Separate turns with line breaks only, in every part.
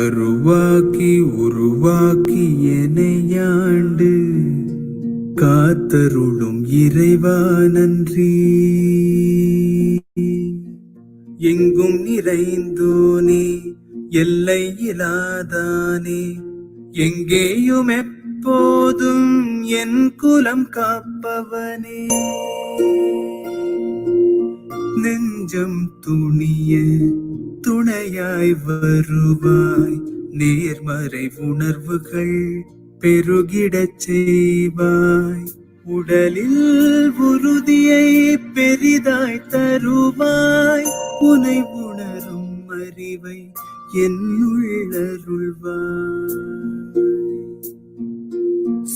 கருவாக்கி உருவாக்கி எனையாண்டு காத்தருளும் இறைவா நன்றி. எங்கும் நிறைந்தோனே எல்லை இலாதானே, எங்கேயும் எப்போதும் என் குலம் காப்பவனே. நெஞ்சம் துணிய துணையாய் வருவாய், நேர்மறை உணர்வுகள் பெருகிடச் செய்வாய். உடலில் உறுதியை பெரிதாய் தருவாய், உனை உணரும் அறிவை என்னுள்ளருள்வாய்.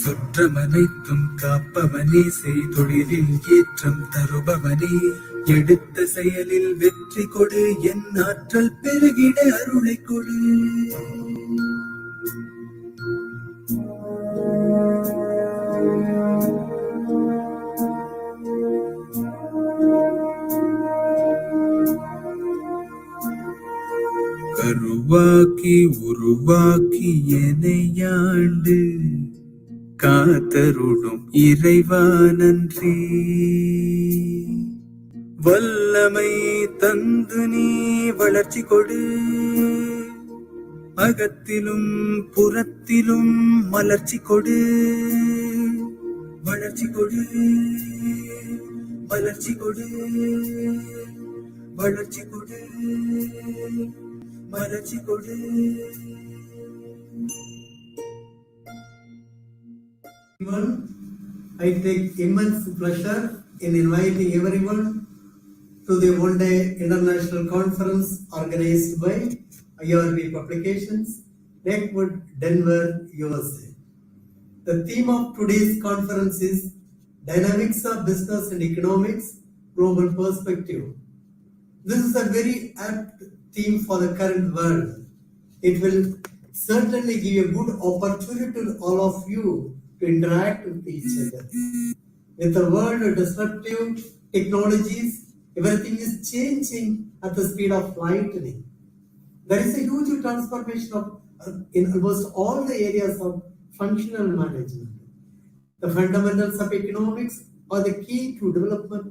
சுற்றமனைத்தும் காப்பவனே, செய்தொழிலில் ஏற்றம் தருபவனே, எடுத்த செயலில் வெற்றி கொடு, என் ஆற்றல் பெருகிட அருளை கொடு. கருவாக்கி உருவாக்கி எனையாண்டு காத்தருளும் இறைவா நன்றி. வல்லமை தந்து நீ வளர்ச்சி கொடு, அகத்திலும் புறத்திலும் மலர்ச்சி கொடு. வளர்ச்சி கொடு, வளர்ச்சி கொடு, வளர்ச்சி கொடு, வளர்ச்சி கொடு.
I take immense pleasure in inviting everyone to the one-day international conference organized by Irbe Publications, Lakewood, Denver, USA. The theme of today's conference is Dynamics of Business and Economics, Global Perspective. This is a very apt theme for the current world. It will certainly give a good opportunity to all of you to interact with each other. With the world of disruptive technologies, everything is changing at the speed of lightning. There is a huge transformation in almost all the areas of functional management. The fundamentals of economics are the key to development,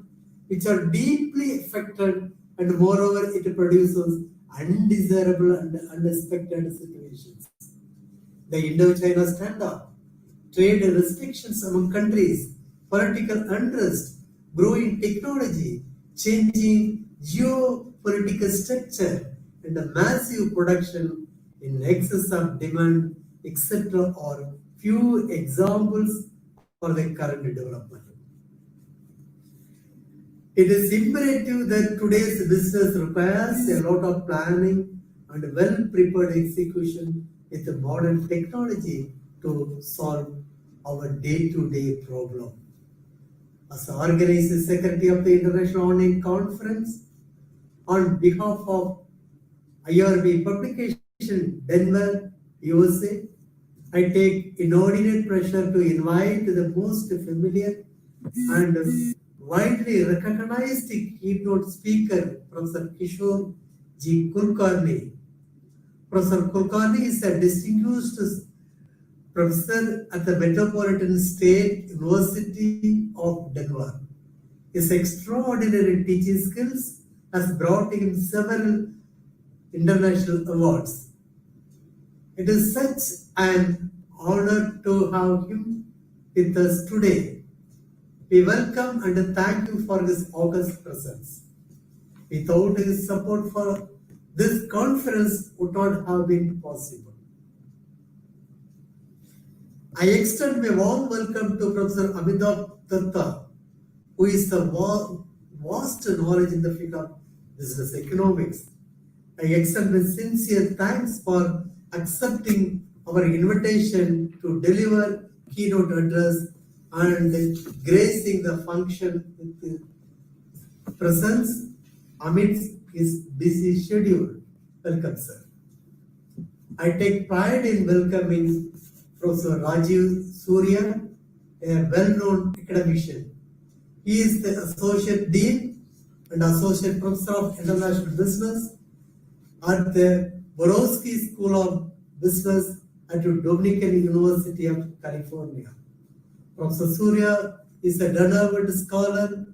which are deeply affected, and moreover, it produces undesirable and unexpected situations. The Indo-China standoff, trade restrictions among countries, political unrest, growing technology, changing geopolitical structure, and a massive production in excess of demand, etc. are few examples for the current development. It is imperative that today's business requires a lot of planning and well-prepared execution with the modern technology to solve our day-to-day problem. As organizing secretary of the International Online Conference, on behalf of Irbe Publication, Denver, USA, I take inordinate pleasure to invite the most familiar and widely recognized keynote speaker, Professor Kishore G. Kulkarni. Professor Kulkarni is a distinguished professor at the Metropolitan State University of Denver. His extraordinary teaching skills has brought him several international awards. It is such an honor to have him with us today. We welcome and thank you for his august presence. Without his support for this conference would not have been possible. I extend my warm welcome to Professor Amitabh Datta, who is the vast knowledge in the field of business economics. I extend my sincere thanks for accepting our invitation to deliver keynote address and gracing the function with his presence amidst his busy schedule. Welcome, sir. I take pride in welcoming Professor Rajiv Surya, a well-known academician. He is the Associate Dean and Associate Professor of International Business at the Borowski School of Business at Dominican University of California. Professor Surya is a deserved scholar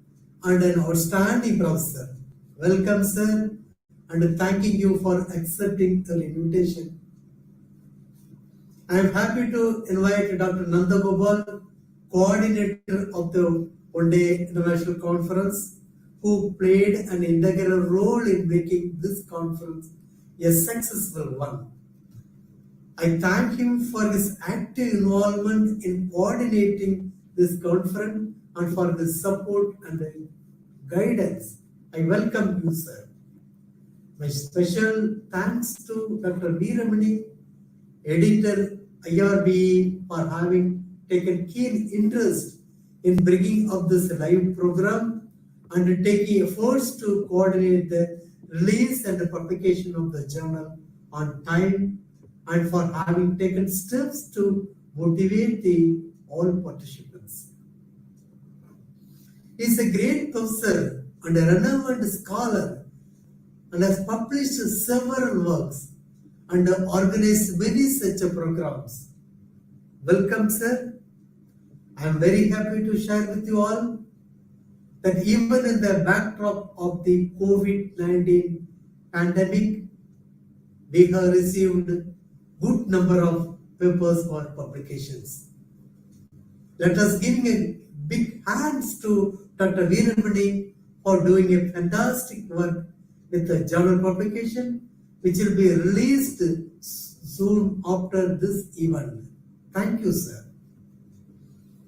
and an outstanding professor. Welcome, sir, and thanking you for accepting the invitation. I am happy to invite Dr. Nanda Gopal, coordinator of the One Day International Conference, who played an integral role in making this conference a successful one. I thank him for his active involvement in coordinating this conference and for his support and guidance. I welcome you, sir. My special thanks to Dr. Veeramani, editor IRB, for having taken keen interest in bringing up this live program and taking efforts to coordinate the release and the publication of the journal on time, and for having taken steps to motivate all participants. He is a great professor and a renowned scholar and has published several works and organized many such programs. Welcome, sir. I am very happy to share with you all that even in the backdrop of the COVID-19 pandemic, we have received good number of papers for publications. Let us give a big hands to Dr. Veeramani for doing a fantastic work with the journal publication, which will be released soon after this event. Thank you, sir.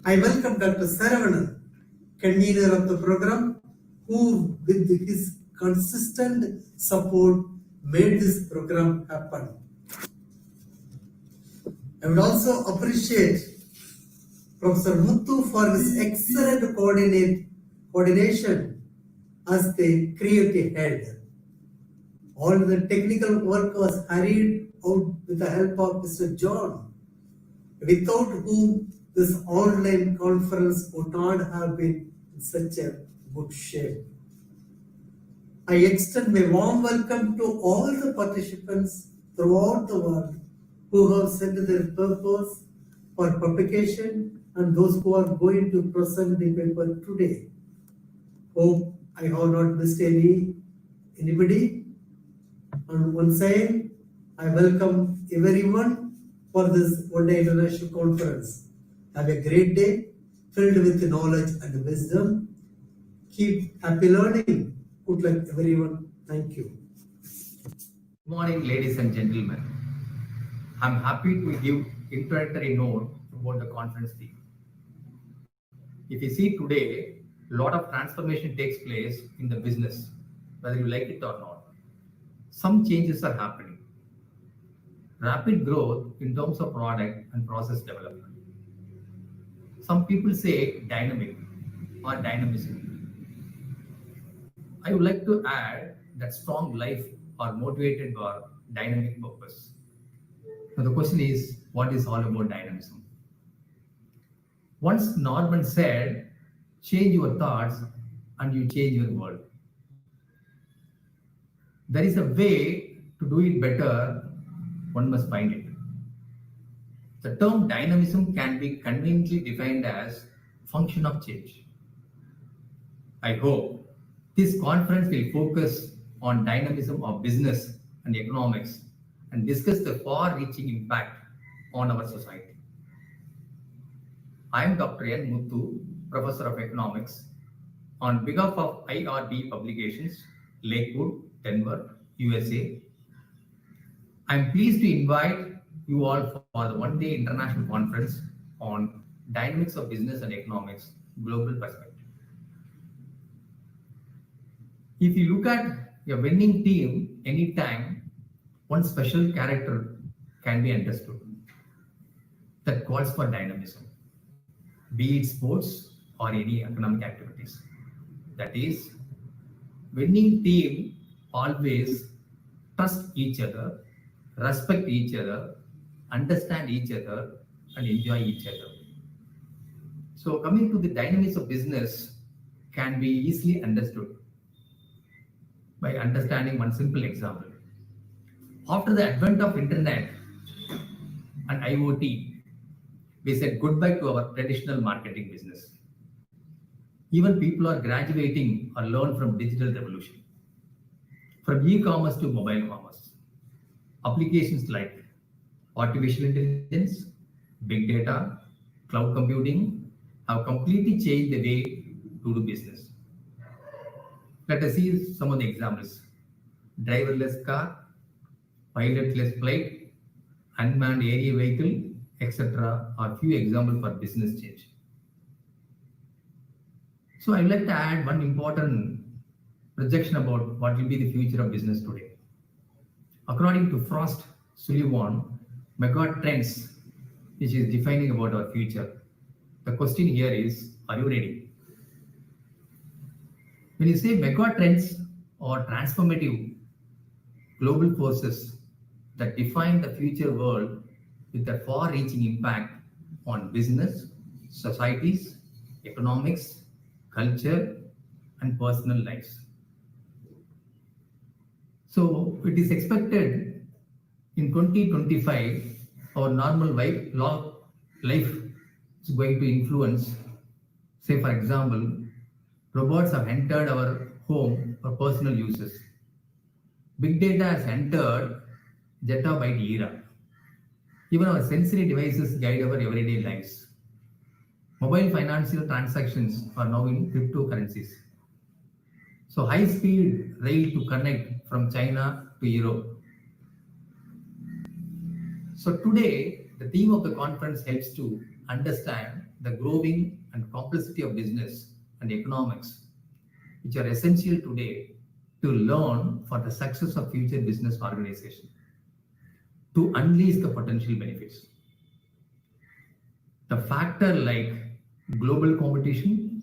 I welcome Dr. Saravanan, convener of the program, who with his consistent support made this program happen. I would also appreciate Professor Muthu for his excellent coordination as the creative head. All the technical work was carried out with the help of Mr. John, without whom this online conference would not have been in such a good shape. I extend my warm welcome to all the participants throughout the world who have sent their papers for publication and those who are going to present the paper today. Hope I have not missed anybody. And once again, I welcome everyone for this One Day International Conference. Have a great day filled with knowledge and wisdom. Keep happy learning. Good luck, everyone. Thank you.
Good morning, ladies and gentlemen. I'm happy to give introductory note about the conference theme. If you see today, a lot of transformation takes place in the business, whether you like it or not. Some changes are happening. Rapid growth in terms of product and process development. Some people say dynamic or dynamism. I would like to add that strong life are motivated by dynamic purpose. Now the question is, what is all about dynamism? Once Norman said, change your thoughts and you change your world. There is a way to do it better, one must find it. The term dynamism can be conveniently defined as function of change. I hope this conference will focus on dynamism of business and economics and discuss the far-reaching impact on our society. I am Dr. N. Muthu, Professor of Economics. On behalf of IRB Publications, Lakewood, Denver, USA, I am pleased to invite you all for the One Day International Conference on Dynamics of Business and Economics, Global Perspective. If you look at a winning team anytime, one special character can be understood that calls for dynamism, be it sports or any economic activities. That is, winning team always trust each other, respect each other, understand each other, and enjoy each other. So coming to the dynamics of business can be easily understood by understanding one simple example. After the advent of internet and IoT, we said goodbye to our traditional marketing business. Even people are graduating or learn from digital revolution, from e-commerce to mobile commerce. Applications like artificial intelligence, big data, cloud computing have completely changed the way to do business. Let us see some of the examples. Driverless car, pilotless flight, unmanned area vehicle, etc. are few examples for business change. So I would like to add one important projection about what will be the future of business today. According to Frost Sullivan, mega trends, which is defining about our future. The question here is, are you ready? When you say mega trends or transformative global forces that define the future world with a far-reaching impact on business, societies, economics, culture, and personal lives. So it is expected in 2025, our normal life is going to influence, say for example, robots have entered our home for personal uses. Big data has entered zettabyte era. Even our sensory devices guide our everyday lives. Mobile financial transactions are now in cryptocurrencies. So high-speed rail to connect from China to Europe. So today, the theme of the conference helps to understand the growing and complexity of business and economics, which are essential today to learn for the success of future business organization, to unleash the potential benefits. The factor like global competition,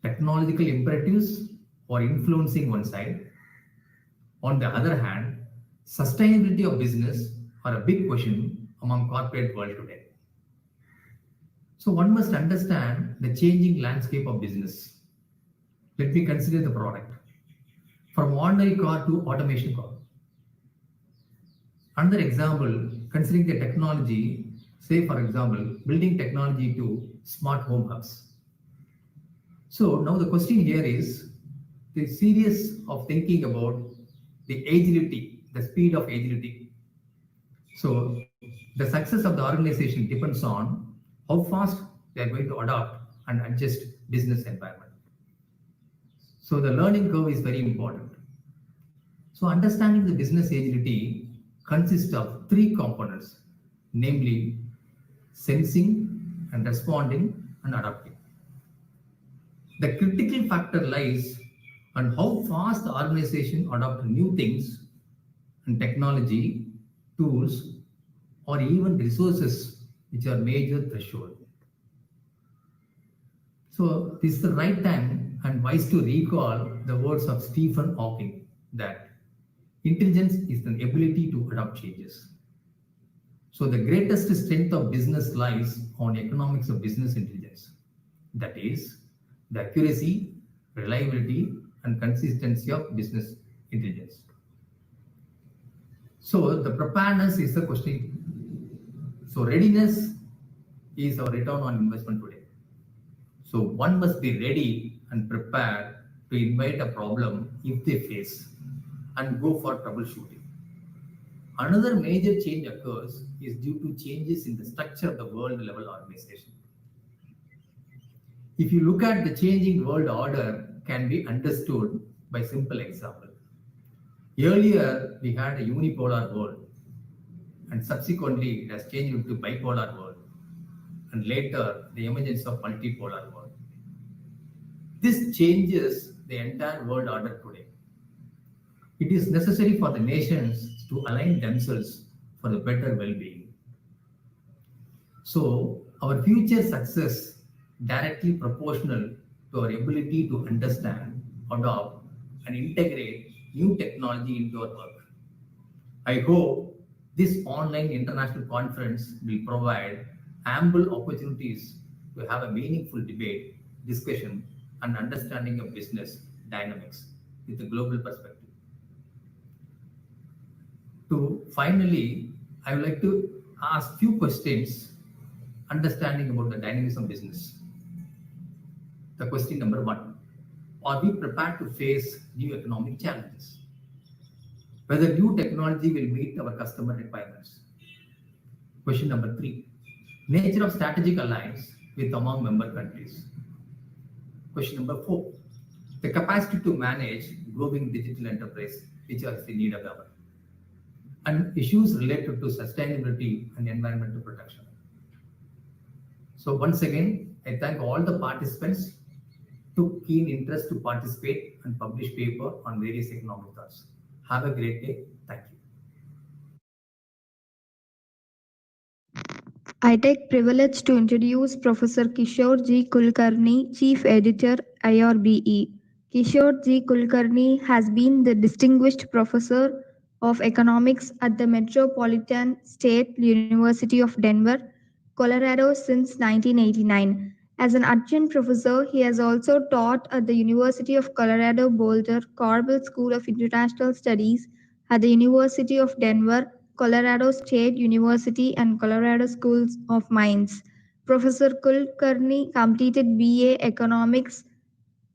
technological imperatives are influencing one side. On the other hand, sustainability of business are a big question among corporate world today. So one must understand the changing landscape of business. Let me consider the product. From ordinary car to automation car. Another example, considering the technology, say for example, building technology to smart home hubs. So now the question here is the series of thinking about the agility, the speed of agility. So the success of the organization depends on how fast they are going to adopt and adjust business environment. So the learning curve is very important. So understanding the business agility consists of three components, namely sensing and responding and adapting. The critical factor lies on how fast the organization adopts new things and technology, tools, or even resources which are major threshold. So this is the right time and wise to recall the words of Stephen Hawking that intelligence is the ability to adapt changes. So the greatest strength of business lies on economics of business intelligence. That is, the accuracy, reliability, and consistency of business intelligence. So the preparedness is the question. So readiness is our return on investment today. So one must be ready and prepared to invite a problem if they face and go for troubleshooting. Another major change occurs is due to changes in the structure of the world level organization. If you look at the changing world order can be understood by simple example. Earlier, we had a unipolar world and subsequently it has changed into bipolar world and later the emergence of multipolar world. This changes the entire world order today. It is necessary for the nations to align themselves for the better well-being. So our future success directly proportional to our ability to understand, adopt, and integrate new technology into our work. I hope this online international conference will provide ample opportunities to have a meaningful debate, discussion, and understanding of business dynamics with a global perspective. To finally, I would like to ask few questions understanding about the dynamism business. The question number one, are we prepared to face new economic challenges? Whether new technology will meet our customer requirements. Question number three, nature of strategic alliance with among member countries. Question number four, the capacity to manage growing digital enterprise, which is the need of our, and issues related to sustainability and environmental protection. So once again, I thank all the participants took keen interest to participate and publish paper on various economic thoughts. Have a great day. Thank you.
I take privilege to introduce Professor Kishore G. Kulkarni, Chief Editor, IRBE. Kishore G. Kulkarni has been the Distinguished Professor of Economics at the Metropolitan State University of Denver, Colorado since 1989. As an adjunct professor, he has also taught at the University of Colorado Boulder Corbett School of International Studies, at the University of Denver, Colorado State University, and Colorado Schools of Mines. Professor Kulkarni completed BA Economics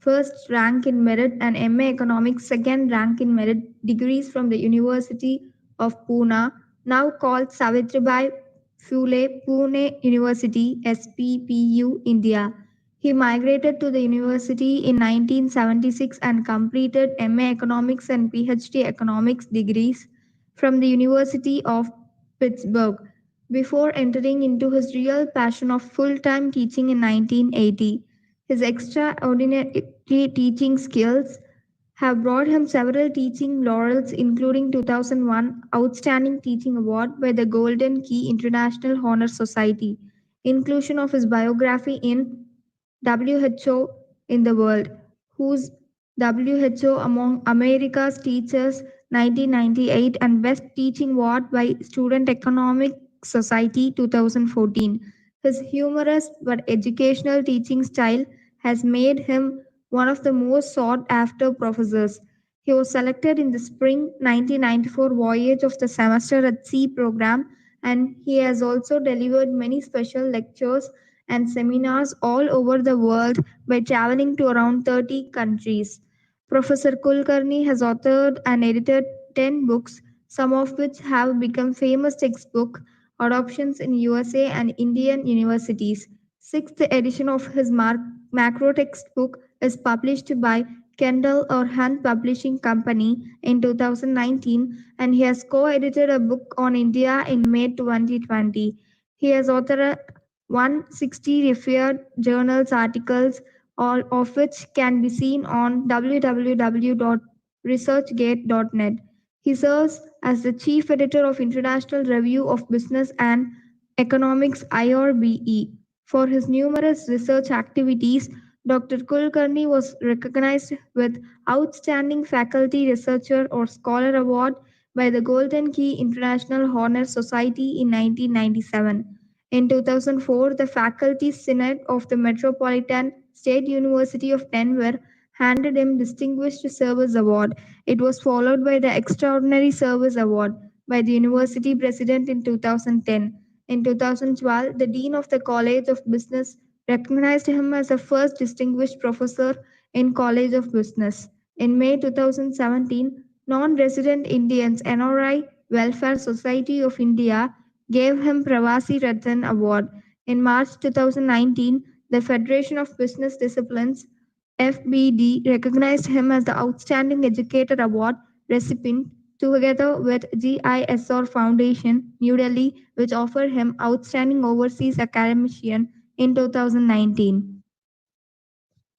first rank in merit and MA Economics second rank in merit degrees from the University of Pune, now called Savitribai Phule Pune University, SPPU, India. He migrated to the university in 1976 and completed MA Economics and PhD Economics degrees from the University of Pittsburgh before entering into his real passion of full-time teaching in 1980. His extraordinary teaching skills have brought him several teaching laurels, including 2001 Outstanding Teaching Award by the Golden Key International Honor Society, inclusion of his biography in WHO in the World, whose WHO Among America's Teachers 1998 and Best Teaching Award by Student Economic Society 2014. His humorous but educational teaching style has made him one of the most sought after professors. He was selected in the spring 1994 voyage of the Semester at Sea program, and he has also delivered many special lectures and seminars all over the world by traveling to around 30 countries. Professor Kulkarni has authored and edited 10 books, some of which have become famous textbook adoptions in USA and Indian universities. Sixth edition of his macro textbook is published by Kendall or Hunt Publishing Company in 2019, and he has co-edited a book on India in May 2020. He has authored 160 referred journals articles, all of which can be seen on www.researchgate.net. He serves as the chief editor of International Review of Business and Economics IRBE. For his numerous research activities, Dr. Kulkarni was recognized with Outstanding Faculty Researcher or Scholar Award by the Golden Key International Honor Society in 1997. In 2004, the Faculty Senate of the Metropolitan State University of Denver handed him Distinguished Service Award. It was followed by the Extraordinary Service Award by the university president in 2010. In 2012, the Dean of the College of Business recognized him as the first distinguished professor in College of Business. In May 2017, Non-Resident Indians NRI Welfare Society of India gave him Pravasi Ratna Award. In March 2019, the Federation of Business Disciplines FBD recognized him as the Outstanding Educator Award recipient together with GISR Foundation, New Delhi, which offered him Outstanding Overseas Academician in 2019.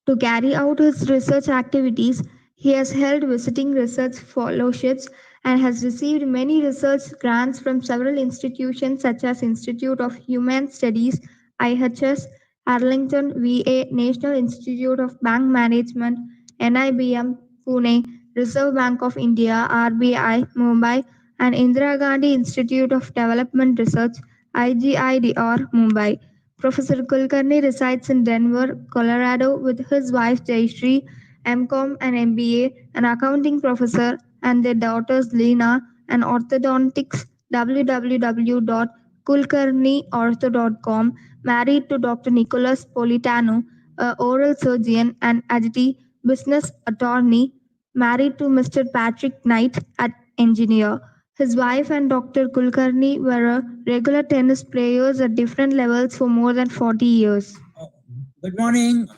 To carry out his research activities, he has held visiting research fellowships and has received many research grants from several institutions such as Institute of Human Studies, IHS, Arlington, VA, National Institute of Bank Management, NIBM, Pune, Reserve Bank of India, RBI, Mumbai, and Indira Gandhi Institute of Development Research, IGIDR, Mumbai. Professor Kulkarni resides in Denver, Colorado with his wife Jayashree, MCom and MBA, an accounting professor, and their daughters Lena and orthodontics www.kulkarniortho.com, married to Dr. Nicholas Politano, a oral surgeon and adjunct business attorney, married to Mr. Patrick Knight, an engineer. His wife and Dr. Kulkarni were regular tennis players at different levels for more than 40 years.
Good morning.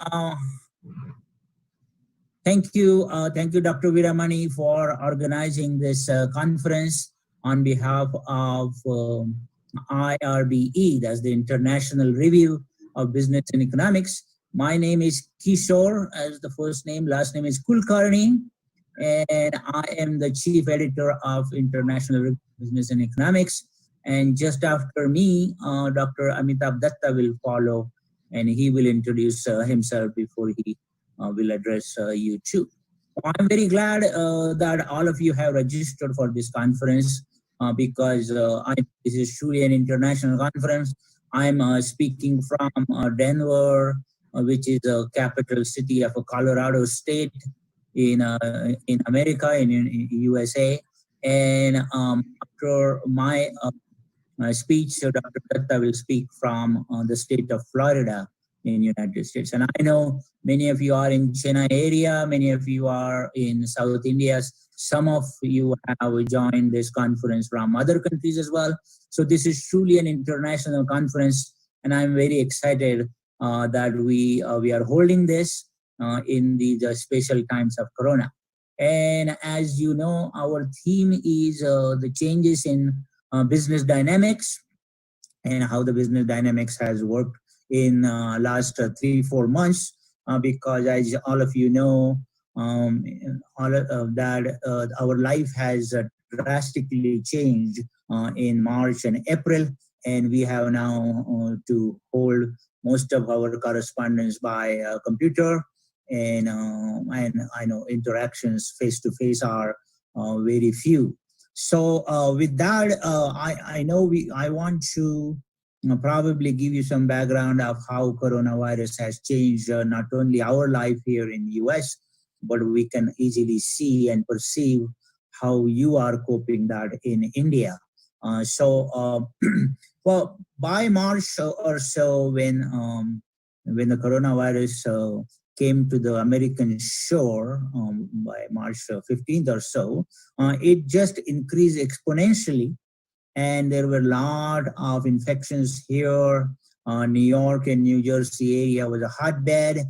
Thank you, Dr. Viramani, for organizing this conference on behalf of IRBE, that's the International Review of Business and Economics. My name is Kishore as the first name, last name is Kulkarni, and I am the chief editor of International Review of Business and Economics. And just after me, Dr. Amitabh Datta will follow, and he will introduce himself before he will address you too. I'm very glad that all of you have registered for this conference because this is truly an international conference. I'm speaking from Denver, which is the capital city of Colorado State in America, in USA. And after my speech, Dr. Datta will speak from the state of Florida in United States. And I know many of you are in Chennai area, many of you are in South India. Some of you have joined this conference from other countries as well. So this is truly an international conference, and I'm very excited that we are holding this in the special times of Corona. And as you know, our theme is the changes in business dynamics and how the business dynamics has worked in last 3-4 months, because as all of you know, our life has drastically changed in March and April, and we have now to hold most of our correspondence by computer, and I know interactions face to face are very few. So with that, I want to probably give you some background of how coronavirus has changed not only our life here in the US, but we can easily see and perceive how you are coping that in India. Well, by March or so, when the coronavirus came to the American shore by March 15th or so, it just increased exponentially. And there were a lot of infections here. New York and New Jersey area was a hotbed.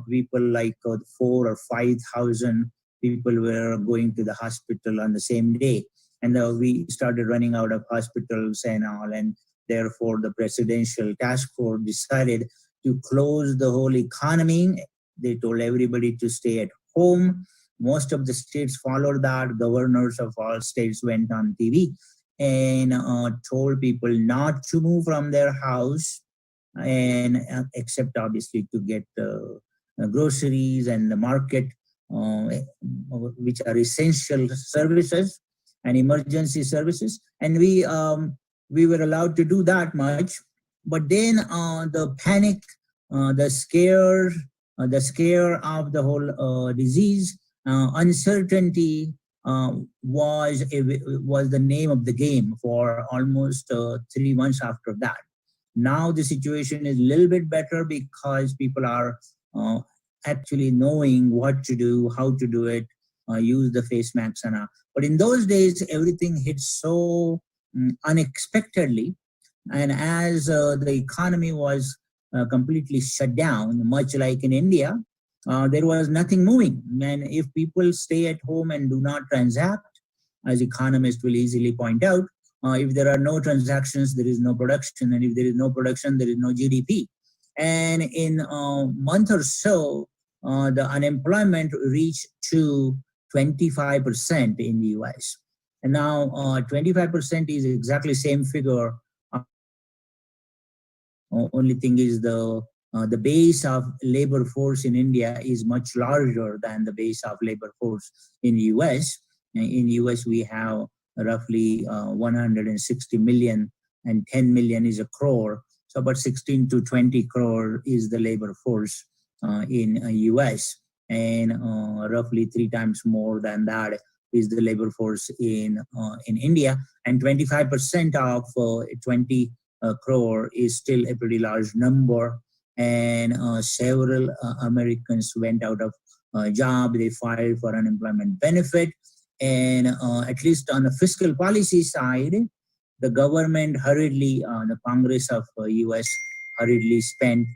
People like 4,000 or 5,000 people were going to the hospital on the same day. And we started running out of hospitals and all. And therefore, the presidential task force decided to close the whole economy. They told everybody to stay at home. Most of the states followed that. Governors of all states went on TV and told people not to move from their house, and except obviously to get groceries and the market, which are essential services and emergency services. And we were allowed to do that much. But then the panic, the scare of the whole disease, uncertainty was the name of the game for almost 3 months after that. Now the situation is a little bit better because people are actually knowing what to do, how to do it, use the face masks and all. But in those days, everything hit so unexpectedly, and as the economy was completely shut down, much like in India, there was nothing moving. And if people stay at home and do not transact, as economists will easily point out, if there are no transactions, there is no production. And if there is no production, there is no GDP. And in a month or so, the unemployment reached to 25% in the US. And now 25% is exactly same figure. Only thing is the base of labor force in India is much larger than the base of labor force in the US. In the US, we have roughly 160 million, and 10 million is a crore. So about 16 to 20 crore is the labor force in US, and roughly 3 times more than that is the labor force in India, and 25% of 20 crore is still a pretty large number. And several Americans went out of job. They filed for unemployment benefit, and at least on the fiscal policy side, the government hurriedly, the Congress of US hurriedly spent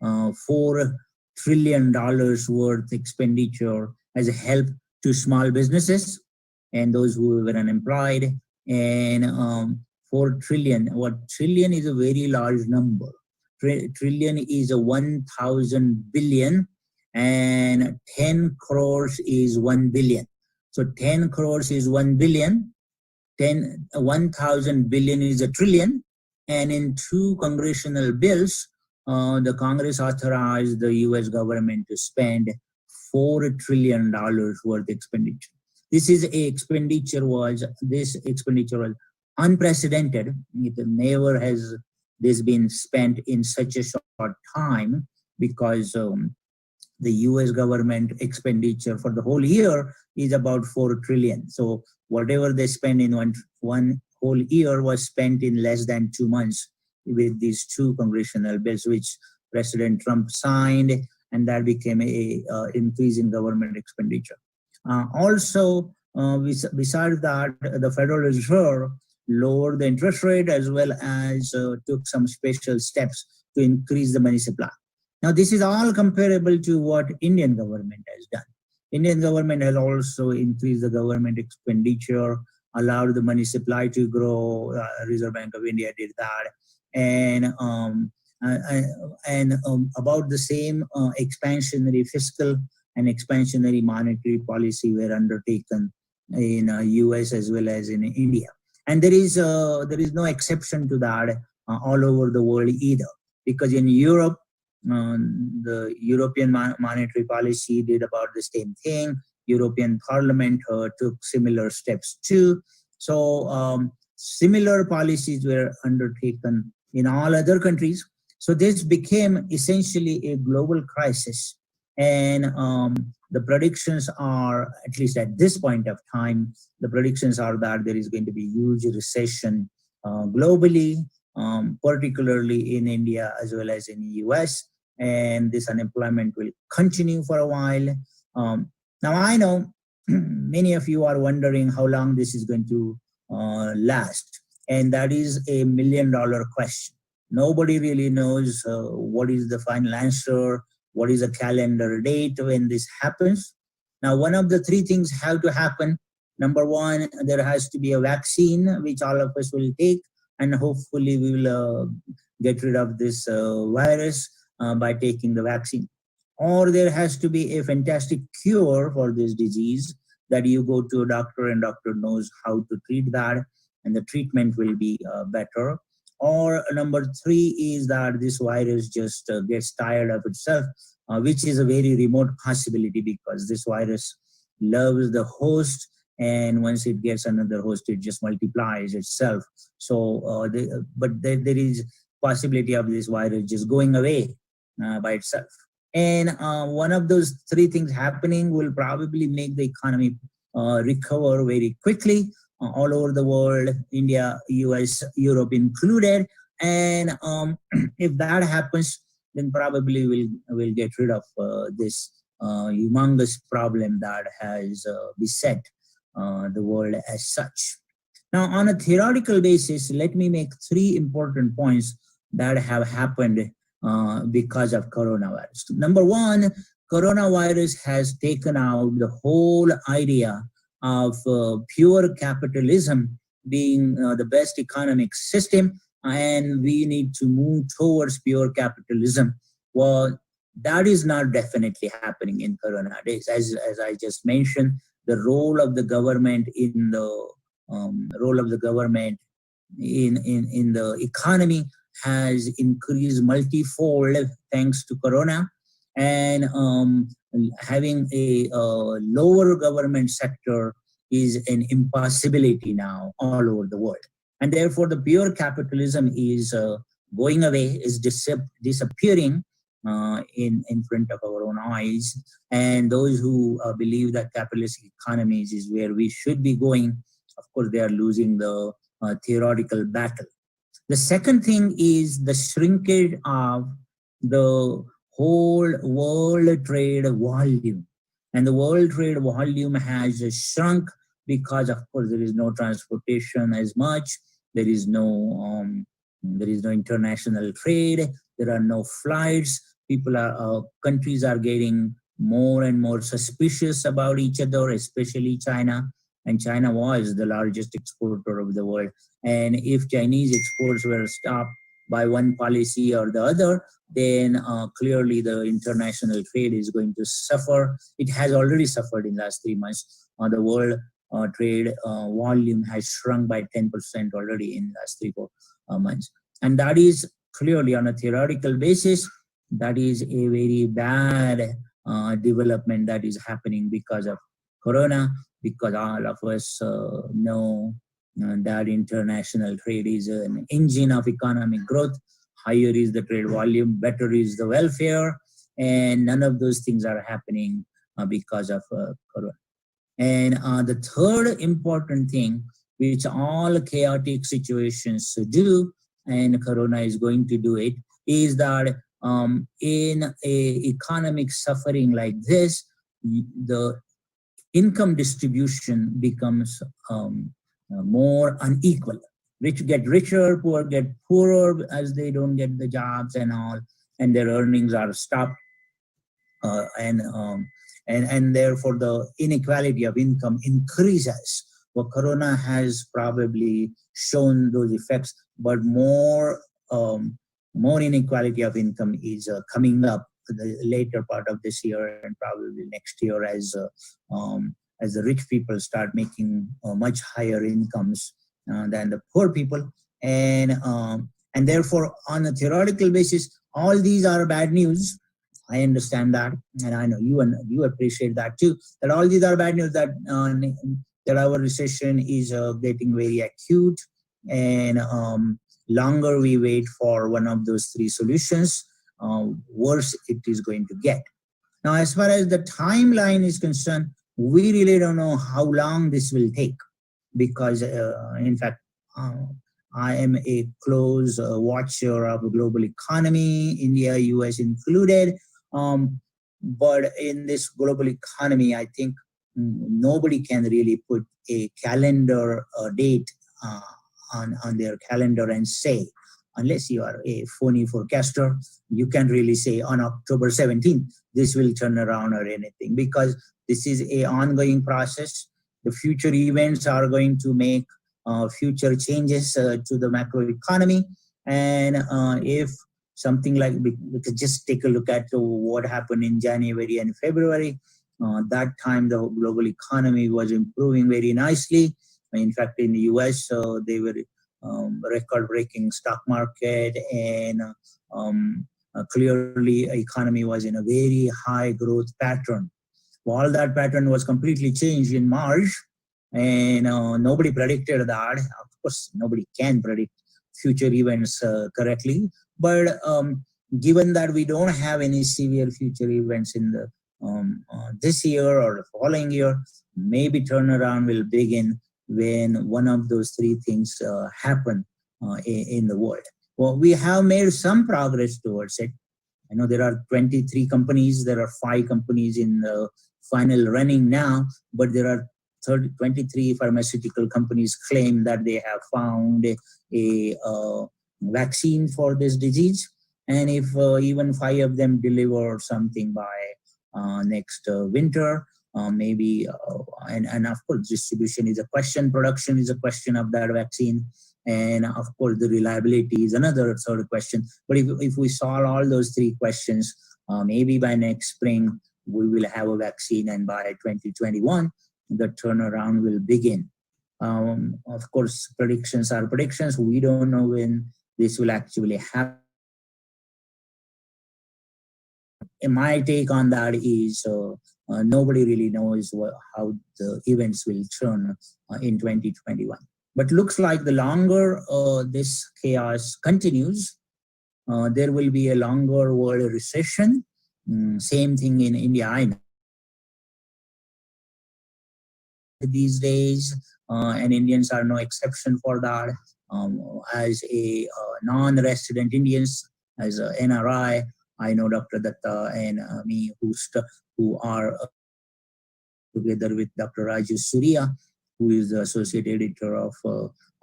$4 trillion worth expenditure as a help to small businesses and those who were unemployed. And 4 trillion, what trillion is a very large number. Trillion is a 1,000 billion, and 10 crores is 1 billion. So 10 crores is 1 billion, 1,000 billion is a trillion, and in two congressional bills, the Congress authorized the US government to spend $4 trillion worth expenditure. This expenditure was unprecedented. It never has this been spent in such a short time, because the US government expenditure for the whole year is about 4 trillion. So whatever they spend in one whole year was spent in less than 2 months with these two congressional bills, which President Trump signed, and that became a increase in government expenditure. Also, besides that, the Federal Reserve lowered the interest rate as well as took some special steps to increase the money supply. Now, this is all comparable to what Indian government has done. Indian government has also increased the government expenditure, allowed the money supply to grow. Reserve Bank of India did that, and about the same expansionary fiscal and expansionary monetary policy were undertaken in US as well as in India. And there is no exception to that all over the world either, because in Europe, the European monetary policy did about the same thing. European Parliament took similar steps too. So similar policies were undertaken in all other countries. So this became essentially a global crisis. And the predictions are, at least at this point of time, the predictions are that there is going to be huge recession globally, particularly in India as well as in the US. And this unemployment will continue for a while. Now, I know many of you are wondering how long this is going to last. And that is a $1 million question. Nobody really knows what is the final answer, what is the calendar date when this happens. Now, one of the three things have to happen. Number one, there has to be a vaccine, which all of us will take, and hopefully we will get rid of this virus by taking the vaccine. Or there has to be a fantastic cure for this disease, that you go to a doctor and doctor knows how to treat that, and the treatment will be better. Or number three is that this virus just gets tired of itself, which is a very remote possibility, because this virus loves the host, and once it gets another host, it just multiplies itself. So, but there is possibility of this virus just going away by itself. And one of those three things happening will probably make the economy recover very quickly all over the world, India, US, Europe included. And if that happens, then probably we'll get rid of this humongous problem that has beset the world as such. Now, on a theoretical basis, let me make three important points that have happened because of coronavirus. Number one, coronavirus has taken out the whole idea of pure capitalism being the best economic system, and we need to move towards pure capitalism. Well, that is not definitely happening in corona days. As I just mentioned, the role of the government in the economy has increased multifold thanks to corona, and having a lower government sector is an impossibility now all over the world. And therefore, the pure capitalism is going away, is disappearing, in front of our own eyes. And those who believe that capitalist economies is where we should be going, of course, they are losing the theoretical battle. The second thing is the shrinkage of the whole world trade volume. And the world trade volume has shrunk because, of course, there is no transportation as much. There is no international trade. There are no flights. Countries are getting more and more suspicious about each other, especially China. And China was the largest exporter of the world. And if Chinese exports were stopped by one policy or the other, then clearly the international trade is going to suffer. It has already suffered in the last 3 months. The world trade volume has shrunk by 10% already in the last 3-4 months. And that is clearly, on a theoretical basis, that is a very bad development that is happening because of Corona, because all of us know that international trade is an engine of economic growth. Higher is the trade volume, better is the welfare, and none of those things are happening because of Corona. And the third important thing, which all chaotic situations do, and Corona is going to do it, is that in a economic suffering like this, the income distribution becomes more unequal. Rich get richer, poor get poorer as they don't get the jobs and all, and their earnings are stopped. And therefore the inequality of income increases. Well, Corona has probably shown those effects, but more inequality of income is coming up the later part of this year and probably next year as the rich people start making much higher incomes than the poor people, and therefore on a theoretical basis, all these are bad news. I understand that, and I know you appreciate that too. That all these are bad news. That our recession is getting very acute, and longer we wait for one of those three solutions, worse it is going to get. Now, as far as the timeline is concerned, we really don't know how long this will take, because in fact, I am a close watcher of the global economy, India, US included. But in this global economy, I think nobody can really put a calendar date on their calendar and say, unless you are a phony forecaster, you can't really say on October 17th, this will turn around or anything, because this is an ongoing process. The future events are going to make future changes to the macro economy. And if something like, we could just take a look at what happened in January and February. That time the global economy was improving very nicely. In fact, in the US, they were record-breaking stock market, and clearly economy was in a very high growth pattern. All that pattern was completely changed in March, and nobody predicted that. Of course, nobody can predict future events correctly, but given that we don't have any severe future events in the this year or the following year, maybe turnaround will begin when one of those three things happen in the world. Well, we have made some progress towards it. I know there are 23 companies, there are 5 companies in the final running now, but there are 23 pharmaceutical companies claim that they have found a vaccine for this disease. And if even 5 of them deliver something by next winter, maybe, and of course, distribution is a question, production is a question of that vaccine, and of course, the reliability is another sort of question. But if we solve all those 3 questions, maybe by next spring, we will have a vaccine, and by 2021, the turnaround will begin. Of course, predictions are predictions. We don't know when this will actually happen. My take on that is nobody really knows how the events will turn in 2021. But looks like the longer this chaos continues, there will be a longer world recession. Same thing in India, I know. These days, and Indians are no exception for that. As a non-resident Indians, as a NRI, I know Dr. Datta and me, who are together with Dr. Raju Surya, who is the associate editor of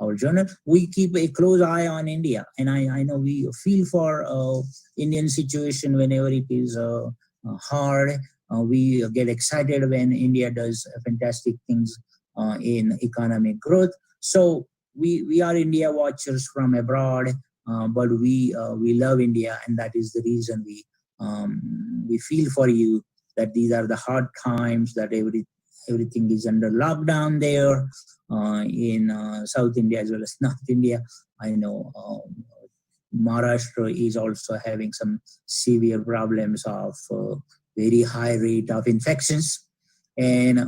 our journal. We keep a close eye on India, and I know we feel for Indian situation whenever it is hard. We get excited when India does fantastic things in economic growth. So we are India watchers from abroad, but we love India, and that is the reason we feel for you, that these are the hard times, that everything is under lockdown there in South India as well as North India. I know Maharashtra is also having some severe problems of very high rate of infections. And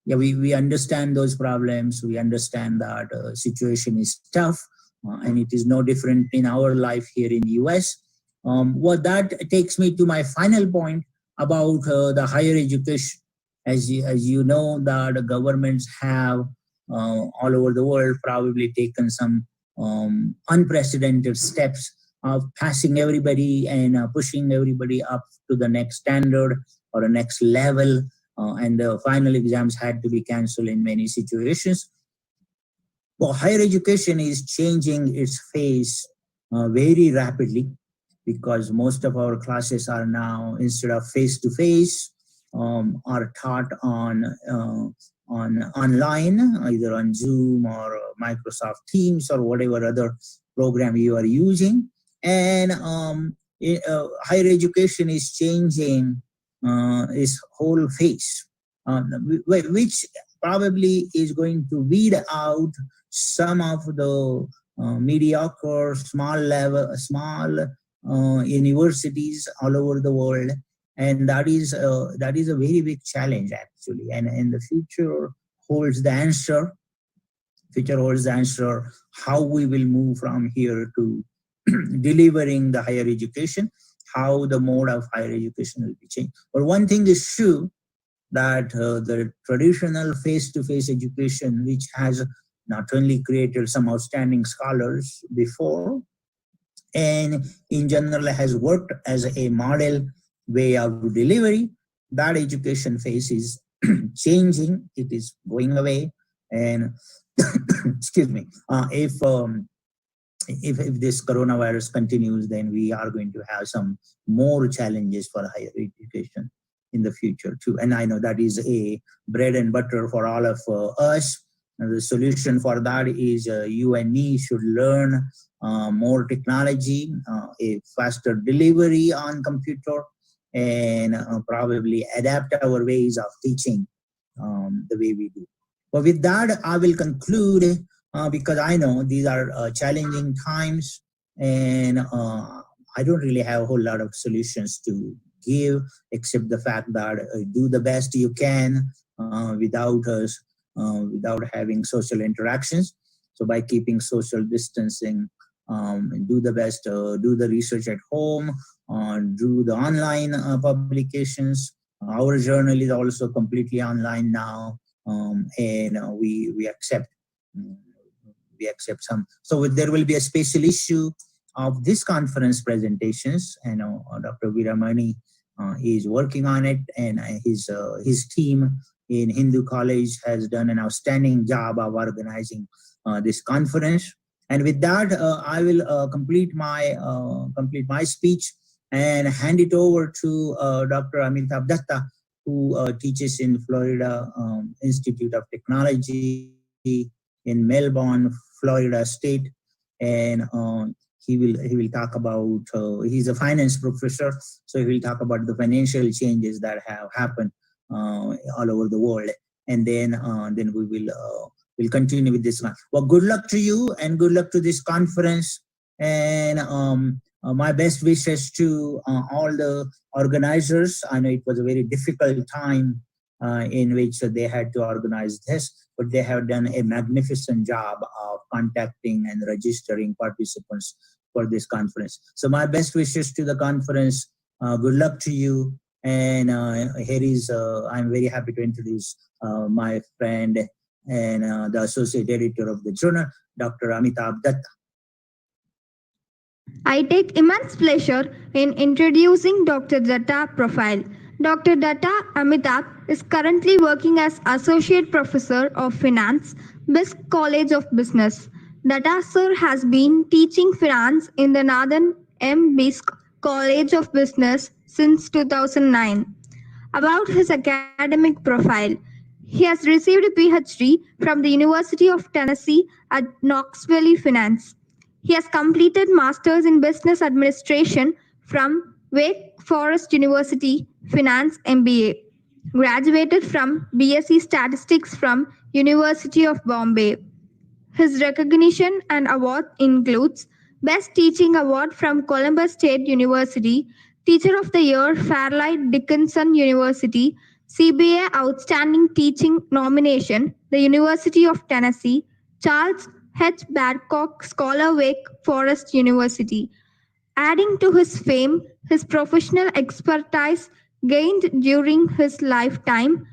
yeah, we understand those problems. We understand that situation is tough, and it is no different in our life here in US. What that takes me to my final point about the higher education. As you know, that the governments have all over the world probably taken some unprecedented steps of passing everybody and pushing everybody up to the next standard or the next level. And the final exams had to be canceled in many situations. Well, higher education is changing its face very rapidly, because most of our classes are now, instead of face-to-face, are taught on online, either on Zoom or Microsoft Teams or whatever other program you are using. And higher education is changing its whole face, which probably is going to weed out some of the mediocre, small universities all over the world. And that is a very big challenge, actually. And the future holds the answer. Future holds the answer how we will move from here to delivering the higher education, how the mode of higher education will be changed. But one thing is true, that the traditional face-to-face education, which has not only created some outstanding scholars before, and in general has worked as a model way of delivery, that education phase is changing. It is going away. And excuse me, if this coronavirus continues, then we are going to have some more challenges for higher education in the future too. And I know that is a bread and butter for all of us. And the solution for that is you and me should learn more technology, a faster delivery on computer, and probably adapt our ways of teaching the way we do. But with that, I will conclude, because I know these are challenging times, and I don't really have a whole lot of solutions to give, except the fact that do the best you can without without having social interactions. So by keeping social distancing, do the best, do the research at home, do the online publications. Our journal is also completely online now, and we accept some. So there will be a special issue of this conference presentations. I know Dr. Viramani is working on it, and his team in Hindu College has done an outstanding job of organizing this conference. And with that, I will complete my speech and hand it over to Dr. Amitabh Datta, who teaches in Florida Institute of Technology in Melbourne, Florida State. And he will talk about, he's a finance professor, so he will talk about the financial changes that have happened all over the world. And then we'll continue with this one. Well, good luck to you, and good luck to this conference. And my best wishes to all the organizers. I know it was a very difficult time in which they had to organize this, but they have done a magnificent job of contacting and registering participants for this conference. So my best wishes to the conference. Good luck to you. And here is, I'm very happy to introduce my friend and the associate editor of the journal, Dr. Amitabh Datta.
I take immense pleasure in introducing Dr. Datta profile. Dr. Datta Amitabh is currently working as Associate Professor of Finance, BISC College of Business. Datta sir has been teaching finance in the Northern BISC College of Business since 2009. About his academic profile, he has received a PhD from the University of Tennessee at Knoxville Finance. He has completed Masters in Business Administration from Wake Forest University Finance MBA. Graduated from BSc Statistics from University of Bombay. His recognition and award includes Best Teaching Award from Columbus State University, Teacher of the Year Fairleigh Dickinson University, CBA Outstanding Teaching nomination, the University of Tennessee, Charles H. Badcock Scholar Wake Forest University. Adding to his fame, his professional expertise gained during his lifetime.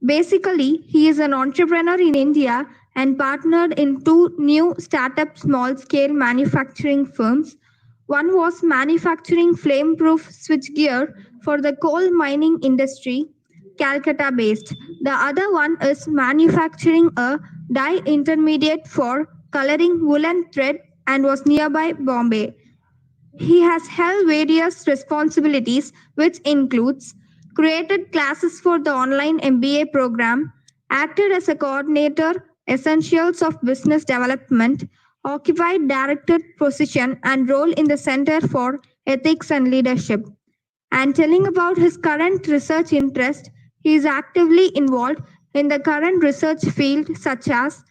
Basically, he is an entrepreneur in India and partnered in two new startup small scale manufacturing firms. One was manufacturing flame proof switchgear for the coal mining industry, Calcutta based. The other one is manufacturing a dye intermediate for coloring woolen thread and was nearby Bombay. He has held various responsibilities, which includes created classes for the online MBA program, acted as a coordinator, essentials of business development, occupied director position and role in the Center for Ethics and Leadership. And telling about his current research interest, he is actively involved in the current research field such as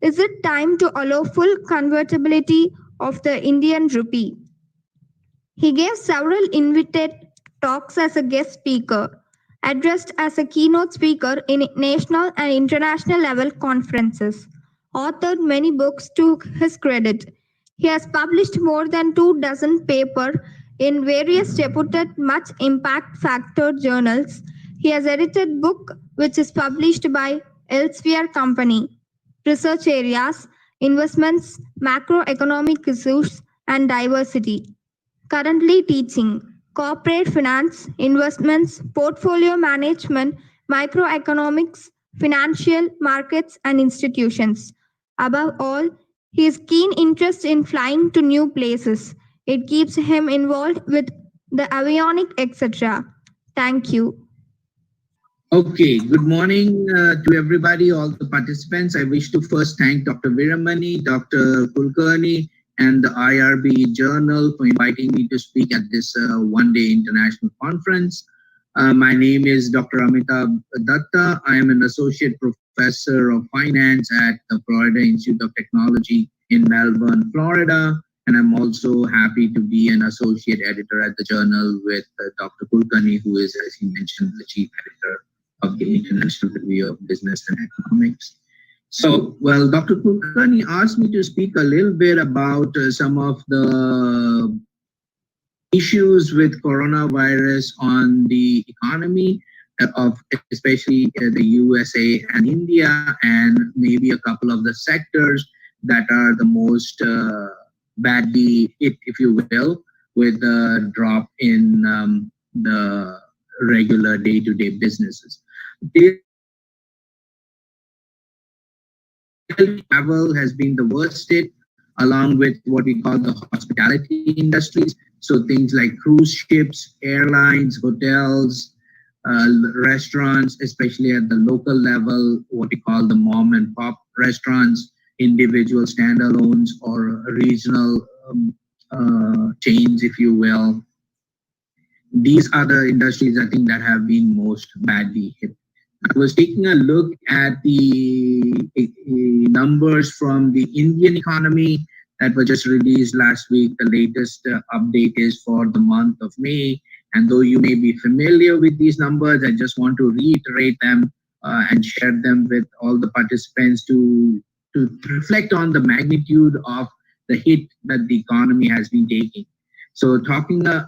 is it time to allow full convertibility of the Indian rupee? He gave several invited talks as a guest speaker, addressed as a keynote speaker in national and international level conferences, authored many books to his credit. He has published more than 24 papers in various reputed much impact factor journals. He has edited book which is published by Elsevier Company. Research areas, investments, macroeconomic issues, and diversity. Currently teaching corporate finance, investments, portfolio management, microeconomics, financial markets, and institutions. Above all, his keen interest in flying to new places. It keeps him involved with the avionic, etc. Thank you.
Okay, good morning to everybody, all the participants. I wish to first thank Dr. Viramani, Dr. Kulkarni, and the IRB Journal for inviting me to speak at this one-day international conference. My name is Dr. Amitabh Datta. I am an associate professor of finance at the Florida Institute of Technology in Melbourne, Florida. And I'm also happy to be an associate editor at the journal with Dr. Kulkarni, who is, as he mentioned, the chief editor of the International Review of Business and Economics. So, well, Dr. Kulkarni asked me to speak a little bit about some of the issues with coronavirus on the economy of especially the USA and India, and maybe a couple of the sectors that are the most badly hit, if you will, with the drop in the regular day-to-day businesses. Travel has been the worst hit, along with what we call the hospitality industries. So things like cruise ships, airlines, hotels, restaurants, especially at the local level, what we call the mom and pop restaurants, individual standalones or regional chains, if you will. These are the industries, I think, that have been most badly hit. I was taking a look at the numbers from the Indian economy that were just released last week. The latest update is for the month of May. And though you may be familiar with these numbers, I just want to reiterate them and share them with all the participants to reflect on the magnitude of the hit that the economy has been taking. So taking a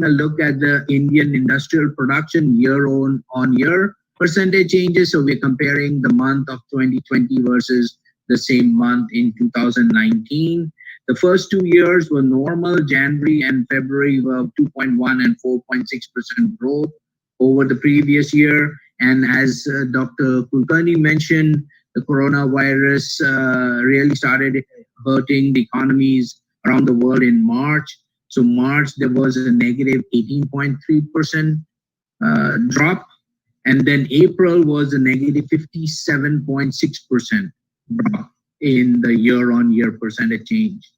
look at the Indian industrial production year on year percentage changes. So we're comparing the month of 2020 versus the same month in 2019. The first 2 years were normal. January and February were 2.1 and 4.6% growth over the previous year. And as Dr. Kulkarni mentioned, the coronavirus really started hurting the economies around the world in March. So March, there was a negative 18.3% drop. And then April was a negative 57.6% drop in the year-on-year percentage change.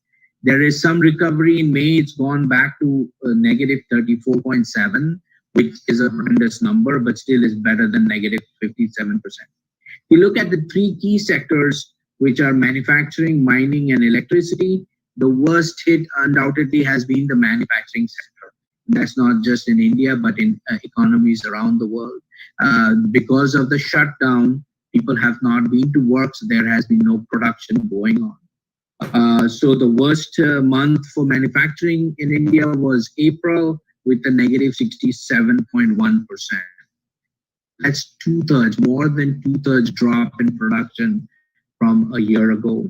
There is some recovery in May. It's gone back to a negative 34.7, which is a horrendous number, but still is better than negative 57%. We look at the three key sectors, which are manufacturing, mining, and electricity. The worst hit undoubtedly has been the manufacturing sector. That's not just in India, but in economies around the world. Because of the shutdown, people have not been to work, so there has been no production going on. So the worst month for manufacturing in India was April with a negative 67.1%. That's two-thirds, more than two-thirds drop in production from a year ago.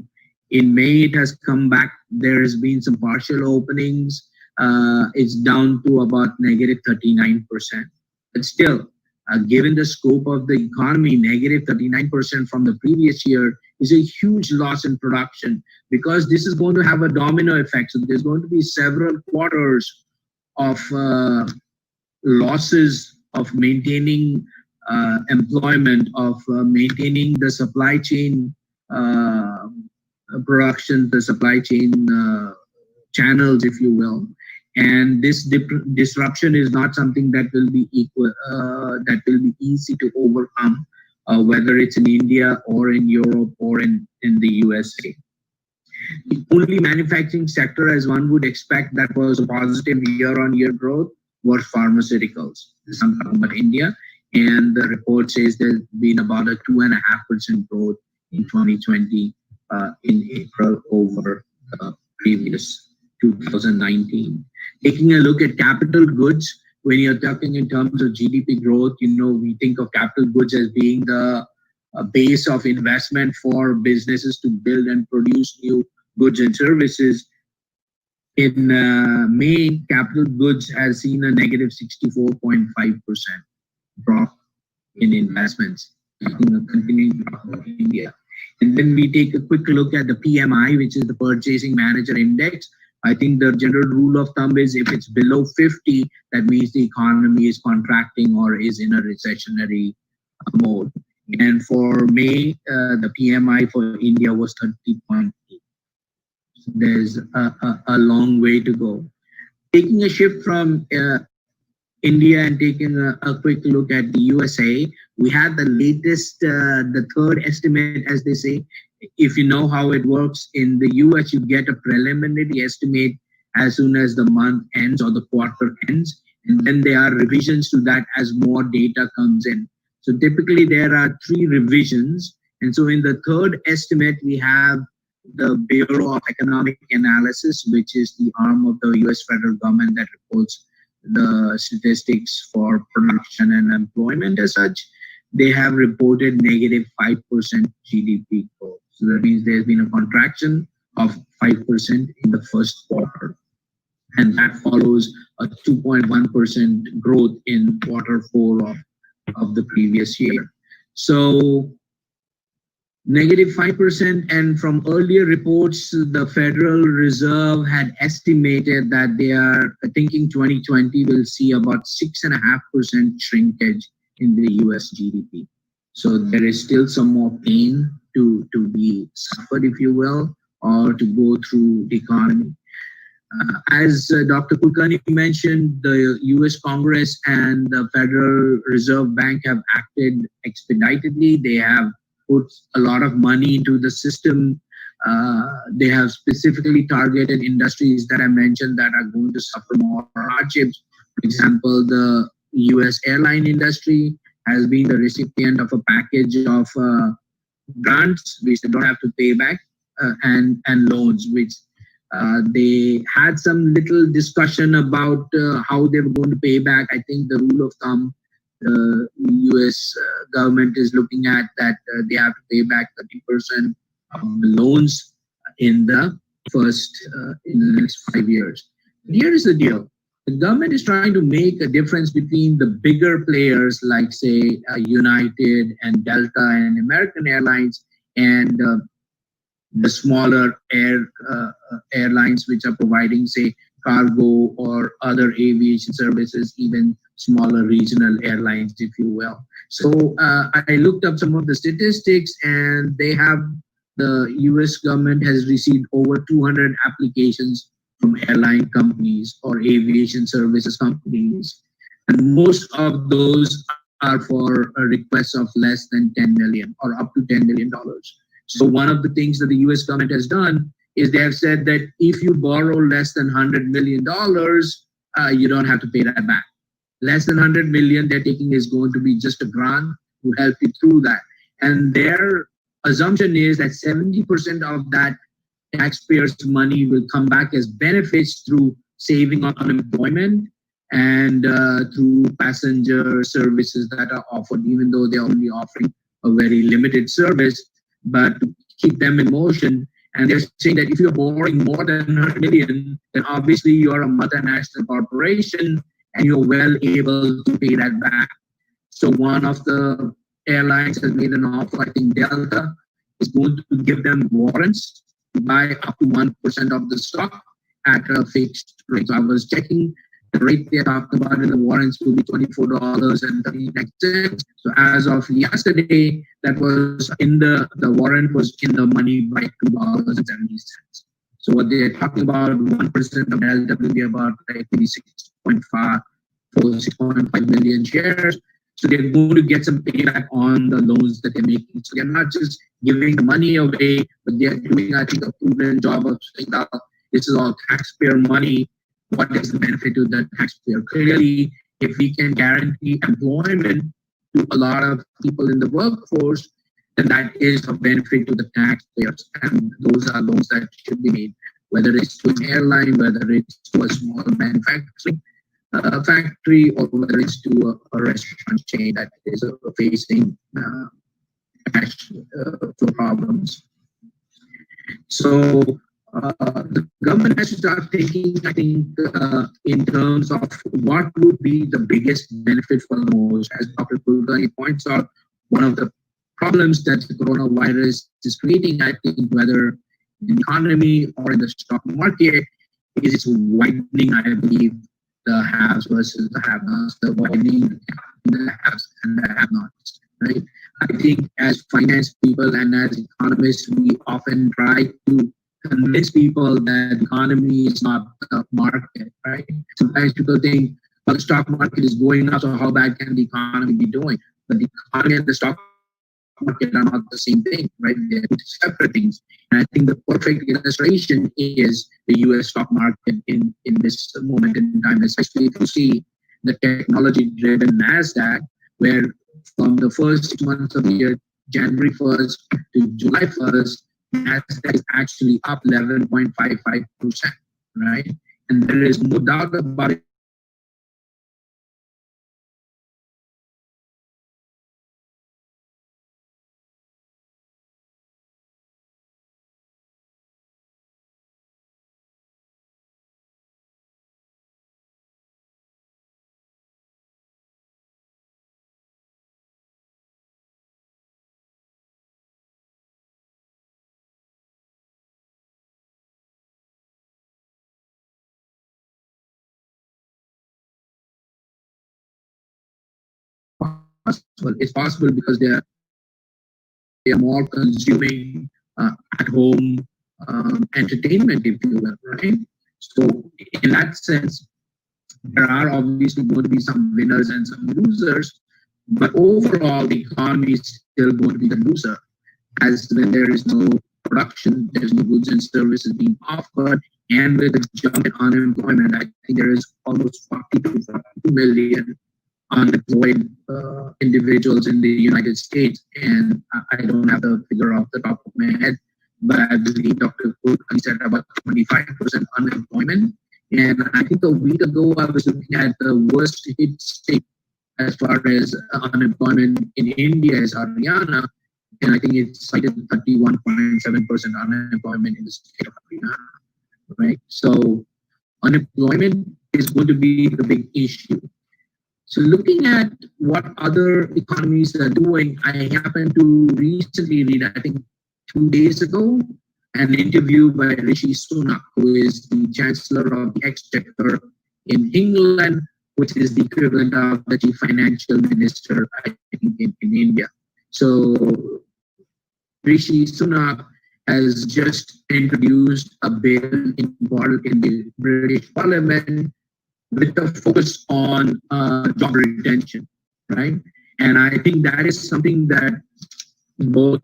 In May, it has come back. There has been some partial openings. It's down to about negative 39%. But still, given the scope of the economy, negative 39% from the previous year is a huge loss in production, because this is going to have a domino effect. So there's going to be several quarters of losses of maintaining employment, of maintaining the supply chain production, the supply chain channels, if you will. And this disruption is not something that will be easy to overcome, whether it's in India or in Europe or in the USA. The only manufacturing sector, as one would expect, that was a positive year-on-year growth was pharmaceuticals. I'm talking about India, and the report says there's been about a 2.5% growth in 2020 in April over the previous 2019. Taking a look at capital goods, when you're talking in terms of GDP growth, we think of capital goods as being the base of investment for businesses to build and produce new goods and services. In May, capital goods has seen a negative 64.5% drop in investments, a continuing drop in India. And then we take a quick look at the PMI, which is the Purchasing Manager Index. I think the general rule of thumb is if it's below 50, that means the economy is contracting or is in a recessionary mode. And for May, the PMI for India was 30.8. So there's a long way to go. Taking a shift from India and taking a quick look at the USA, we had the latest, the third estimate, as they say. If you know how it works in the US, you get a preliminary estimate as soon as the month ends or the quarter ends, and then there are revisions to that as more data comes in. So typically there are 3 revisions, and so in the third estimate we have the Bureau of Economic Analysis, which is the arm of the US federal government that reports the statistics for production and employment as such. They have reported negative 5% GDP growth. So that means there's been a contraction of 5% in the first quarter. And that follows a 2.1% growth in quarter 4 of the previous year. So negative 5%, and from earlier reports, the Federal Reserve had estimated that they are thinking 2020 will see about 6.5% shrinkage in the US GDP. So there is still some more pain to be suffered, if you will, or to go through the economy. As Dr. Kulkarni mentioned, the US Congress and the Federal Reserve Bank have acted expeditedly. They have put a lot of money into the system. They have specifically targeted industries that I mentioned that are going to suffer more hardships. For example, the US airline industry has been the recipient of a package of grants which they don't have to pay back, and loans which They had some little discussion about how they were going to pay back. I think the rule of thumb the US government is looking at that they have to pay back 30% of the loans in the in the next 5 years. And here is the deal. The government is trying to make a difference between the bigger players like say United and Delta and American Airlines and the smaller airlines which are providing say cargo or other aviation services, even smaller regional airlines, if you will. So I looked up some of the statistics, and they have the US government has received over 200 applications from airline companies or aviation services companies. And most of those are for a request of less than 10 million or up to $10 million. So one of the things that the US government has done is they have said that if you borrow less than $100 million, you don't have to pay that back. Less than 100 million they're taking is going to be just a grant to help you through that. And their assumption is that 70% of that taxpayers' money will come back as benefits through saving on unemployment and through passenger services that are offered, even though they're only offering a very limited service, but to keep them in motion. And they're saying that if you're borrowing more than 100 million, then obviously you're a multinational corporation and you're well able to pay that back. So one of the airlines has made an offer. I think Delta is going to give them warrants to buy up to 1% of the stock at a fixed rate. So I was checking the rate they talked about in the warrants will be $24.39. So as of yesterday, that was in the warrant was in the money by $2.70. So what they're talking about, 1% of Delta will be about like 6.5 million shares. So they're going to get some payback on the loans that they're making. So they're not just giving the money away, but they're doing, I think, a proven job of saying that this is all taxpayer money. What is the benefit to the taxpayer? Clearly, if we can guarantee employment to a lot of people in the workforce, then that is a benefit to the taxpayers. And those are loans that should be made, whether it's to an airline, whether it's to a small manufacturing factory, or whether it's to a restaurant chain that is facing cash flow problems. So the government has to start thinking, I think, in terms of what would be the biggest benefit for the most. As Dr. Kulkarni points out, one of the problems that the coronavirus is creating, I think, whether in the economy or in the stock market, is it's widening, I believe, the haves versus the have-nots, the widening the haves and the have-nots, right? I think as finance people and as economists, we often try to convince people that the economy is not the market, right? Sometimes people think, well, the stock market is going up, so how bad can the economy be doing? But the economy and the stock market are not the same thing, right? They're separate things. And I think the perfect illustration is the US stock market in this moment in time, especially if you see the technology-driven NASDAQ, where from the first 6 months of the year, January 1st to July 1st, NASDAQ is actually up 11.55%, right? And there is no doubt about it. It's possible because they are more consuming at home entertainment, if you will, right? So in that sense, there are obviously going to be some winners and some losers, but overall the economy is still going to be the loser, as when there is no production, there's no goods and services being offered, and with a jump in unemployment, I think there is almost 40 to 42 million unemployed individuals in the United States, and I don't have the figure off the top of my head, but I believe Dr. Kulkarni said about 25% unemployment. And I think a week ago, I was looking at the worst hit state as far as unemployment in India is Haryana, and I think it cited 31.7% unemployment in the state of Haryana, right? So unemployment is going to be the big issue. So looking at what other economies are doing, I happened to recently read, I think 2 days ago, an interview by Rishi Sunak, who is the Chancellor of the Exchequer in England, which is the equivalent of the Chief Financial Minister, I think, in India. So Rishi Sunak has just introduced a bill in the British Parliament with a focus on job retention, right? And I think that is something that both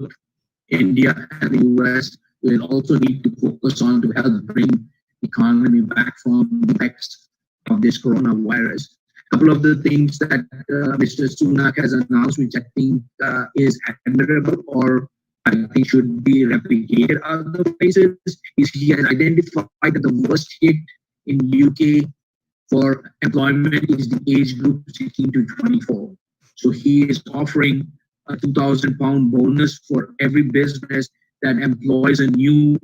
India and the US will also need to focus on to help bring the economy back from the effects of this coronavirus. A couple of the things that Mr. Sunak has announced, which I think is admirable or I think should be replicated other places, is he has identified that the worst hit in UK for employment is the age group 16 to 24. So he is offering a £2,000 bonus for every business that employs a new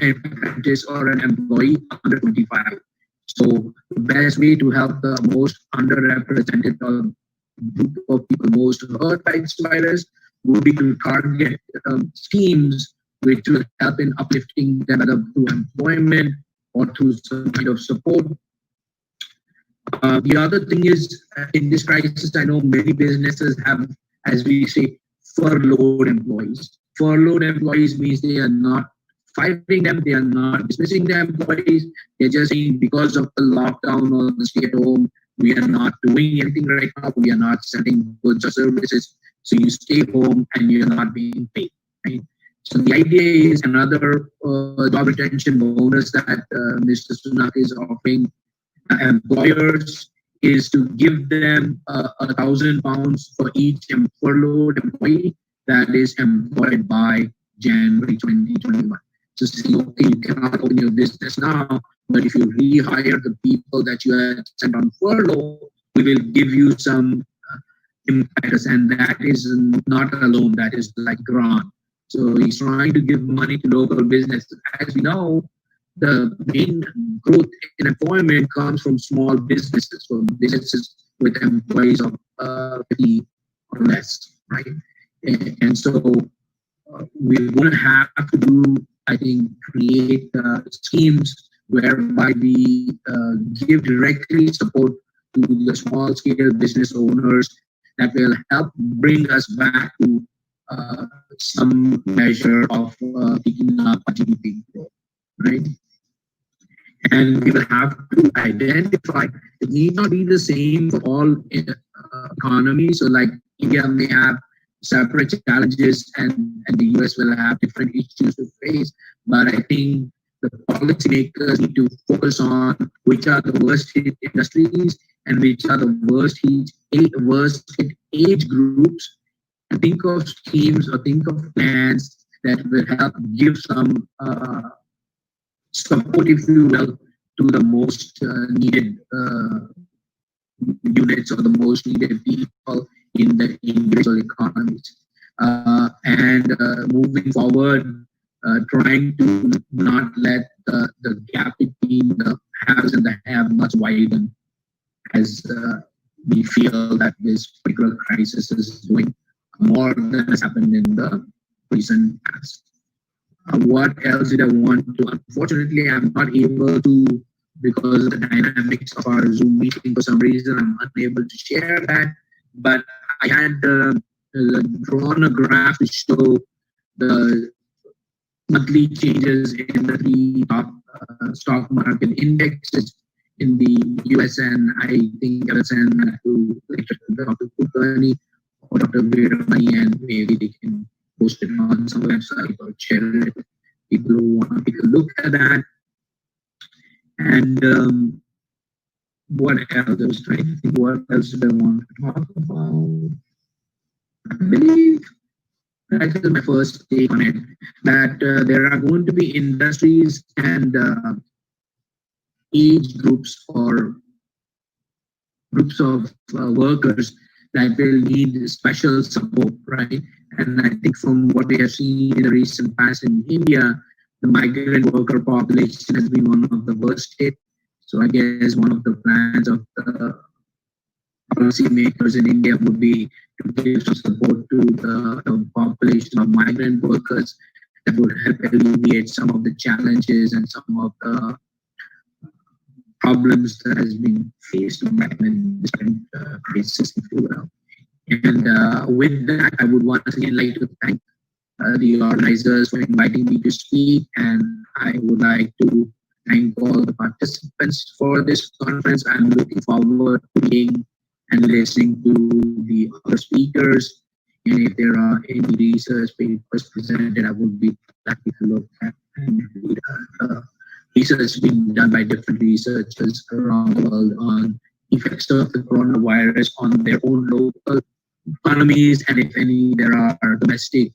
apprentice or an employee under 25. So the best way to help the most underrepresented group of people most hurt by this virus would be to target schemes which will help in uplifting them either through employment or through some kind of support. The other thing is, in this crisis, I know many businesses have, as we say, furloughed employees. Furloughed employees means they are not firing them, they are not dismissing the employees. They're just saying because of the lockdown or the stay at home, we are not doing anything right now. We are not selling goods or services. So you stay home and you're not being paid. Right? So the idea is another job retention bonus that Mr. Sunak is offering employers is to give them £1,000 for each furloughed employee that is employed by January 2021. So see, okay, you cannot open your business now, but if you rehire the people that you had sent on furlough, we will give you some impetus, and that is not a loan, that is like grant. So he's trying to give money to local businesses. As we know, the main growth in employment comes from small businesses, so businesses with employees of 50 or less, right? And so we're going to have to do, I think, create schemes whereby we give directly support to the small scale business owners that will help bring us back to some measure of picking up GDP growth, right? And we will have to identify, it need not be the same for all economies. So like India may have separate challenges and the US will have different issues to face. But I think the policymakers need to focus on which are the worst hit industries and which are the worst hit age groups, and think of schemes or think of plans that will help give some support, if you will, to the most needed units or the most needed people in the individual economies. And moving forward, trying to not let the gap between the haves and the have-nots widen, as we feel that this particular crisis is doing more than has happened in the recent past. What else did I want to? Unfortunately, I'm not able to, because of the dynamics of our Zoom meeting, for some reason, I'm unable to share that. But I had drawn a graph to show the monthly changes in the three top stock market indexes in the US, and I think I'll send that to Dr. Kulkarni or Dr. Veeramani, and maybe they can post it on some website or share it with people who want to take a look at that. And what else? I was trying to think what else did I want to talk about. I believe That is my first take on it. That there are going to be industries and age groups or groups of workers that will need special support, right? And I think from what we have seen in the recent past in India, the migrant worker population has been one of the worst hit. So I guess one of the plans of the policymakers in India would be to give some support to the population of migrant workers that would help alleviate some of the challenges and some of the problems that has been faced by different crises, if you will. And with that, I would once again like to thank the organizers for inviting me to speak, and I would like to thank all the participants for this conference. I'm looking forward to being and listening to the other speakers. And if there are any research papers presented, I would be happy to look at and read research being done by different researchers around the world on effects of the coronavirus on their own local economies, and if any, there are domestic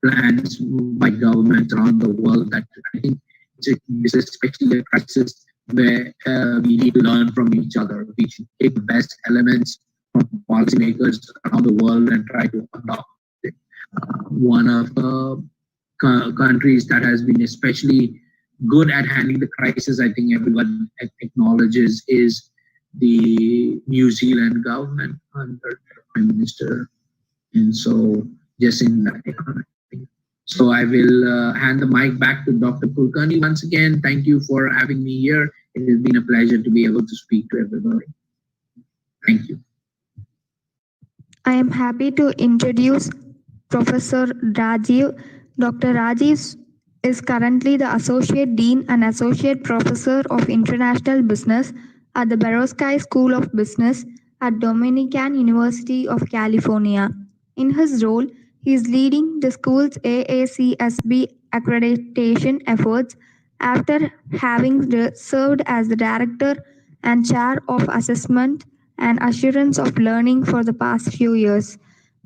plans by governments around the world. That I think this is especially a crisis where we need to learn from each other. We should take the best elements from policymakers around the world and try to adopt it. One of the countries that has been especially good at handling the crisis, I think everyone acknowledges, is the New Zealand government under their Prime Minister. And so, just in that economy. So I will hand the mic back to Dr. Kulkarni once again. Thank you for having me here. It has been a pleasure to be able to speak to everybody. Thank you.
I am happy to introduce Professor Rajiv. Dr. Rajiv is currently the Associate Dean and Associate Professor of International Business at the Barosky School of Business at Dominican University of California. In his role, he is leading the school's AACSB accreditation efforts after having served as the Director and Chair of Assessment and Assurance of Learning for the past few years.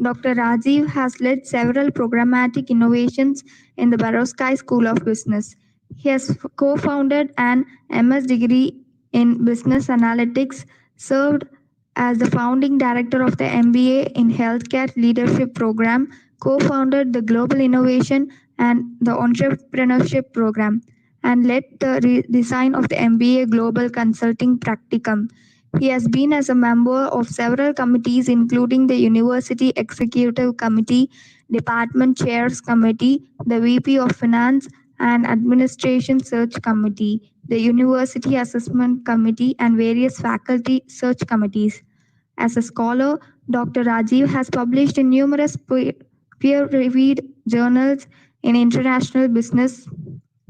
Dr. Rajiv has led several programmatic innovations in the Barosky School of Business. He has co-founded an MS degree in Business Analytics, served as the founding director of the MBA in Healthcare Leadership Program, co-founded the Global Innovation and the Entrepreneurship Program, and led the design of the MBA Global Consulting Practicum. He has been as a member of several committees, including the University Executive Committee, Department Chairs Committee, the VP of Finance and Administration Search Committee, the University Assessment Committee, and various faculty search committees. As a scholar, Dr. Rajiv has published in numerous peer-reviewed journals in international business,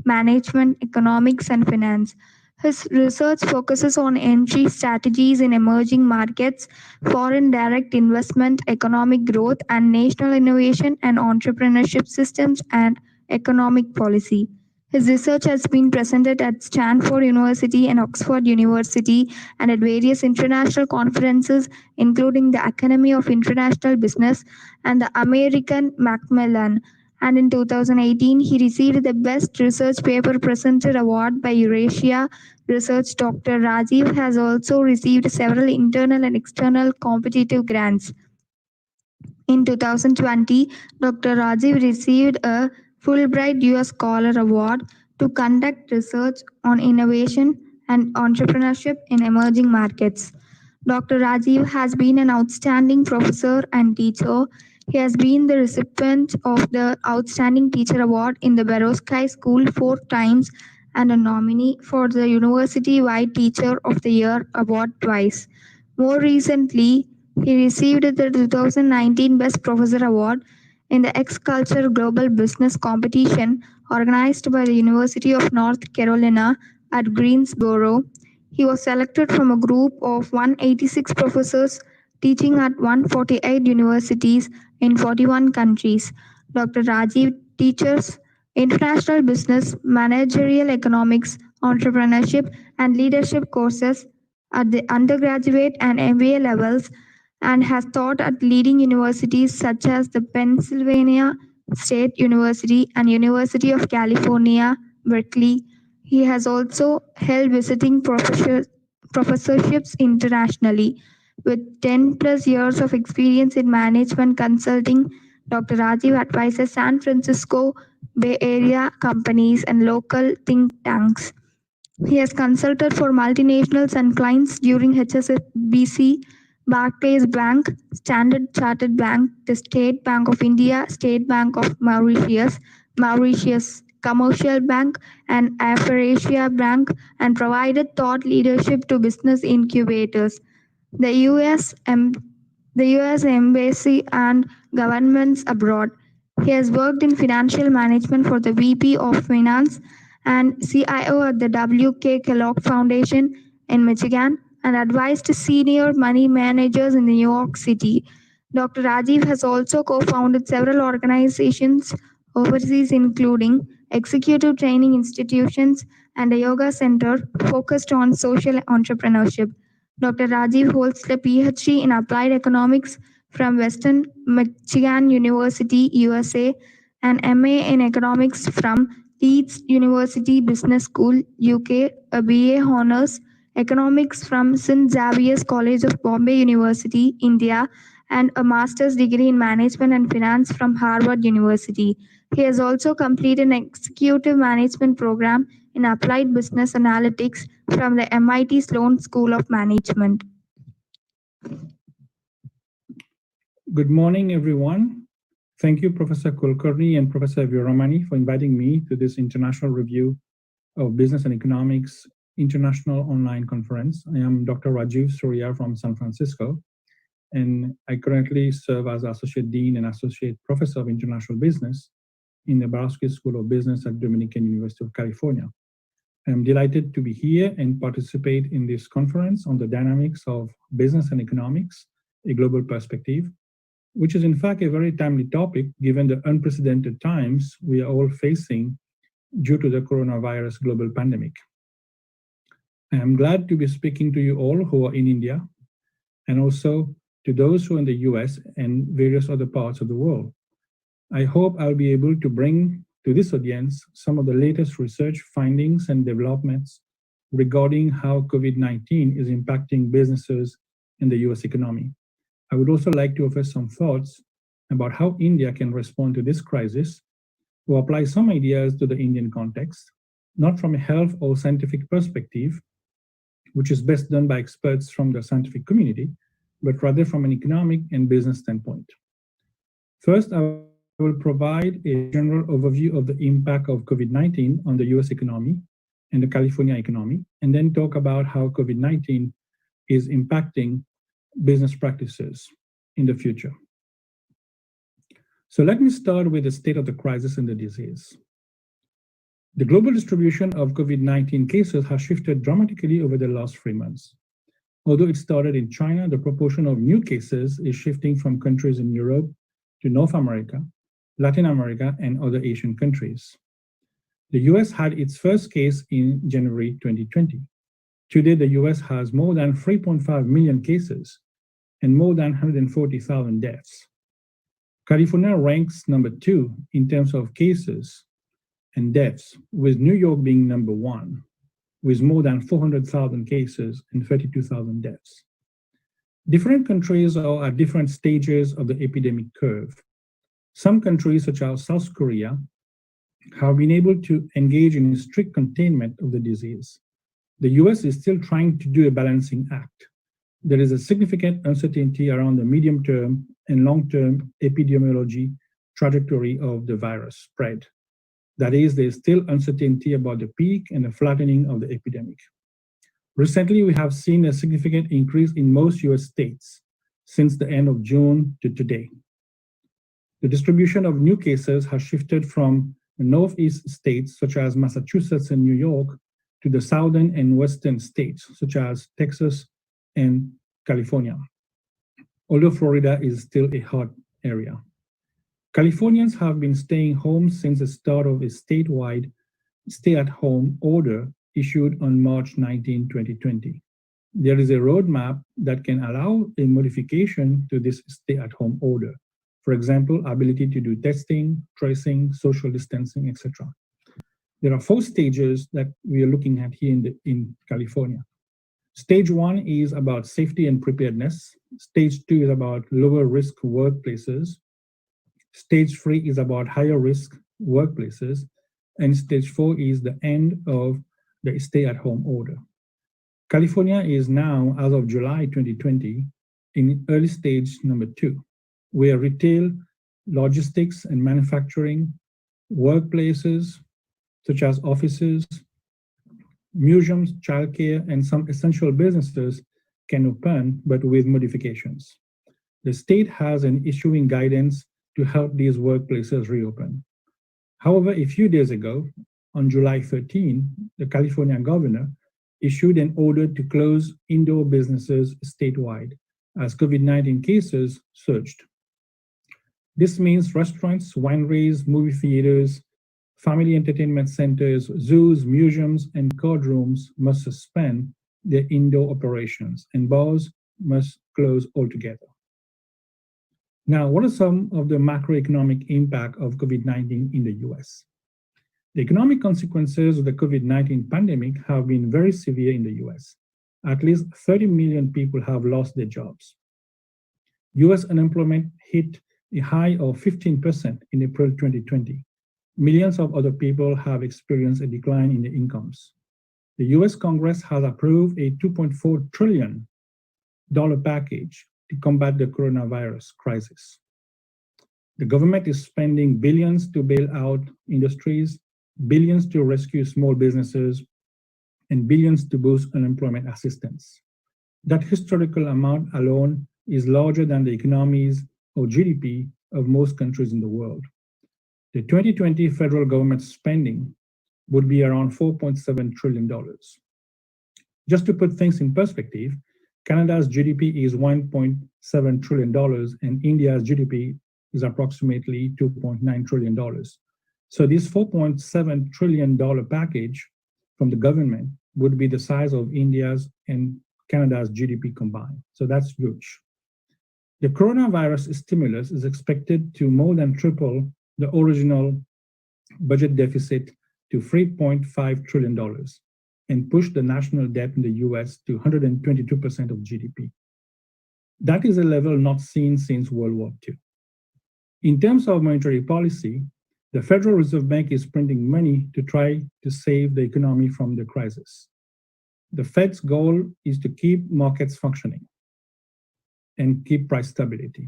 management, economics, and finance. His research focuses on entry strategies in emerging markets, foreign direct investment, economic growth, and national innovation and entrepreneurship systems and economic policy. His research has been presented at Stanford University and Oxford University and at various international conferences, including the Academy of International Business and the American Macmillan. And in 2018, he received the Best Research Paper Presented Award by Eurasia Research. Dr. Rajiv has also received several internal and external competitive grants. In 2020, Dr. Rajiv received a Fulbright US Scholar Award to conduct research on innovation and entrepreneurship in emerging markets. Dr. Rajiv has been an outstanding professor and teacher. He has been the recipient of the Outstanding Teacher Award in the Barosky School 4 times and a nominee for the University-wide Teacher of the Year Award twice. More recently, he received the 2019 Best Professor Award in the X-Culture Global Business Competition organized by the University of North Carolina at Greensboro. He was selected from a group of 186 professors teaching at 148 universities in 41 countries. Dr. Rajiv teaches international business, managerial economics, entrepreneurship, and leadership courses at the undergraduate and MBA levels and has taught at leading universities such as the Pennsylvania State University and University of California, Berkeley. He has also held visiting professorships internationally. With 10 plus years of experience in management consulting, Dr. Rajiv advises San Francisco Bay Area companies and local think tanks. He has consulted for multinationals and clients during HSBC, Barclays Bank, Standard Chartered Bank, the State Bank of India, State Bank of Mauritius Commercial Bank, and Afrasia Bank, and provided thought leadership to business incubators. The US Embassy and governments abroad. He has worked in financial management for the VP of Finance and CIO at the W.K. Kellogg Foundation in Michigan and advised senior money managers in New York City. Dr. Rajiv has also co-founded several organizations overseas, including executive training institutions and a yoga center focused on social entrepreneurship. Dr. Rajiv holds a PhD in applied economics from Western Michigan University, USA, and MA in economics from Leeds University Business School, UK, a BA Honours Economics from St. Xavier's College of Bombay University, India, and a master's degree in management and finance from Harvard University. He has also completed an executive management program in applied business analytics from the MIT Sloan School of Management.
Good morning, everyone. Thank you, Professor Kulkarni and Professor Viramani, for inviting me to this international review of business and economics international online conference. I am Dr. Rajiv Surya from San Francisco, and I currently serve as Associate Dean and Associate Professor of International Business in the Nebraska School of Business at Dominican University of California. I'm delighted to be here and participate in this conference on the dynamics of business and economics, a global perspective, which is in fact a very timely topic given the unprecedented times we are all facing due to the coronavirus global pandemic. I am glad to be speaking to you all who are in India and also to those who are in the US and various other parts of the world. I hope I'll be able to bring to this audience some of the latest research findings and developments regarding how COVID-19 is impacting businesses in the US economy. I would also like to offer some thoughts about how India can respond to this crisis, or apply some ideas to the Indian context, not from a health or scientific perspective, which is best done by experts from the scientific community, but rather from an economic and business standpoint. First, I will provide a general overview of the impact of COVID-19 on the US economy and the California economy, and then talk about how COVID-19 is impacting business practices in the future. So let me start with the state of the crisis and the disease. The global distribution of COVID-19 cases has shifted dramatically over the last 3 months. Although it started in China, the proportion of new cases is shifting from countries in Europe to North America, Latin America, and other Asian countries. The US had its first case in January 2020. Today, the US has more than 3.5 million cases and more than 140,000 deaths. California ranks number 2 in terms of cases and deaths, with New York being number 1, with more than 400,000 cases and 32,000 deaths. Different countries are at different stages of the epidemic curve. Some countries, such as South Korea, have been able to engage in strict containment of the disease. The US is still trying to do a balancing act. There is a significant uncertainty around the medium-term and long-term epidemiology trajectory of the virus spread. That is, there is still uncertainty about the peak and the flattening of the epidemic. Recently, we have seen a significant increase in most US states since the end of June to today. The distribution of new cases has shifted from the Northeast states, such as Massachusetts and New York, to the southern and western states, such as Texas and California, although Florida is still a hot area. Californians have been staying home since the start of a statewide stay-at-home order issued on March 19, 2020. there is a roadmap that can allow a modification to this stay-at-home order. For example, ability to do testing, tracing, social distancing, etc. There are 4 stages that we are looking at here in California. Stage 1 is about safety and preparedness. Stage 2 is about lower risk workplaces. Stage 3 is about higher risk workplaces. And stage 4 is the end of the stay-at-home order. California is now, as of July 2020, in early stage number 2, where retail, logistics, and manufacturing, workplaces, such as offices, museums, childcare, and some essential businesses can open, but with modifications. The state has an issuing guidance to help these workplaces reopen. However, a few days ago, on July 13, the California governor issued an order to close indoor businesses statewide as COVID-19 cases surged. This means restaurants, wineries, movie theaters, family entertainment centers, zoos, museums, and courtrooms must suspend their indoor operations, and bars must close altogether. Now, what are some of the macroeconomic impact of COVID-19 in the US? The economic consequences of the COVID-19 pandemic have been very severe in the US. At least 30 million people have lost their jobs. US unemployment hit a high of 15% in April 2020. Millions of other people have experienced a decline in their incomes. The US Congress has approved a $2.4 trillion package to combat the coronavirus crisis. The government is spending billions to bail out industries, billions to rescue small businesses, and billions to boost unemployment assistance. That historical amount alone is larger than the economies or GDP of most countries in the world. The 2020 federal government spending would be around $4.7 trillion. Just to put things in perspective, Canada's GDP is $1.7 trillion and India's GDP is approximately $2.9 trillion. So this $4.7 trillion package from the government would be the size of India's and Canada's GDP combined. So that's huge. The coronavirus stimulus is expected to more than triple the original budget deficit to $3.5 trillion and push the national debt in the US to 122% of GDP. That is a level not seen since World War II. In terms of monetary policy, the Federal Reserve Bank is printing money to try to save the economy from the crisis. The Fed's goal is to keep markets functioning and keep price stability.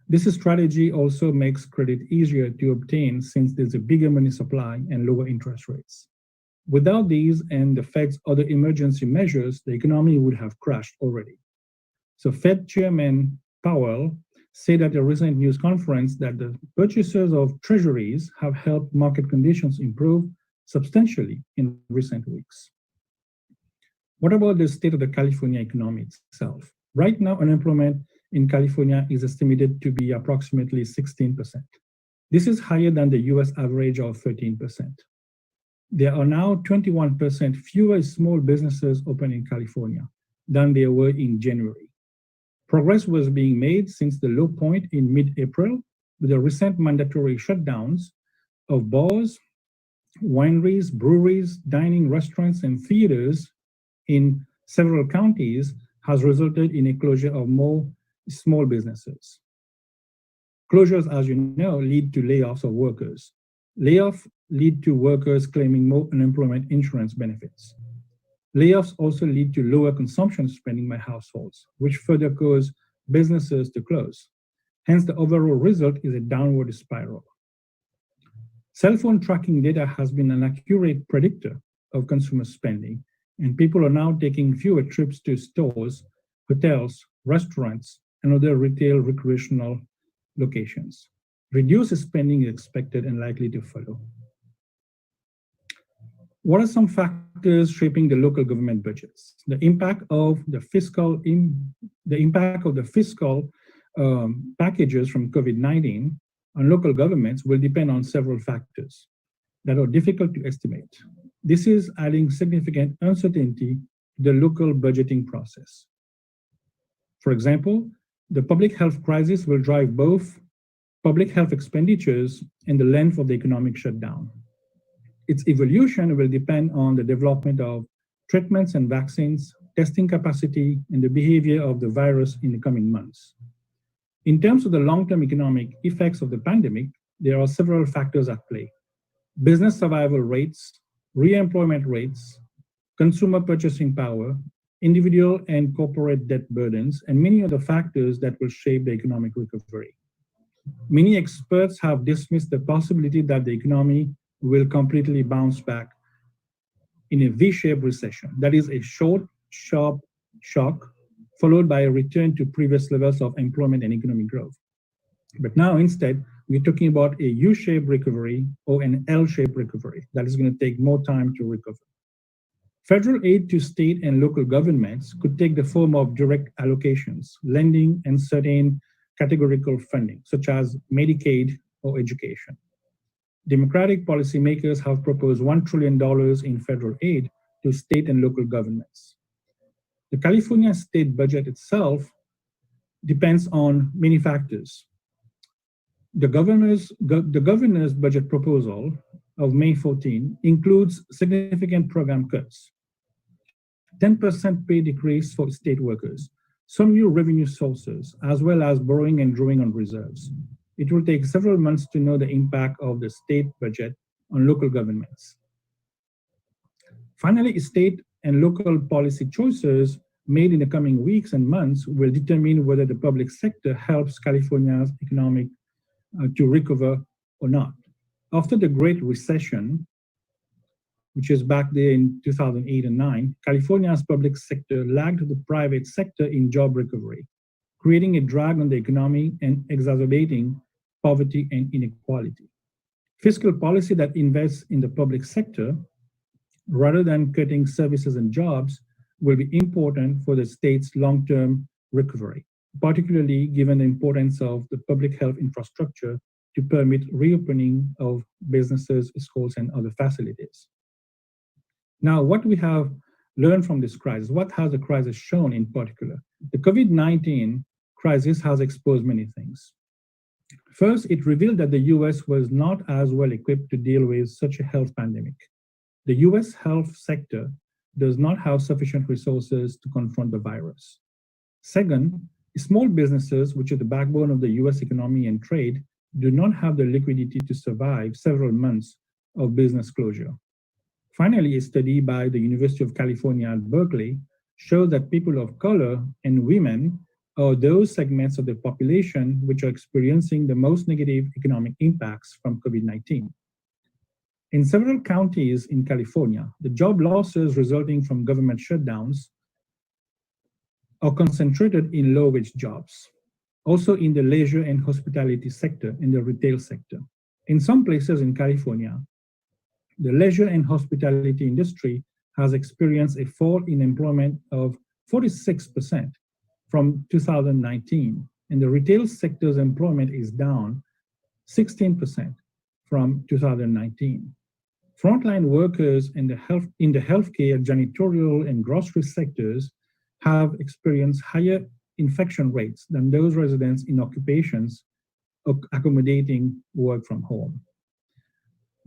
This strategy also makes credit easier to obtain since there's a bigger money supply and lower interest rates. Without these and the Fed's other emergency measures, the economy would have crashed already. So Fed Chairman Powell said at a recent news conference that the purchases of treasuries have helped market conditions improve substantially in recent weeks. What about the state of the California economy itself? Right now, unemployment in California is estimated to be approximately 16%. This is higher than the US average of 13%. There are now 21% fewer small businesses open in California than there were in January. Progress was being made since the low point in mid-April with the recent mandatory shutdowns of bars, wineries, breweries, dining restaurants, and theaters in several counties has resulted in a closure of more small businesses. Closures, as you know, lead to layoffs of workers. Layoffs lead to workers claiming more unemployment insurance benefits. Layoffs also lead to lower consumption spending by households, which further cause businesses to close. Hence, the overall result is a downward spiral. Cell phone tracking data has been an accurate predictor of consumer spending, and people are now taking fewer trips to stores, hotels, restaurants, and other retail recreational locations. Reduced spending is expected and likely to follow. What are some factors shaping the local government budgets? The impact of the fiscal packages from COVID-19 on local governments will depend on several factors that are difficult to estimate. This is adding significant uncertainty the local budgeting process. For example, the public health crisis will drive both public health expenditures and the length of the economic shutdown. Its evolution will depend on the development of treatments and vaccines, testing capacity, and the behavior of the virus in the coming months. In terms of the long-term economic effects of the pandemic, there are several factors at play. Business survival rates, re-employment rates, consumer purchasing power, individual and corporate debt burdens, and many other factors that will shape the economic recovery. Many experts have dismissed the possibility that the economy will completely bounce back in a V-shaped recession. That is a short, sharp shock followed by a return to previous levels of employment and economic growth. But now instead, we're talking about a U-shaped recovery or an L-shaped recovery that is going to take more time to recover. Federal aid to state and local governments could take the form of direct allocations, lending, and certain categorical funding, such as Medicaid or education. Democratic policymakers have proposed $1 trillion in federal aid to state and local governments. The California state budget itself depends on many factors. The governor's budget proposal of May 14 includes significant program cuts, 10% pay decrease for state workers, some new revenue sources, as well as borrowing and drawing on reserves. It will take several months to know the impact of the state budget on local governments. Finally, state and local policy choices made in the coming weeks and months will determine whether the public sector helps California's economic to recover or not. After the Great Recession, which is back there in 2008 and 9, California's public sector lagged the private sector in job recovery, creating a drag on the economy and exacerbating poverty and inequality. Fiscal policy that invests in the public sector, rather than cutting services and jobs, will be important for the state's long-term recovery, particularly given the importance of the public health infrastructure to permit reopening of businesses, schools, and other facilities. Now, what we have learned from this crisis, what has the crisis shown in particular? The COVID-19 crisis has exposed many things. First, it revealed that the US was not as well equipped to deal with such a health pandemic. The US health sector does not have sufficient resources to confront the virus. Second, small businesses, which are the backbone of the US economy and trade, do not have the liquidity to survive several months of business closure. Finally, a study by the University of California at Berkeley showed that people of color and women are those segments of the population which are experiencing the most negative economic impacts from COVID-19. In several counties in California, the job losses resulting from government shutdowns are concentrated in low-wage jobs, also in the leisure and hospitality sector, in the retail sector. In some places in California, the leisure and hospitality industry has experienced a fall in employment of 46% from 2019, and the retail sector's employment is down 16% from 2019. Frontline workers in the healthcare, janitorial, and grocery sectors have experienced higher infection rates than those residents in occupations accommodating work from home.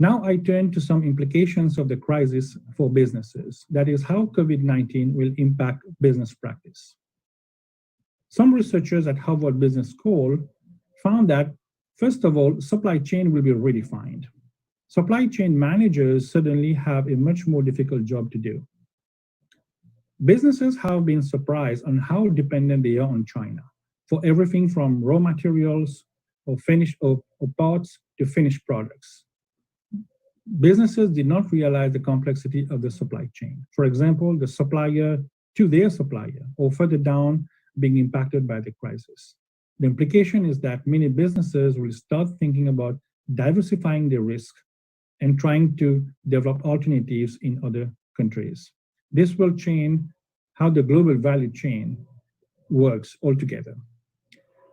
Now I turn to some implications of the crisis for businesses. That is how COVID-19 will impact business practice. Some researchers at Harvard Business School found that, first of all, supply chain will be redefined. Supply chain managers suddenly have a much more difficult job to do. Businesses have been surprised on how dependent they are on China for everything from raw materials or parts to finished products. Businesses did not realize the complexity of the supply chain. For example, the supplier to their supplier, or further down, being impacted by the crisis. The implication is that many businesses will start thinking about diversifying their risk and trying to develop alternatives in other countries. This will change how the global value chain works altogether.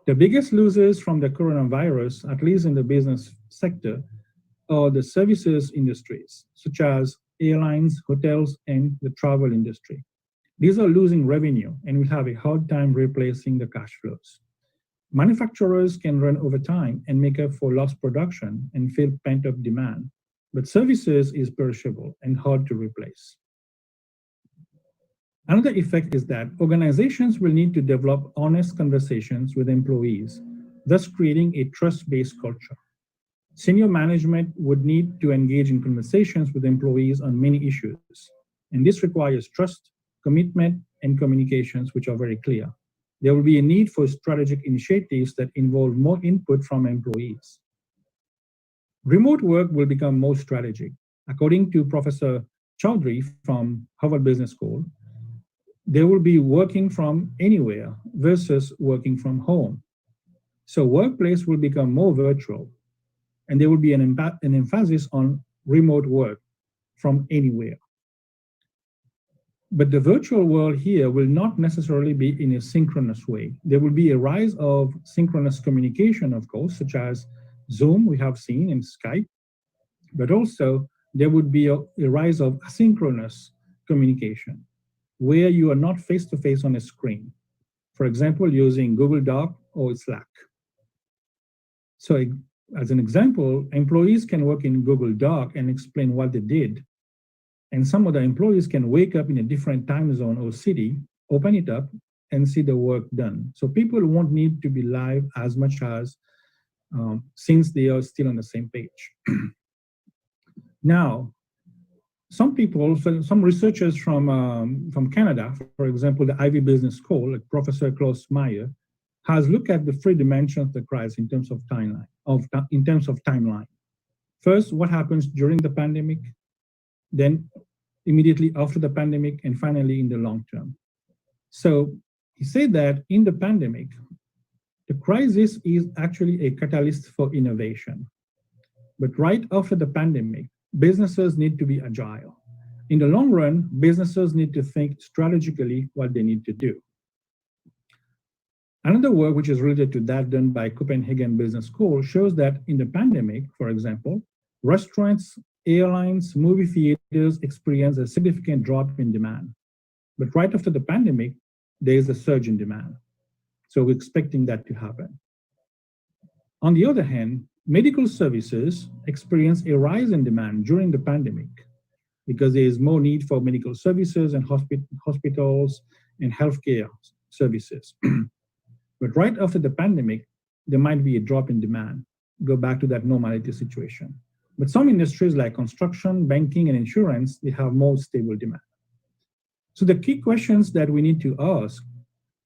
The biggest losers from the coronavirus, at least in the business sector, are the services industries, such as airlines, hotels, and the travel industry. These are losing revenue and will have a hard time replacing the cash flows. Manufacturers can run overtime and make up for lost production and fill pent-up demand, but services is perishable and hard to replace. Another effect is that organizations will need to develop honest conversations with employees, thus creating a trust-based culture. Senior management would need to engage in conversations with employees on many issues, and this requires trust, commitment, and communications which are very clear. There will be a need for strategic initiatives that involve more input from employees. Remote work will become more strategic. According to Professor Chowdhury from Harvard Business School, they will be working from anywhere versus working from home. So workplace will become more virtual, and there will be an emphasis on remote work from anywhere. But the virtual world here will not necessarily be in a synchronous way. There will be a rise of synchronous communication, of course, such as Zoom, we have seen, and Skype, but also there would be a rise of asynchronous communication, where you are not face-to-face on a screen. For example, using Google Doc or Slack. So as an example, employees can work in Google Doc and explain what they did. And some of the employees can wake up in a different time zone or city, open it up, and see the work done. So people won't need to be live as much as since they are still on the same page. Now, some researchers from Canada, for example, the Ivy Business School, like Professor Klaus Meyer, has looked at the three dimensions of the crisis in terms of timeline. First, what happens during the pandemic, then immediately after the pandemic, and finally in the long term. So he said that in the pandemic, the crisis is actually a catalyst for innovation. But right after the pandemic, businesses need to be agile. In the long run, businesses need to think strategically what they need to do. Another work which is related to that done by Copenhagen Business School shows that in the pandemic, for example, restaurants, airlines, movie theaters experience a significant drop in demand. But right after the pandemic, there is a surge in demand. So we're expecting that to happen. On the other hand, medical services experience a rise in demand during the pandemic because there is more need for medical services and hospitals and healthcare services. But right after the pandemic, there might be a drop in demand, go back to that normality situation. But some industries like construction, banking, and insurance, they have more stable demand. So the key questions that we need to ask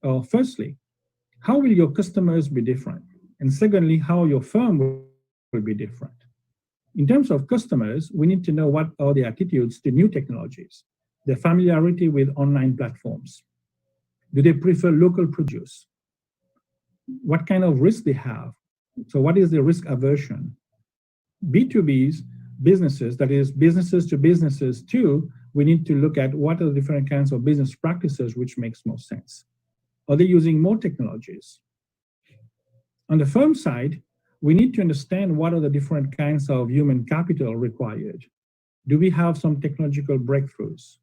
are, firstly, how will your customers be different? And secondly, how your firm will be different. In terms of customers, we need to know what are their attitudes to new technologies, their familiarity with online platforms. Do they prefer local produce? What kind of risk they have? So what is the risk aversion? B2B's businesses, that is businesses to businesses too, we need to look at what are the different kinds of business practices which makes most sense. Are they using more technologies? On the firm side, we need to understand what are the different kinds of human capital required. Do we have some technological breakthroughs?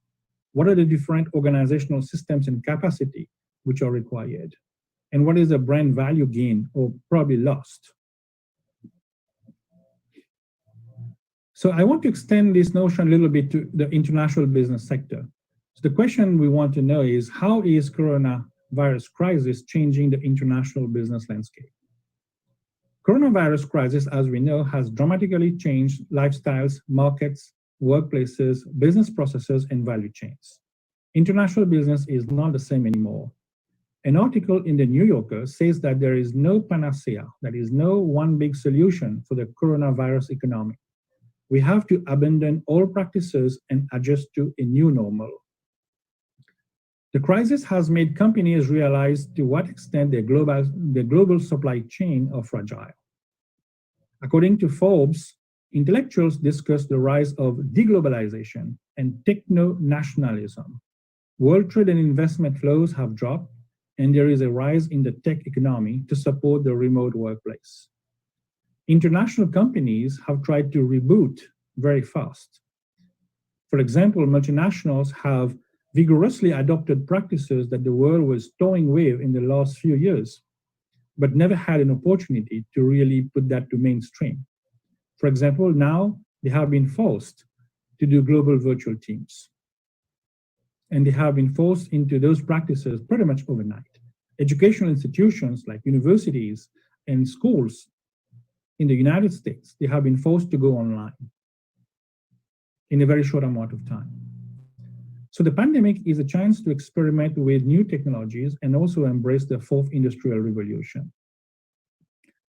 What are the different organizational systems and capacity which are required? And what is the brand value gain or probably lost? So I want to extend this notion a little bit to the international business sector. So the question we want to know is, how is coronavirus crisis changing the international business landscape? Coronavirus crisis, as we know, has dramatically changed lifestyles, markets, workplaces, business processes, and value chains. International business is not the same anymore. An article in the New Yorker says that there is no panacea, that is no one big solution for the coronavirus economy. We have to abandon all practices and adjust to a new normal. The crisis has made companies realize to what extent their global supply chain are fragile. According to Forbes, intellectuals discuss the rise of deglobalization and techno-nationalism. World trade and investment flows have dropped, and there is a rise in the tech economy to support the remote workplace. International companies have tried to reboot very fast. For example, multinationals have vigorously adopted practices that the world was toying with in the last few years, but never had an opportunity to really put that to mainstream. For example, now they have been forced to do global virtual teams. And they have been forced into those practices pretty much overnight. Educational institutions like universities and schools in the United States, they have been forced to go online in a very short amount of time. So the pandemic is a chance to experiment with new technologies and also embrace the fourth industrial revolution.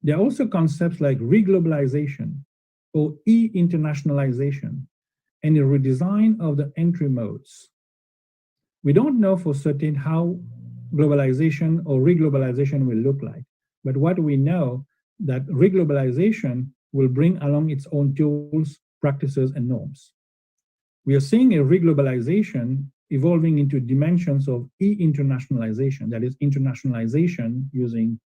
There are also concepts like reglobalization or e-internationalization and a redesign of the entry modes. We don't know for certain how globalization or reglobalization will look like, but what we know that reglobalization will bring along its own tools, practices, and norms. We are seeing a reglobalization evolving into dimensions of e-internationalization, that is internationalization using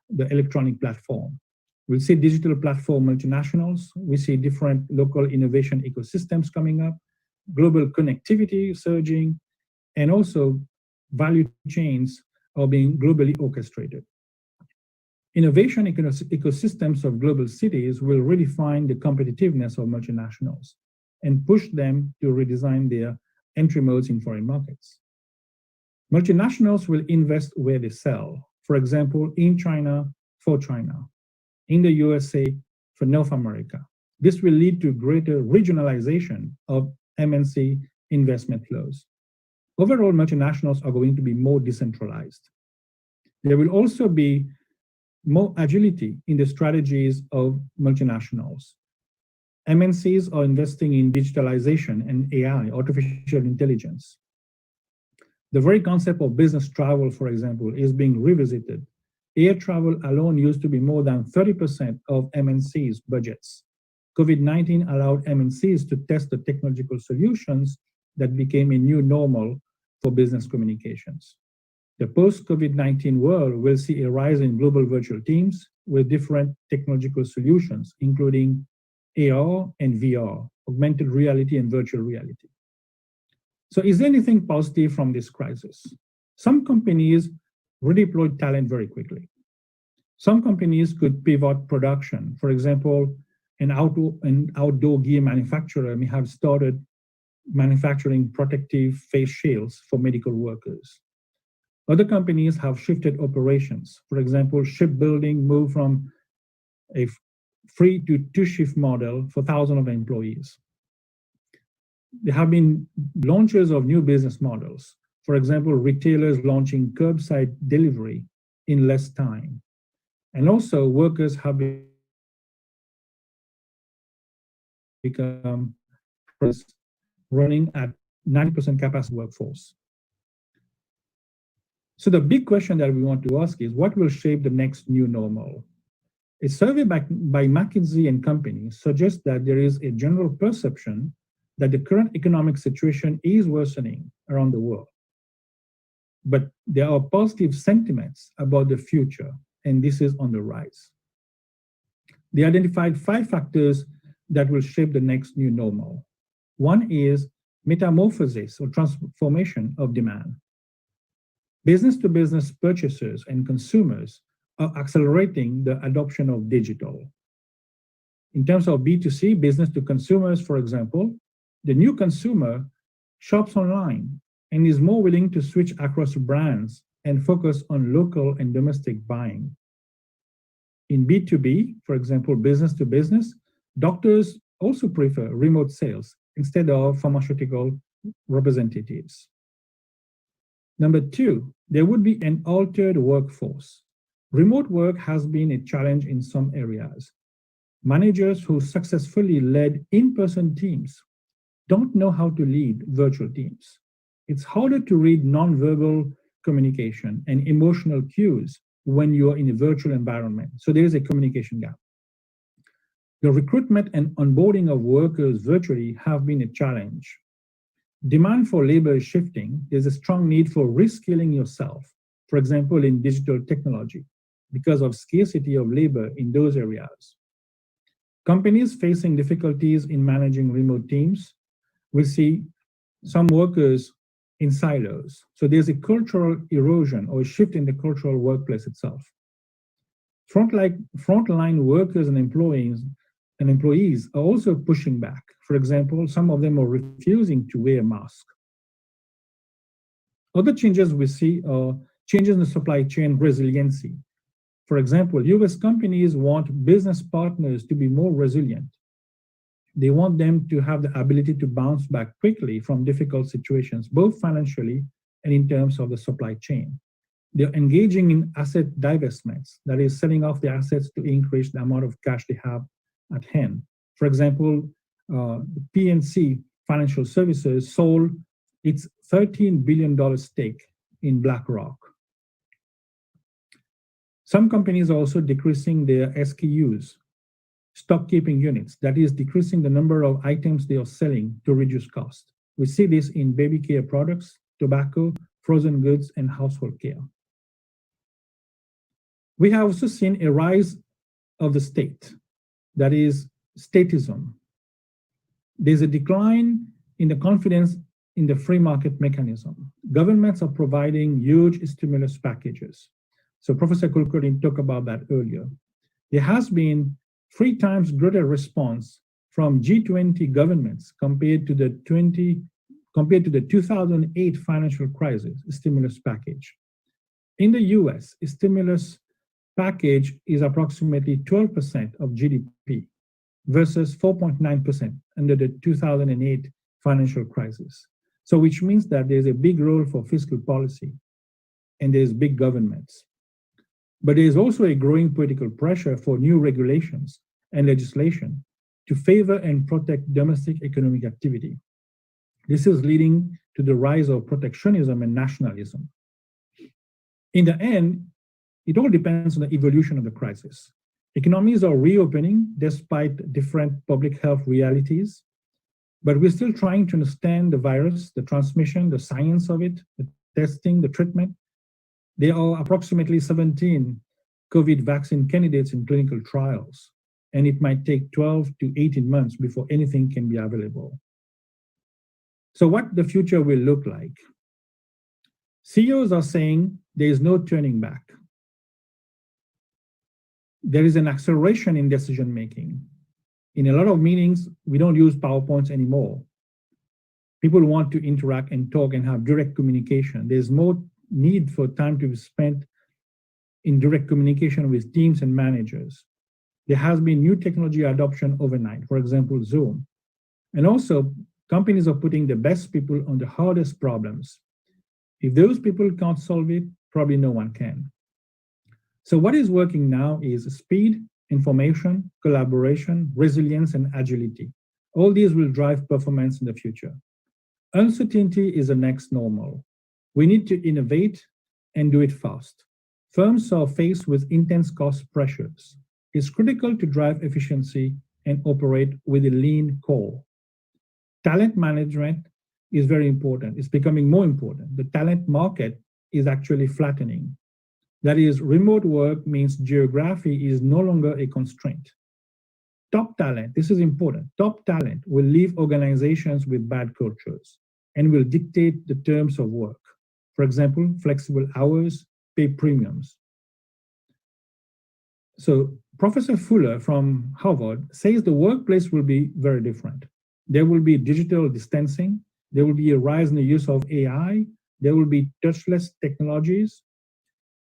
the electronic platform. We see digital platform multinationals, we see different local innovation ecosystems coming up, global connectivity surging, and also value chains are being globally orchestrated. Innovation ecosystems of global cities will redefine the competitiveness of multinationals and push them to redesign their entry modes in foreign markets. Multinationals will invest where they sell, for example, in China for China, in the USA for North America. This will lead to greater regionalization of MNC investment flows. Overall, multinationals are going to be more decentralized. There will also be more agility in the strategies of multinationals. MNCs are investing in digitalization and AI, artificial intelligence. The very concept of business travel, for example, is being revisited. Air travel alone used to be more than 30% of MNCs' budgets. COVID-19 allowed MNCs to test the technological solutions that became a new normal for business communications. The post-COVID-19 world will see a rise in global virtual teams with different technological solutions, including AR and VR, augmented reality and virtual reality. So is there anything positive from this crisis? Some companies redeployed talent very quickly. Some companies could pivot production. For example, an outdoor gear manufacturer may have started manufacturing protective face shields for medical workers. Other companies have shifted operations. For example, shipbuilding moved from a 3 to 2 shift model for thousands of employees. There have been launches of new business models. For example, retailers launching curbside delivery in less time. And also workers have become running at 90% capacity workforce. So the big question that we want to ask is, what will shape the next new normal? A survey by McKinsey and Company suggests that there is a general perception that the current economic situation is worsening around the world. But there are positive sentiments about the future, and this is on the rise. They identified 5 factors that will shape the next new normal. One is metamorphosis or transformation of demand. Business-to-business purchasers and consumers are accelerating the adoption of digital. In terms of B2C, business to consumers, for example, the new consumer shops online and is more willing to switch across brands and focus on local and domestic buying. In B2B, for example, business to business, doctors also prefer remote sales instead of pharmaceutical representatives. Number 2, there would be an altered workforce. Remote work has been a challenge in some areas. Managers who successfully led in-person teams don't know how to lead virtual teams. It's harder to read nonverbal communication and emotional cues when you're in a virtual environment. So there is a communication gap. The recruitment and onboarding of workers virtually have been a challenge. Demand for labor is shifting. There's a strong need for reskilling yourself, for example, in digital technology, because of scarcity of labor in those areas. Companies facing difficulties in managing remote teams will see some workers in silos. So there's a cultural erosion or a shift in the cultural workplace itself. Frontline workers and employees are also pushing back. For example, some of them are refusing to wear a mask. Other changes we see are changes in the supply chain resiliency. For example, US companies want business partners to be more resilient. They want them to have the ability to bounce back quickly from difficult situations, both financially and in terms of the supply chain. They're engaging in asset divestments, that is, selling off the assets to increase the amount of cash they have at hand. For example, the PNC Financial Services sold its $13 billion stake in BlackRock. Some companies are also decreasing their SKUs, stock keeping units, that is, decreasing the number of items they are selling to reduce cost. We see this in baby care products, tobacco, frozen goods, and household care. We have also seen a rise of the state, that is, statism. There's a decline in the confidence in the free market mechanism. Governments are providing huge stimulus packages. So Professor Kulkarni talked about that earlier. There has been 3 times greater response from G20 governments compared to the 2008 financial crisis stimulus package. In the US, a stimulus package is approximately 12% of GDP versus 4.9% under the 2008 financial crisis. So which means that there's a big role for fiscal policy and there's big governments. But there's also a growing political pressure for new regulations and legislation to favor and protect domestic economic activity. This is leading to the rise of protectionism and nationalism. In the end, it all depends on the evolution of the crisis. Economies are reopening despite different public health realities, but we're still trying to understand the virus, the transmission, the science of it, the testing, the treatment. There are approximately 17 COVID vaccine candidates in clinical trials, and it might take 12 to 18 months before anything can be available. So what the future will look like? CEOs are saying there is no turning back. There is an acceleration in decision-making. In a lot of meetings, we don't use PowerPoints anymore. People want to interact and talk and have direct communication. There's more need for time to be spent in direct communication with teams and managers. There has been new technology adoption overnight, for example, Zoom. And also, companies are putting the best people on the hardest problems. If those people can't solve it, probably no one can. So what is working now is speed, information, collaboration, resilience, and agility. All these will drive performance in the future. Uncertainty is the next normal. We need to innovate and do it fast. Firms are faced with intense cost pressures. It's critical to drive efficiency and operate with a lean core. Talent management is very important. It's becoming more important. The talent market is actually flattening. That is, remote work means geography is no longer a constraint. Top talent, this is important, top talent will leave organizations with bad cultures and will dictate the terms of work. For example, flexible hours, pay premiums. So Professor Fuller from Harvard says the workplace will be very different. There will be digital distancing. There will be a rise in the use of AI. There will be touchless technologies.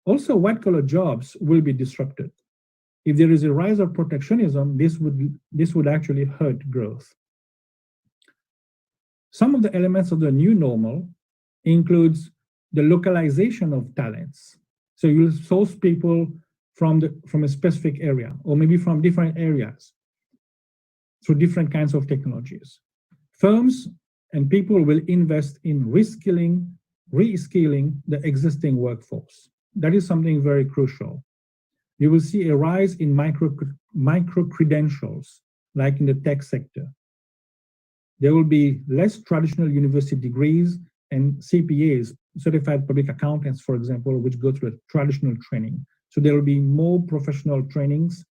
Also, white-collar jobs will be disrupted. If there is a rise of protectionism, this would actually hurt growth. Some of the elements of the new normal includes the localization of talents. So you'll source people from a specific area, or maybe from different areas through different kinds of technologies. Firms and people will invest in reskilling the existing workforce. That is something very crucial. You will see a rise in micro credentials, like in the tech sector. There will be less traditional university degrees and CPAs, certified public accountants, for example, which go through a traditional training. So there will be more professional trainings,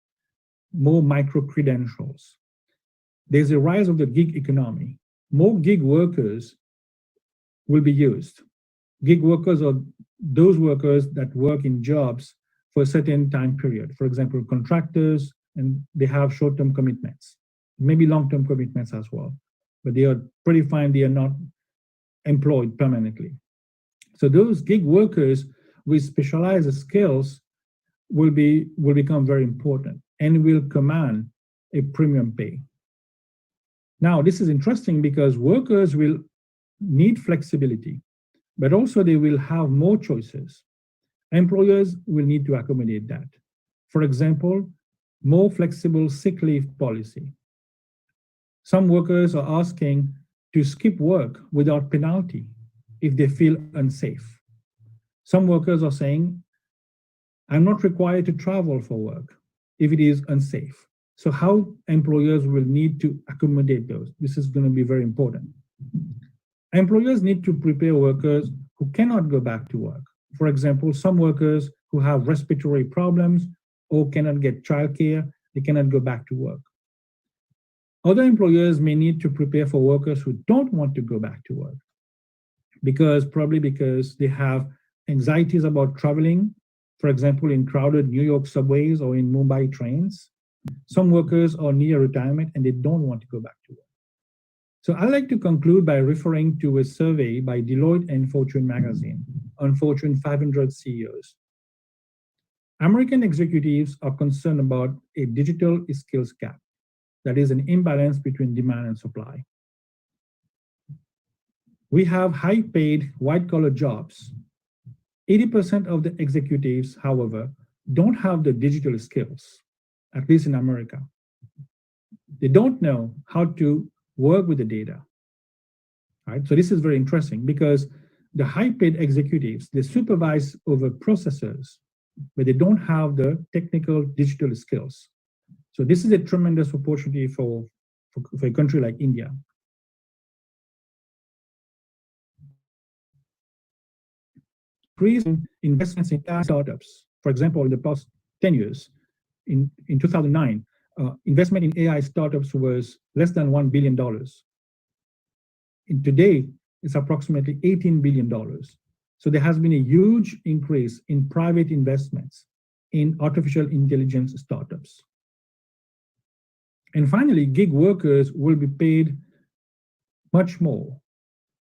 more micro credentials. There's a rise of the gig economy. More gig workers will be used. Gig workers are those workers that work in jobs for a certain time period. For example, contractors, and they have short-term commitments, maybe long-term commitments as well, but they are pretty fine. They are not employed permanently. So those gig workers with specialized skills will become very important and will command a premium pay. Now, this is interesting because workers will need flexibility, but also they will have more choices. Employers will need to accommodate that. For example, more flexible sick leave policy. Some workers are asking to skip work without penalty if they feel unsafe. Some workers are saying, I'm not required to travel for work if it is unsafe. So how employers will need to accommodate those? This is going to be very important. Employers need to prepare workers who cannot go back to work. For example, some workers who have respiratory problems or cannot get childcare, they cannot go back to work. Other employers may need to prepare for workers who don't want to go back to work probably because they have anxieties about traveling, for example, in crowded New York subways or in Mumbai trains. Some workers are near retirement and they don't want to go back to work. So I'd like to conclude by referring to a survey by Deloitte and Fortune magazine on Fortune 500 CEOs. American executives are concerned about a digital skills gap, that is an imbalance between demand and supply. We have high-paid white-collar jobs. 80% of the executives, however, don't have the digital skills, at least in America. They don't know how to work with the data. Right? So this is very interesting because the high-paid executives, they supervise over processors, but they don't have the technical digital skills. So this is a tremendous opportunity for a country like India. Increasing investments in AI startups. For example, in the past 10 years, in 2009, investment in AI startups was less than $1 billion. Today, it's approximately $18 billion. So there has been a huge increase in private investments in artificial intelligence startups. And finally, gig workers will be paid much more.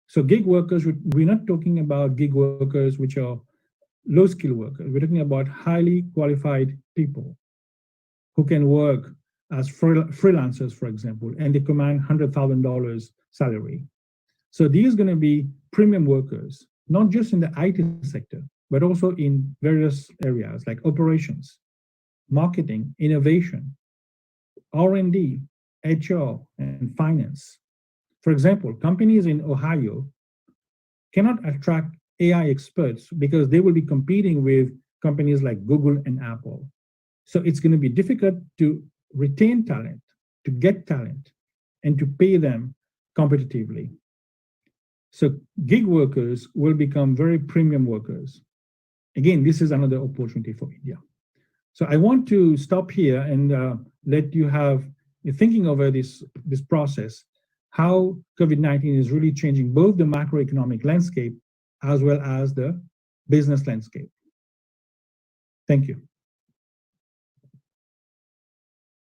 So gig workers, we're not talking about gig workers which are low-skill workers. We're talking about highly qualified people who can work as freelancers, for example, and they command $100,000 salary. So these are going to be premium workers, not just in the IT sector, but also in various areas like operations, marketing, innovation, R&D, HR, and finance. For example, companies in Ohio cannot attract AI experts because they will be competing with companies like Google and Apple. So it's going to be difficult to retain talent, to get talent, and to pay them competitively. So gig workers will become very premium workers. Again, this is another opportunity for India. So I want to stop here and let you have thinking over this process, how COVID-19 is really changing both the macroeconomic landscape as well as the business landscape. Thank you.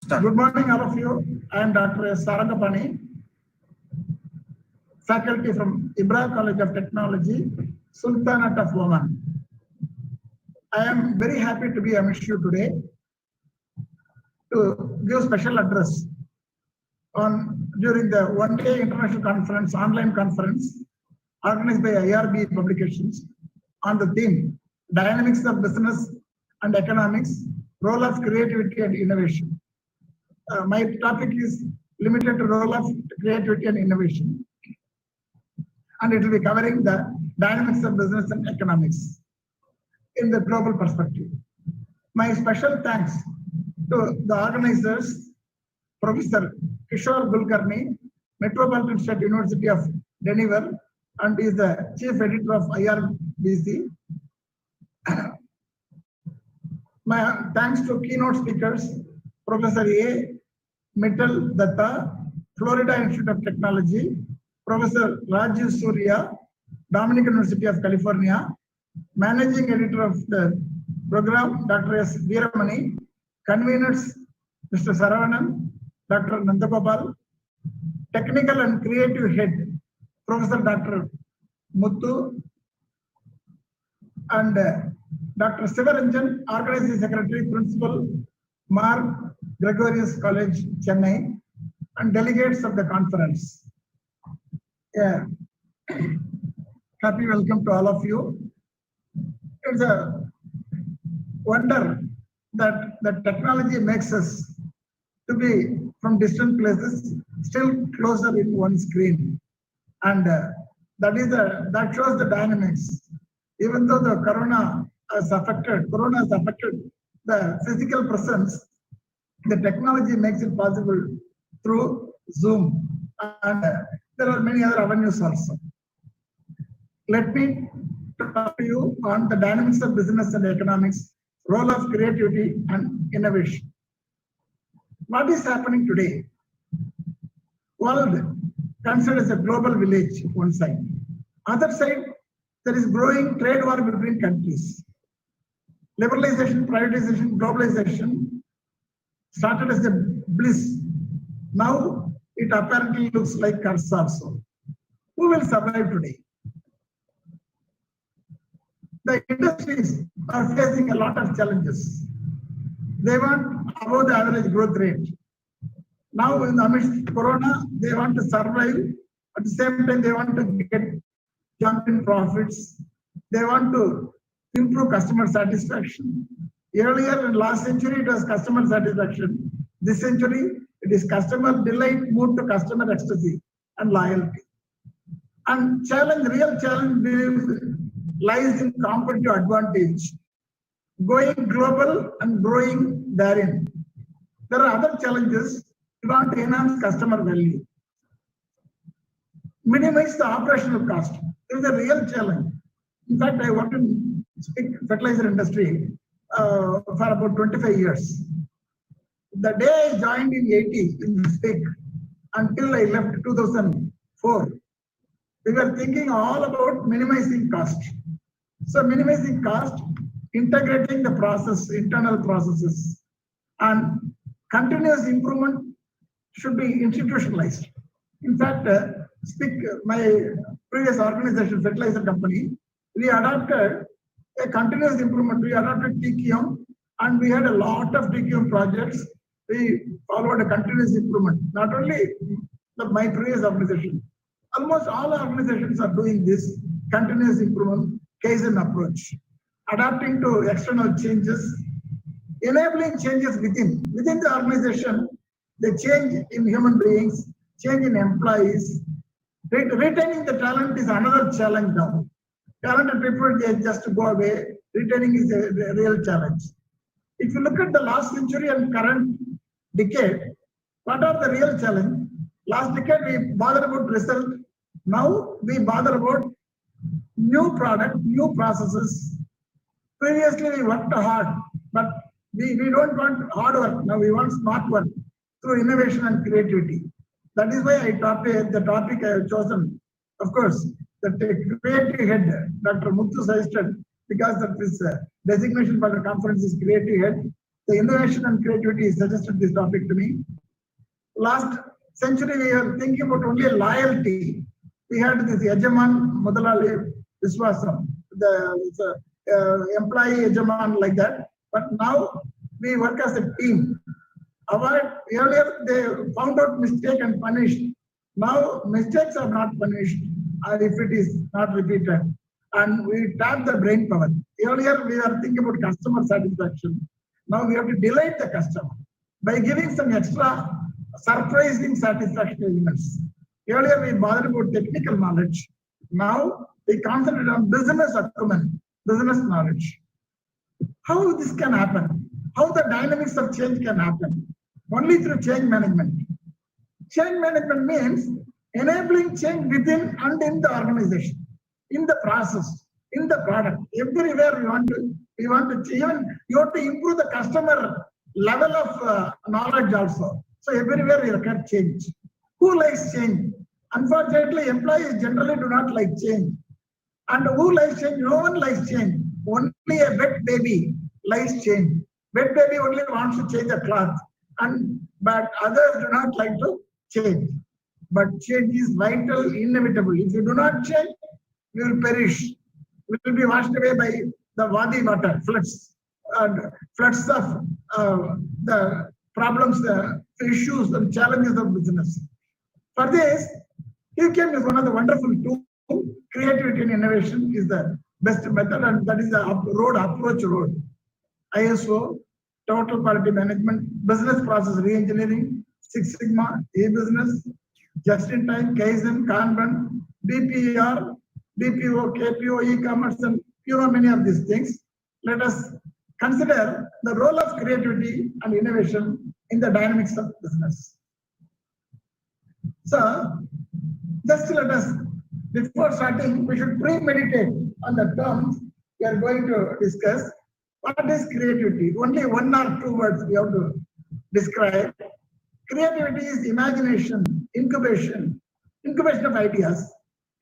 Good morning, all of you. I am Dr. S. Sarangapani, faculty from Irbe College of Technology, Sultanate of Oman. I am very happy to be amongst you today to give special address during the one-day international conference, online conference, organized by IRB Publications on the theme, Dynamics of Business and Economics, Role of Creativity and Innovation. My topic is limited to role of creativity and innovation. And it will be covering the dynamics of business and economics in the global perspective. My special thanks to the organizers, Professor Kishore Kulkarni, Metropolitan State University of Denver, and is the Chief Editor of IRBC. My thanks to keynote speakers, Professor A. Mittal Datta, Florida Institute of Technology, Professor Rajiv Surya, Dominican University of California. Managing editor of the program, Dr. S. Veeramani. Conveners, Mr. Saravanan, Dr. Nandagopal. Technical and creative head, Professor Dr. Muthu, and Dr. Sivaranjan, Organizing Secretary, Principal, Mark Gregorius College, Chennai, and delegates of the conference. Yeah. Happy welcome to all of you. It's a wonder that the technology makes us to be from distant places still closer in one screen, and that shows the dynamics. Even though the corona has affected the physical presence, the technology makes it possible through Zoom, and there are many other avenues also. Let me talk to you on the dynamics of business and economics, role of creativity and innovation. What is happening today? World considered as a global village, one side. Other side, there is growing trade war between countries. Liberalization, privatization, globalization started as a bliss. Now it apparently looks like curse also. Who will survive today? The industries are facing a lot of challenges. They want above the average growth rate. Now in the midst of Corona, they want to survive. At the same time, they want to get jump in profits. They want to improve customer satisfaction. Earlier in last century, it was customer satisfaction. This century, it is customer delight moved to customer ecstasy and loyalty. And real challenge lies in competitive advantage, going global and growing therein. There are other challenges. We want to enhance customer value, minimize the operational cost. This is a real challenge. In fact, I worked in fertilizer industry for about 25 years. The day I joined in 80 in SPIC until I left 2004, we were thinking all about minimizing cost. So minimizing cost, integrating the process, internal processes, and continuous improvement should be institutionalized. In fact, SPIC, my previous organization, fertilizer company, we adopted a continuous improvement. We adopted TQM, and we had a lot of TQM projects. We followed a continuous improvement. Not only my previous organization, almost all organizations are doing this continuous improvement Kaizen approach, adapting to external changes, enabling changes within the organization, the change in human beings, change in employees. Retaining the talent is another challenge now. Talented people, they just go away. Retaining is a real challenge. If you look at the last century and current decade, what are the real challenge? Last decade, we bothered about result. Now we bother about new product, new processes. Previously, we worked hard, but we don't want hard work. Now we want smart work through innovation and creativity. That is why the topic I have chosen. Of course, the creative head, Dr. Muthu suggested, because of his designation for the conference is creative head. The innovation and creativity suggested this topic to me. Last century, we were thinking about only loyalty. We had this Yajaman Mudalali Viswasam, the employee Yajaman like that. But now we work as a team. Earlier, they found out mistake and punished. Now mistakes are not punished if it is not repeated. And we tap the brain power. Earlier, we were thinking about customer satisfaction. Now we have to delight the customer by giving some extra surprising satisfaction elements. Earlier, we bothered about technical knowledge. Now we concentrate on business acumen, business knowledge. How this can happen? How the dynamics of change can happen? Only through change management. Change management means enabling change within and in the organization, in the process, in the product. Everywhere we want to even you have to improve the customer level of knowledge also. So everywhere you require change. Who likes change? Unfortunately, employees generally do not like change. And who likes change? No one likes change. Only a wet baby likes change. Wet baby only wants to change the cloth, but others do not like to change. But change is vital, inevitable. If you do not change, you will perish. We will be washed away by the Wadi water, floods, floods of the problems, the issues, and challenges of business. For this, QChem is one of the wonderful tools. Creativity and innovation is the best method, and that is the approach road. ISO, total quality management, business process reengineering, Six Sigma, e-business, just-in-time, Kaizen, Kanban, BPR, BPO, KPO, e-commerce, and many of these things. Let us consider the role of creativity and innovation in the dynamics of business. So, just let us, before starting, we should pre-meditate on the terms we are going to discuss. What is creativity? Only one or two words we have to describe. Creativity is imagination, incubation of ideas,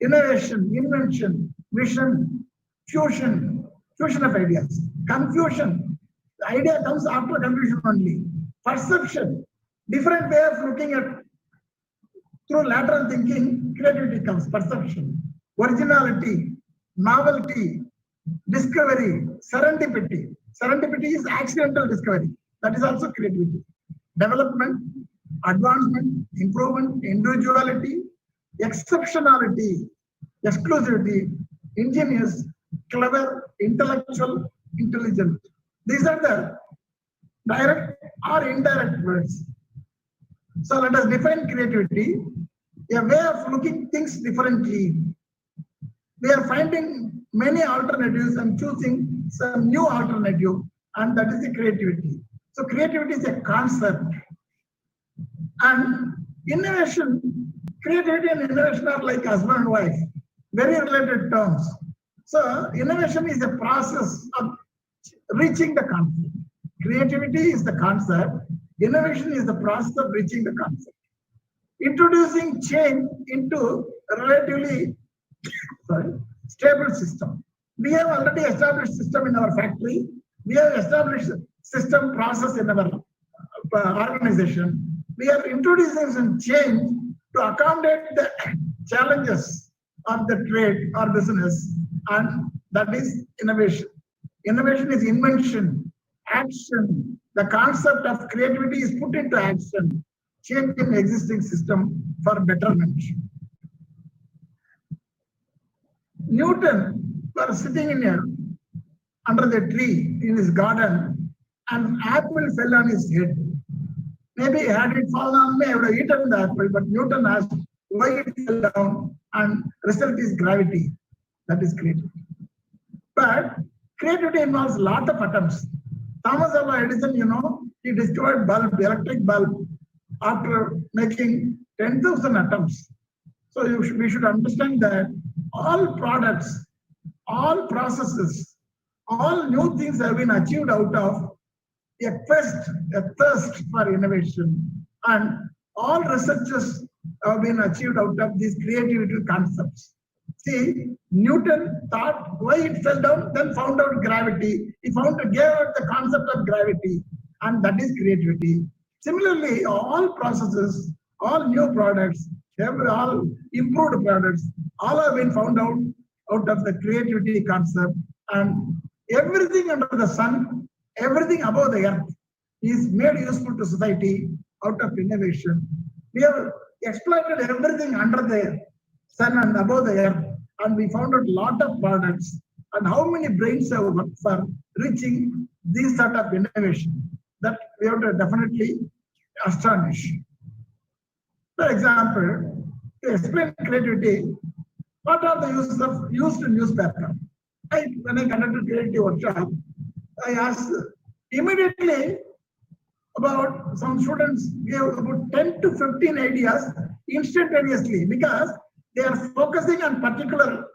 innovation, invention, vision, fusion of ideas, confusion. The idea comes after confusion only. Perception, different way of looking at. Through lateral thinking, creativity comes. Perception, originality, novelty, discovery, serendipity. Serendipity is accidental discovery. That is also creativity. Development, advancement, improvement, individuality, exceptionality, exclusivity, ingenious, clever, intellectual, intelligent. These are the direct or indirect words. So let us define creativity, a way of looking things differently. We are finding many alternatives and choosing some new alternative, and that is the creativity. So creativity is a concept. And innovation, creativity and innovation are like husband and wife, very related terms. So innovation is a process of reaching the concept. Creativity is the concept. Innovation is the process of reaching the concept. Introducing change into a relatively stable system. We have already established system in our factory. We have established system process in our organization. We are introducing some change to accommodate the challenges of the trade or business, and that is innovation. Innovation is invention, action. The concept of creativity is put into action, changing existing system for betterment. Newton was sitting under the tree in his garden, and an apple fell on his head. Maybe had it fallen on me, I would have eaten the apple, but Newton asked why it fell down, and result is gravity. That is creativity. But creativity involves a lot of attempts. Thomas Alva Edison, he discovered bulb, electric bulb, after making 10,000 attempts. So we should understand that all products, all processes, all new things have been achieved out of a thirst for innovation. And all researches have been achieved out of these creativity concepts. See, Newton thought why it fell down, then found out gravity. He gave out the concept of gravity, and that is creativity. Similarly, all processes, all new products, all improved products, all have been found out of the creativity concept. And everything under the sun, everything above the earth is made useful to society out of innovation. We have exploited everything under the sun and above the earth, and we found out a lot of products. And how many brains have worked for reaching this sort of innovation that we have to definitely astonish. For example, to explain creativity, what are the uses of used newspaper? When I conducted creativity workshop, I asked immediately about some students gave about 10 to 15 ideas instantaneously, because they are focusing on particular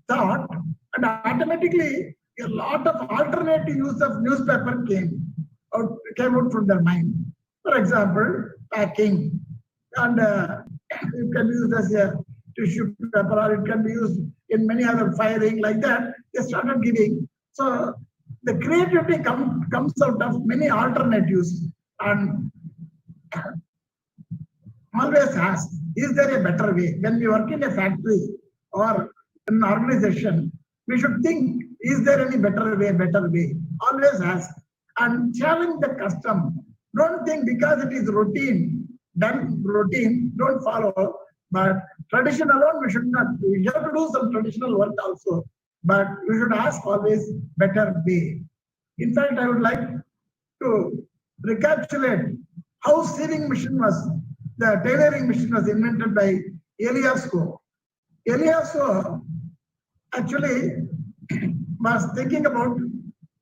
thought, and automatically a lot of alternative use of newspaper came out from their mind. For example, packing, and it can be used as a tissue paper, or it can be used in many other firing like that, they started giving. So the creativity comes out of many alternatives, and always ask, is there a better way? When we work in a factory or an organization, we should think, is there any better way, better way? Always ask and challenge the custom. Don't think because it is routine, done routine, don't follow. But tradition alone, we should not. We have to do some traditional work also, but we should ask always better way. In fact, I would like to recapitulate how sewing machine was, the tailoring machine was invented by Eliasco. Eliasco actually was thinking about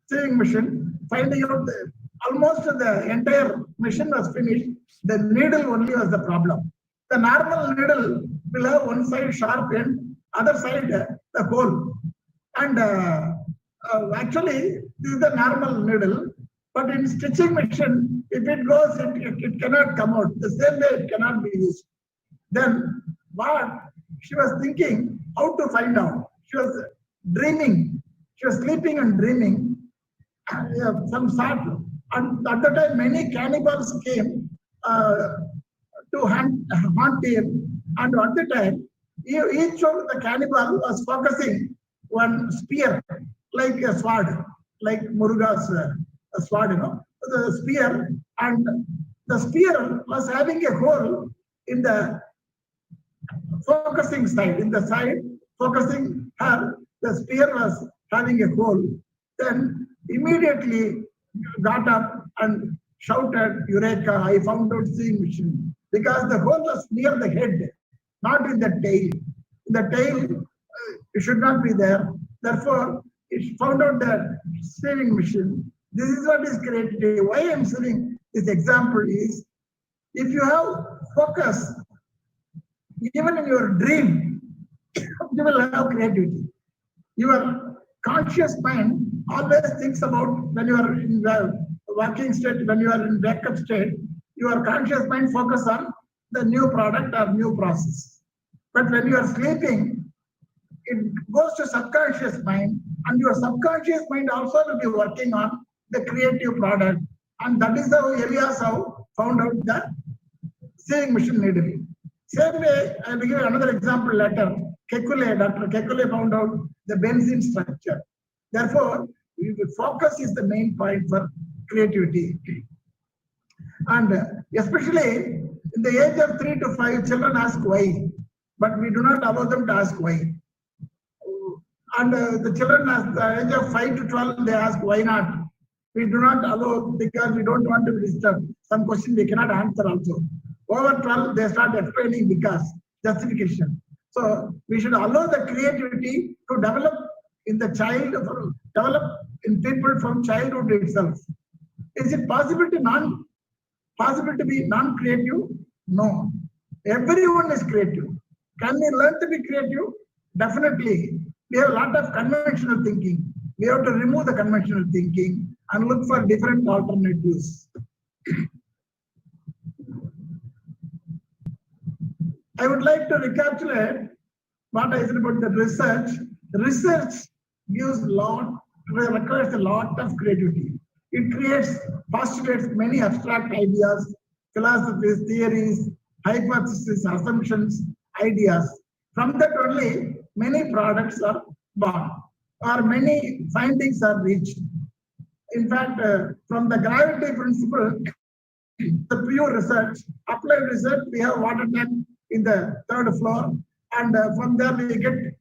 sewing machine, finding out that almost the entire machine was finished. The needle only was the problem. The normal needle will have one side sharp end, other side the hole. And actually, this is the normal needle. But in stitching machine, if it goes, it cannot come out. The same way it cannot be used. Then what she was thinking, how to find out. She was dreaming. She was sleeping and dreaming. Some sort. And at the time, many cannibals came to hunt him. And at the time, each of the cannibal was focusing one spear, like a sword, like Muruga's a sword, the spear, and the spear was having a hole in the focusing side, in the side focusing her, the spear was having a hole. Then immediately got up and shouted, Eureka, I found out sewing machine. Because the hole was near the head, not in the tail. In the tail, it should not be there. Therefore, it found out that sewing machine. This is what is creativity. Why I am saying this example is, if you have focus, even in your dream, you will have creativity. Your conscious mind always thinks about when you are in the working state, when you are in wake-up state, your conscious mind focus on the new product or new process. But when you are sleeping, it goes to subconscious mind, and your subconscious mind also will be working on the creative product. And that is how Elias found out the sewing machine needle. Same way, I will give another example later. Dr. Kekule found out the benzene structure. Therefore, focus is the main point for creativity. And especially in the age of 3 to 5, children ask why, but we do not allow them to ask why. And the children at the age of 5 to 12, they ask why not. We do not allow because we don't want to be disturbed. Some question we cannot answer also. Over 12, they start explaining because, justification. So we should allow the creativity to develop in the child, develop in people from childhood itself. Is it possible to be non-creative? No. Everyone is creative. Can we learn to be creative? Definitely. We have a lot of conventional thinking. We have to remove the conventional thinking and look for different alternatives. I would like to recapitulate what I said about the research. Research requires a lot of creativity. It postulates many abstract ideas, philosophies, theories, hypotheses, assumptions, ideas. From that only, many products are born, or many findings are reached. In fact, from the gravity principle, the pure research, applied research, we have water tank in the 3rd floor, and from there we get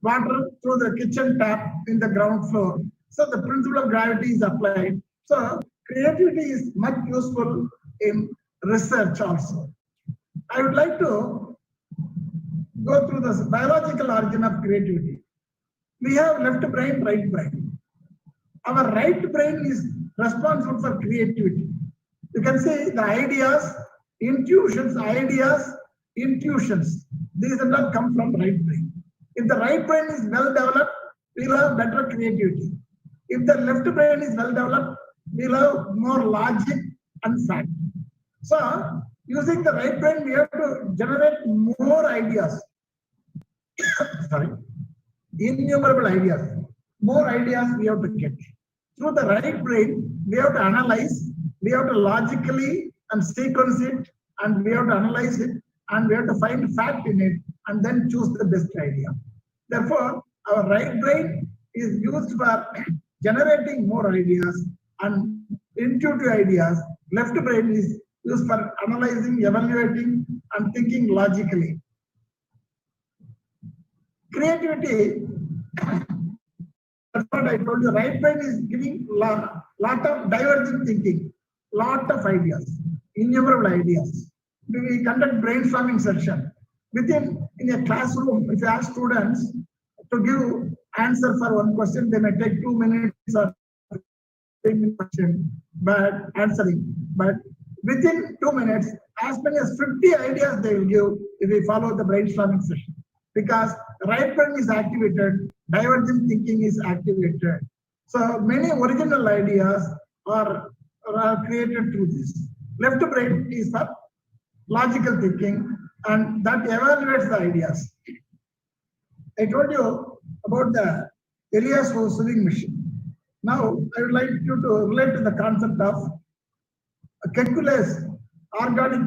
water through the kitchen tap in the ground floor. So the principle of gravity is applied. So creativity is much useful in research also. I would like to go through the biological origin of creativity. We have left brain, right brain. Our right brain is responsible for creativity. You can see the ideas, intuitions. These are not come from right brain. If the right brain is well developed, we'll have better creativity. If the left brain is well developed, we'll have more logic and fact. So, using the right brain, we have to generate more ideas. sorry, innumerable ideas. More ideas we have to get. Through the right brain, we have to analyze, we have to logically and sequence it, and we have to analyze it, and we have to find fact in it, and then choose the best idea. Therefore, our right brain is used for generating more ideas and intuitive ideas. Left brain is used for analyzing, evaluating, and thinking logically. Creativity, that's what I told you, right brain is giving lot of divergent thinking, lot of ideas, innumerable ideas. We conduct brainstorming session. In a classroom, if you ask students to give answer for one question, they may take 2 minutes or 3 minutes question, but answering. But within 2 minutes, as many as 50 ideas they will give if we follow the brainstorming session. Because right brain is activated, divergent thinking is activated. So many original ideas are created through this. Left brain is for logical thinking, and that evaluates the ideas. I told you about the Elias sewing machine. Now, I would like you to relate to the concept of Kekule's organic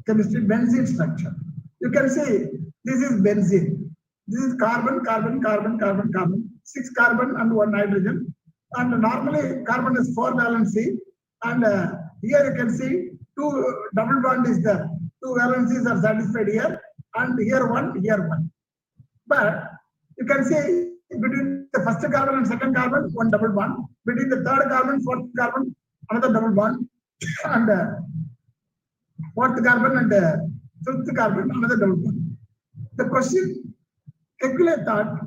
chemistry benzene structure. You can see this is benzene. This is carbon, carbon, carbon, carbon, carbon, 6 carbon and 1 hydrogen. And normally carbon is 4 valency. And here you can see 2 double bond is there. 2 valencies are satisfied here, and here 1, here 1. But you can see between the first carbon and second carbon, 1 double bond. Between the third carbon, fourth carbon, another double bond. And fourth carbon and fifth carbon, another double bond. The question, Kekule thought,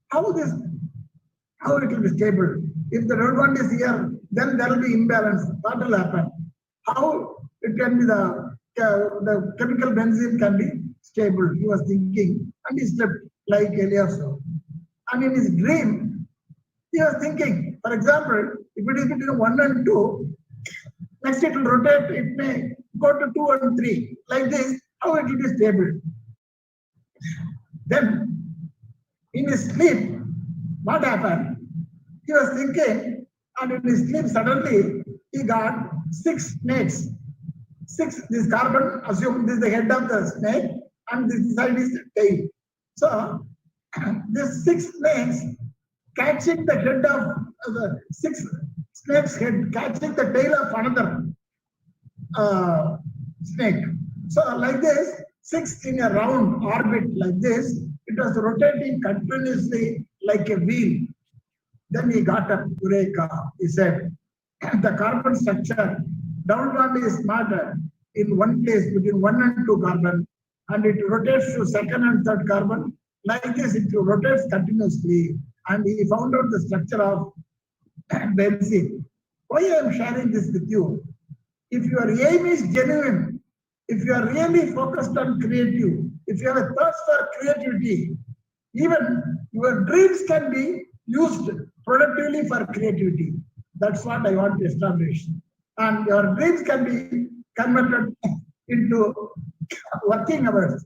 how it will be stable? If the double bond is here, then there will be imbalance. What will happen? How it can be the chemical benzene can be stable? He was thinking, and he slept like Elias. And in his dream, he was thinking, for example, if it is between 1 and 2, next it will rotate, it may go to 2 and 3. Like this, how it will be stable? Then, in his sleep, what happened? He was thinking, and in his sleep, suddenly, he got 6 snakes. 6, this carbon, assume this is the head of the snake, and this side is the tail. So, these 6 snakes catching the head of the 6 snakes' head, catching the tail of another snake. So, like this, 6 in a round orbit like this, it was rotating continuously like a wheel. Then he got up, Eureka, he said, the carbon structure, double bond is not in one place between 1 and 2 carbon, and it rotates to second and third carbon. Like this, it rotates continuously, and he found out the structure of benzene. Why I am sharing this with you? If your aim is genuine, if you are really focused on creative, if you have a thirst for creativity, even your dreams can be used productively for creativity. That's what I want to establish. And your dreams can be converted into working hours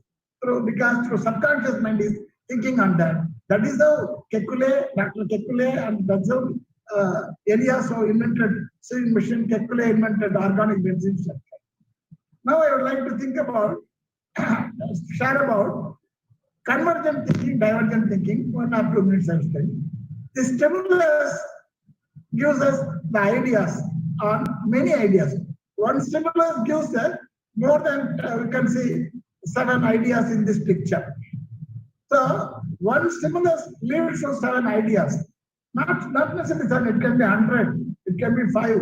because through subconscious mind is thinking on that. That is how Dr. Kekule, and that's how Elias invented sewing machine. Kekule invented organic benzene structure. Now I would like to think about, share about convergent thinking, divergent thinking. 1 or 2 minutes I will spend. The stimulus gives us the ideas on many ideas. One stimulus gives us more than we can see 7 ideas in this picture. So one stimulus leads to 7 ideas. Not necessarily 7, it can be 100, it can be 5.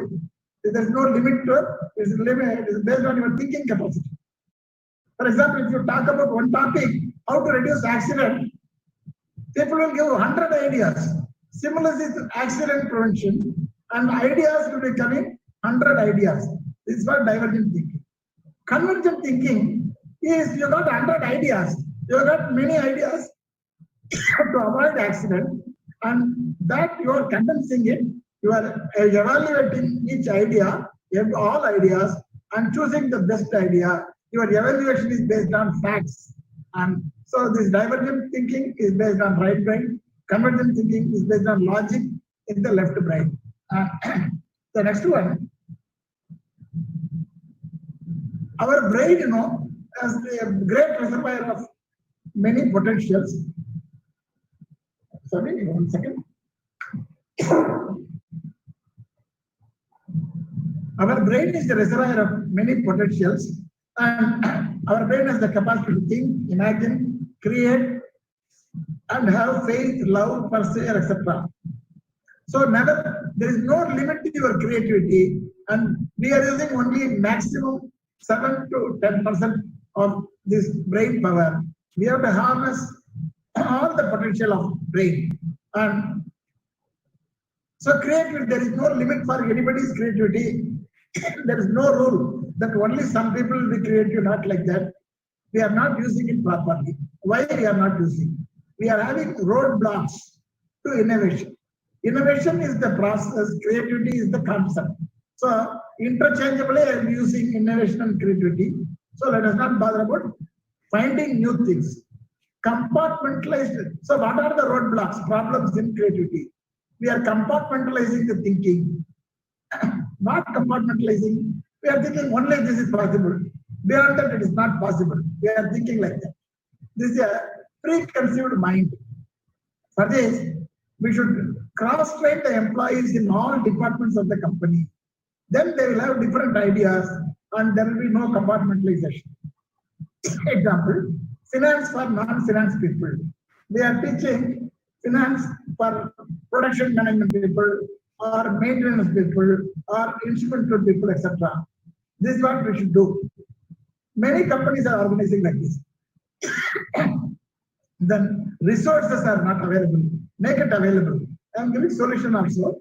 There is no limit to it. It is based on your thinking capacity. For example, if you talk about one topic, how to reduce accident, people will give 100 ideas. Stimulus is accident prevention, and ideas will be coming 100 ideas. This is what divergent thinking. Convergent thinking is you got 100 ideas. You got many ideas to avoid accident, and that you are condensing it. You are evaluating each idea, all ideas, and choosing the best idea. Your evaluation is based on facts. And so this divergent thinking is based on right brain, convergent thinking is based on logic in the left brain. The next one, our brain, has a great reservoir of many potentials. Sorry, 1 second. Our brain is the reservoir of many potentials, and our brain has the capacity to think, imagine, create, and have faith, love, persevere, etc. So there is no limit to your creativity, and we are using only maximum 7 to 10% of this brain power. We have to harness all the potential of brain. And so creativity, there is no limit for anybody's creativity. There is no rule that only some people will be creative, not like that. We are not using it properly. Why we are not using? We are having roadblocks to innovation. Innovation is the process, creativity is the concept. So interchangeably I am using innovation and creativity. So let us not bother about finding new things. Compartmentalized. So what are the roadblocks, problems in creativity? We are compartmentalizing the thinking. Not compartmentalizing. We are thinking only this is possible. Beyond that, it is not possible. We are thinking like that. This is a preconceived mind. For this, we should cross-train the employees in all departments of the company. Then they will have different ideas and there will be no compartmentalization. Example, finance for non-finance people. We are teaching finance for production management people or maintenance people or instrumental people, etc. This is what we should do. Many companies are organizing like this. Then resources are not available. Make it available. I am giving solution also.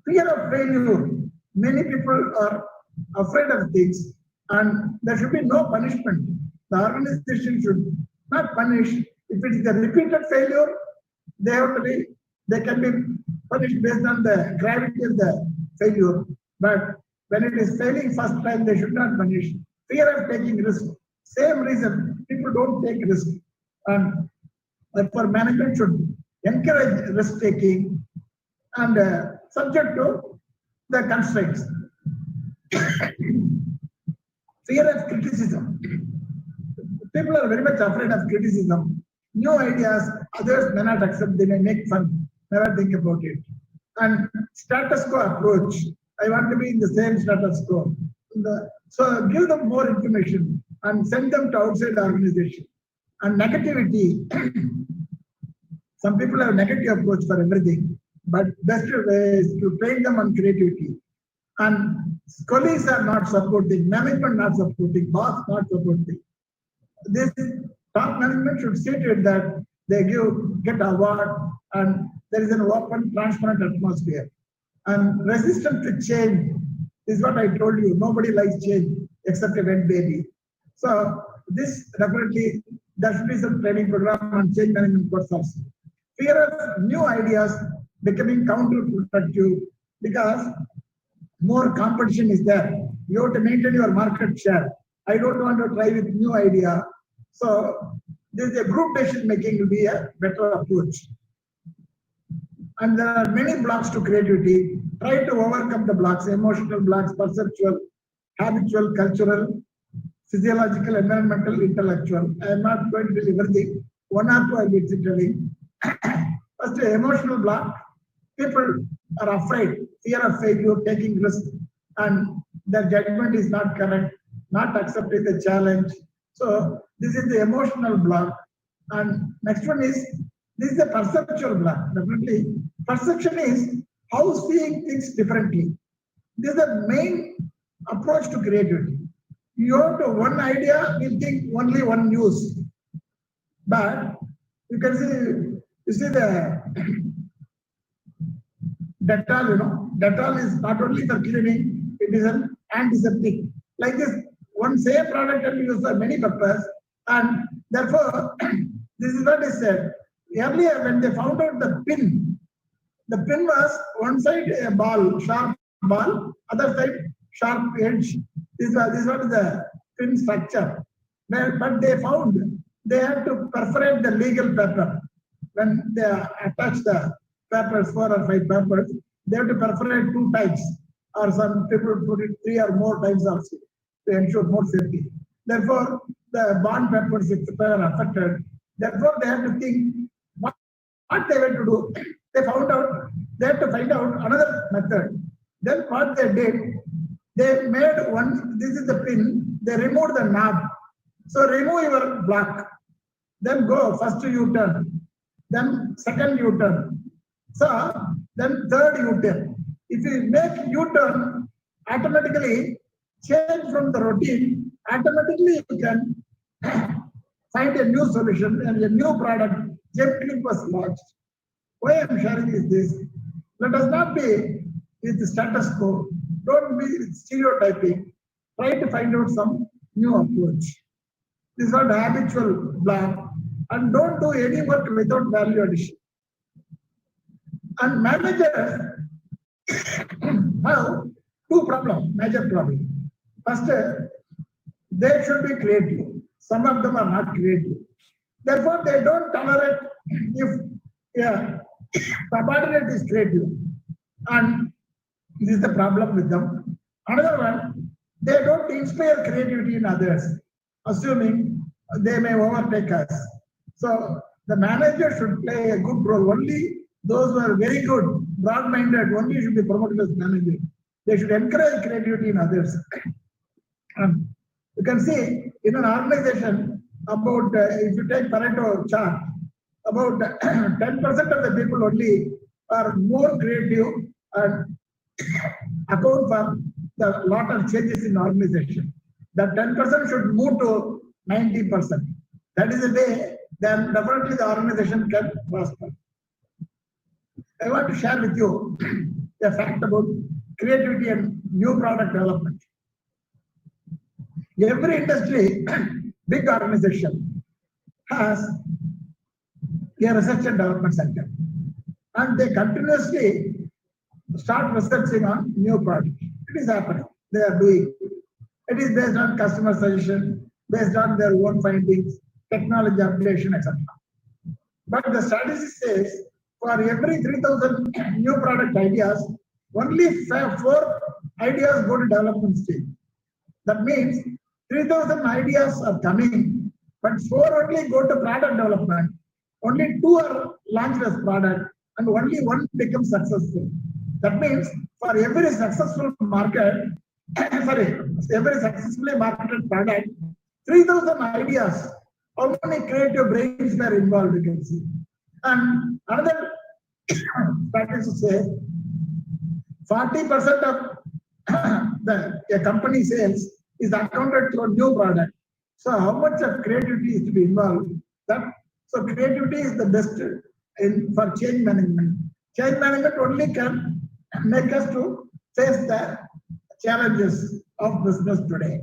Fear of failure. Many people are afraid of things and there should be no punishment. The organization should not punish. If it is a repeated failure, they can be punished based on the gravity of the failure. But when it is failing first time, they should not punish. Fear of taking risk. Same reason, people don't take risk. And therefore, management should encourage risk taking and subject to the constraints. Fear of criticism. People are very much afraid of criticism. New ideas, others may not accept, they may make fun, never think about it. And status quo approach. I want to be in the same status quo. So give them more information and send them to outside the organization. And negativity. Some people have negative approach for everything, but best way is to train them on creativity. And colleagues are not supporting, management not supporting, boss not supporting. This top management should see to it that they get award and there is an open, transparent atmosphere. And resistance to change is what I told you. Nobody likes change except a wet baby. So this definitely, there should be some training program on change management course also. Fear of new ideas becoming counterproductive because more competition is there. You have to maintain your market share. I don't want to try with new idea. So this is a group decision making will be a better approach. And there are many blocks to creativity. Try to overcome the blocks, emotional blocks, perceptual, habitual, cultural, physiological, environmental, intellectual. I am not going to tell everything. One or two I will be telling. First, emotional block. People are afraid, fear of failure, taking risk, and their judgment is not correct, not accepting the challenge. So this is the emotional block. And next one is, this is the perceptual block. Definitely, perception is how seeing things differently. This is the main approach to creativity. You have to one idea, you think only one use. But you can see, you see the Dettol, Dettol is not only for cleaning, it is an antiseptic. Like this, one same product can be used for many purposes, and therefore, this is what is said. Earlier, when they found out the pin was one side a ball, sharp ball, other side sharp edge. This was the pin structure. But they found they have to perforate the legal paper. When they attach the papers, 4 or 5 papers, they have to perforate 2 times, or some people put it 3 or more times also to ensure more safety. Therefore, the bond papers are affected. Therefore, they have to think what they were to do. They found out, they have to find out another method. Then what they did, they made one, this is the pin, they removed the knob. So remove your block, then go first U-turn, then second U-turn. So then third U-turn. If you make U-turn, automatically change from the routine, automatically you can find a new solution and a new product gently was launched. Why I am sharing is this. Let us not be with the status quo. Don't be stereotyping. Try to find out some new approach. This is not habitual block. And don't do any work without value addition. And managers have 2 problems, major problems. First, they should be creative. Some of them are not creative. Therefore, they don't tolerate if subordinate is creative. And this is the problem with them. Another one, they don't inspire creativity in others, assuming they may overtake us. So the manager should play a good role. Only those who are very good, broad-minded, only should be promoted as manager. They should encourage creativity in others. You can see in an organization about, if you take Pareto chart, about 10% of the people only are more creative and account for the lot of changes in organization. That 10% should move to 90%. That is the way, then definitely the organization can prosper. I want to share with you a fact about creativity and new product development. Every industry, big organization has a research and development center, and they continuously start researching on new products. It is happening. They are doing. It is based on customer suggestion, based on their own findings, technology updation, etc. But the strategy says for every 3,000 new product ideas, only 4 ideas go to development stage. That means 3,000 ideas are coming, but 4 only go to product development. Only 2 are launched as product, and only 1 becomes successful. That means for every successful market, every successfully marketed product, 3,000 ideas, how many creative brains were involved, you can see. And another strategy says 40% of a company sales is accounted through new product. So how much of creativity is to be involved? So creativity is the best for change management. Change management only can make us to face the challenges of business today.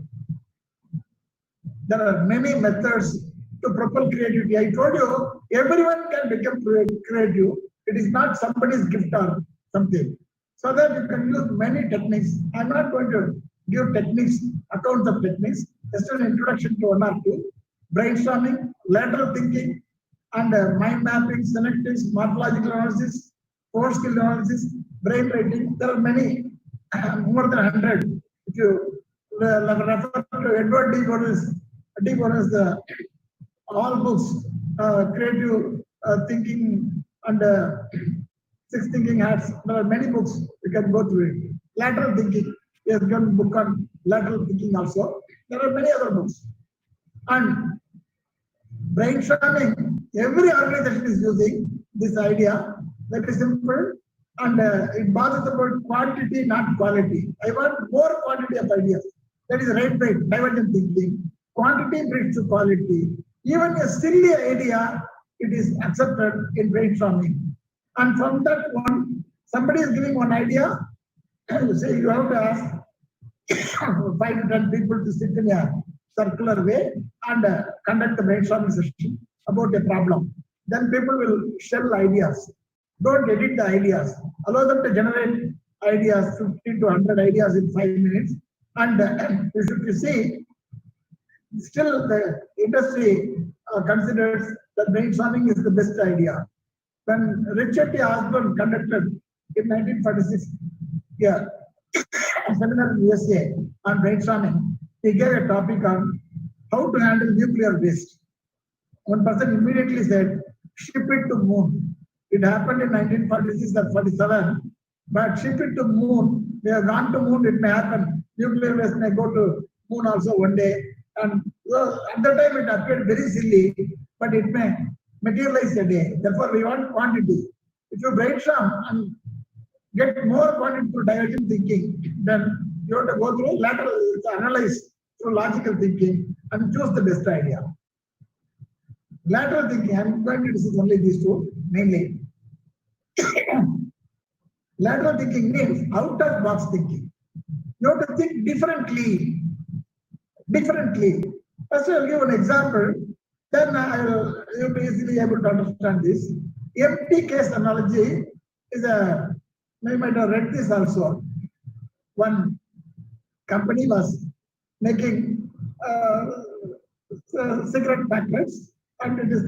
There are many methods to propel creativity. I told you, everyone can become creative. It is not somebody's gift or something. So that you can use many techniques. I'm not going to give techniques, accounts of techniques, just an introduction to 1 or 2. Brainstorming, lateral thinking, and mind mapping, synaptics, morphological analysis, 4 skill analysis, brain writing. There are many, more than 100. If you refer to Edward D. Bono's all books, creative thinking and 6 thinking hats. There are many books you can go through it. Lateral thinking. He has got a book on lateral thinking also. There are many other books. And brainstorming, every organization is using this idea. Very simple. And it bothers about quantity, not quality. I want more quantity of ideas. That is right brain, divergent thinking. Quantity brings to quality. Even a silly idea, it is accepted in brainstorming. And from that one, somebody is giving one idea, you say you have to ask 5 to 10 people to sit in a circular way and conduct the brainstorming session about a problem. Then people will shell ideas. Don't edit the ideas. Allow them to generate ideas, 50 to 100 ideas in 5 minutes. And you should see, still the industry considers that brainstorming is the best idea. When Richard T. Osborne conducted in 1946 a seminar in USA on brainstorming, he gave a topic on how to handle nuclear waste. One person immediately said, ship it to moon. It happened in 1946 or 47, but ship it to moon. We have gone to moon, it may happen. Nuclear waste may go to moon also one day. And at the time it appeared very silly, but it may materialize a day. Therefore, we want quantity. If you brainstorm and get more quantity through divergent thinking, then you have to go through lateral, analyze through logical thinking and choose the best idea. Lateral thinking, I'm going to discuss only these two, mainly. Lateral thinking means out-of-box thinking. You have to think differently. First, I'll give an example, then you'll be easily able to understand this. Empty case analogy is you might have read this also. One company was making cigarette packets and it is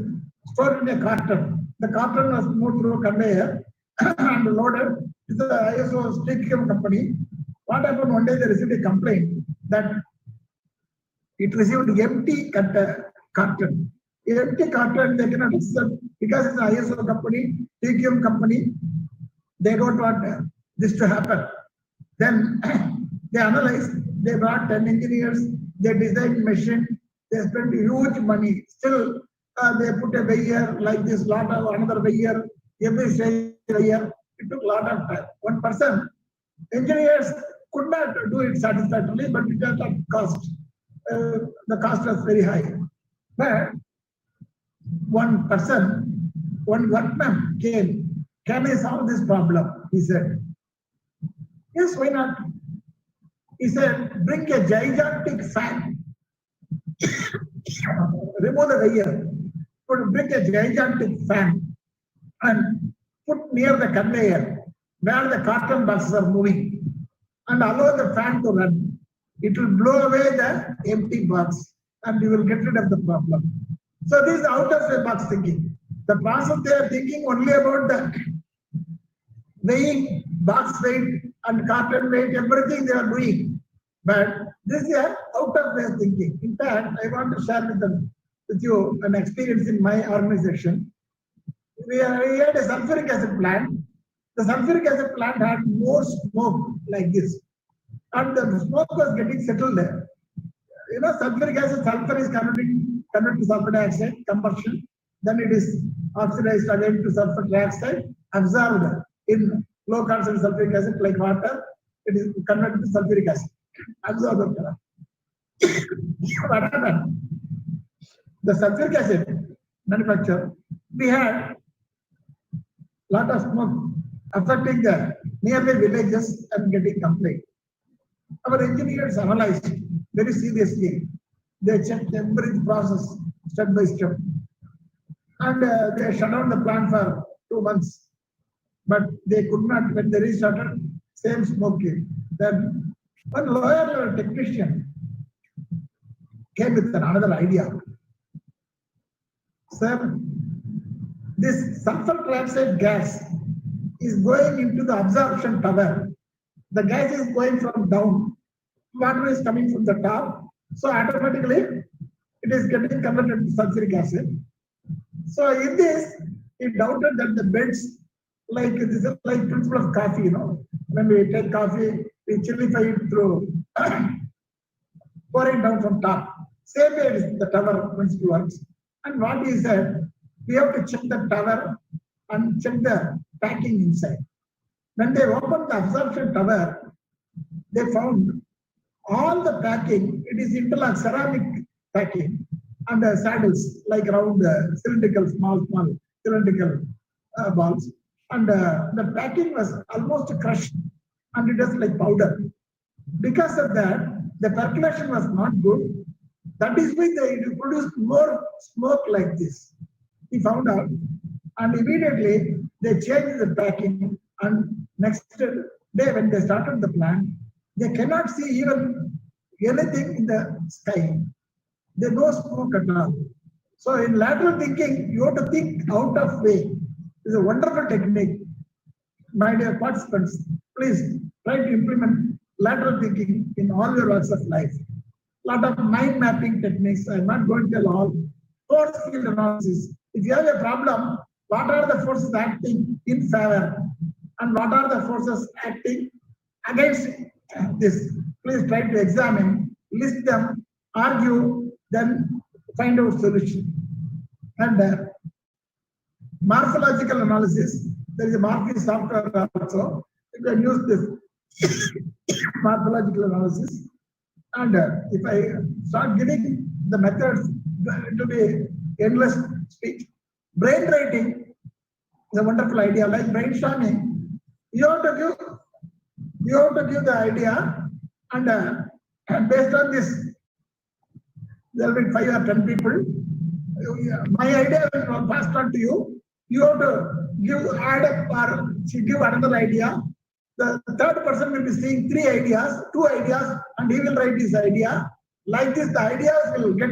stored in a carton. The carton was moved through a conveyor and loaded. It's the ISO steel company. What happened one day, they received a complaint that it received empty carton. Empty carton they cannot accept because it's an ISO company, TQM company. They don't want this to happen. Then they analyzed, they brought 10 engineers, they designed machine, they spent huge money. Still, they put a weigher like this, lot of another weigher, every stage weigher. It took a lot of time. One person, engineers could not do it satisfactorily, but it has a cost. The cost was very high. But one person, one workman came, can I solve this problem? He said, yes, why not? He said, bring a gigantic fan, remove the wire, bring a gigantic fan and put near the conveyor where the carton boxes are moving and allow the fan to run. It will blow away the empty box and you will get rid of the problem. So this is out of the box thinking. The process they are thinking only about the weighing, box weight and carton weight, everything they are doing. But this is out of their thinking. In fact, I want to share with you an experience in my organization. We had a sulfuric acid plant. The sulfuric acid plant had more smoke like this. And the smoke was getting settled there. You know, sulfuric acid, sulfur is converted to sulfur dioxide, combustion. Then it is oxidized again to sulfur dioxide, absorbed in low concentrated sulfuric acid like water. It is converted to sulfuric acid. Absorbed. What happened? The sulfuric acid manufacture, we had lot of smoke affecting the nearby villages and getting complaint. Our engineers analyzed very seriously. They checked every process step by step. And they shut down the plant for 2 months. But they could not, when they restarted, same smoke came. Then one loyal technician came with another idea. Sir, this sulfur dioxide gas is going into the absorption tower. The gas is going from down, water is coming from the top, so automatically it is getting converted to sulfuric acid. So in this, he doubted that the beds, like this is like principle of coffee, you know, when we take coffee, we chillify it through pouring down from top. Same way the tower principle works. And what he said, we have to check the tower and check the packing inside. When they opened the absorption tower, they found all the packing, it is interlocked ceramic packing and the saddles like round cylindrical, small cylindrical balls. And the packing was almost crushed and it was like powder. Because of that, the percolation was not good. That is why they produced more smoke like this. He found out and immediately they changed the packing, and next day when they started the plant, they cannot see even anything in the sky. There no smoke at all. So in lateral thinking, you have to think out of way. It's a wonderful technique. My dear participants, please try to implement lateral thinking in all your walks of life. Lot of mind mapping techniques. I'm not going to tell all. Force field analysis. If you have a problem, what are the forces acting in favor and what are the forces acting against this? Please try to examine, list them, argue, then find out solution. And morphological analysis. There is a marking software also. You can use this morphological analysis. And if I start giving the methods, it will be endless speech. Brain writing is a wonderful idea. Like brainstorming, you have to give the idea, and based on this, there will be 5 or 10 people. My idea will pass on to you. You have to add up or give another idea. The third person will be seeing 3 ideas, 2 ideas, and he will write his idea. Like this, the ideas will get,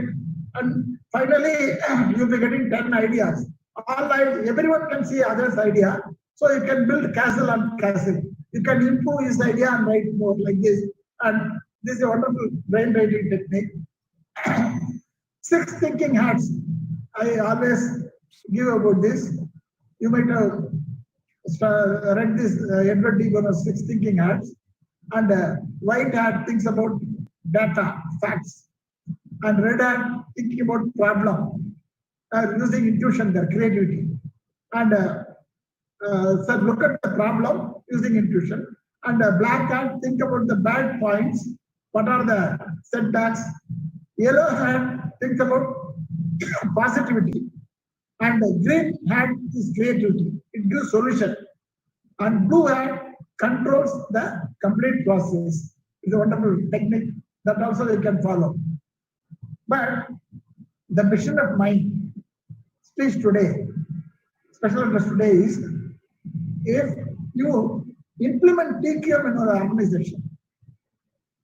and finally, you'll be getting 10 ideas. Everyone can see others' idea. So you can build castle on castle. You can improve his idea and write more like this. And this is a wonderful brain writing technique. 6 thinking hats. I always give about this. You might have read this Edward D. Bonner's 6 thinking hats. And white hat thinks about data, facts. And red hat thinking about problem, using intuition, their creativity. And so look at the problem using intuition. And black hat think about the bad points. What are the setbacks? Yellow hat thinks about positivity. And the green hat is creativity. It gives solution. And blue hat controls the complete process. It's a wonderful technique that also you can follow. But the mission of my speech today, special interest today, is if you implement TQM in our organization,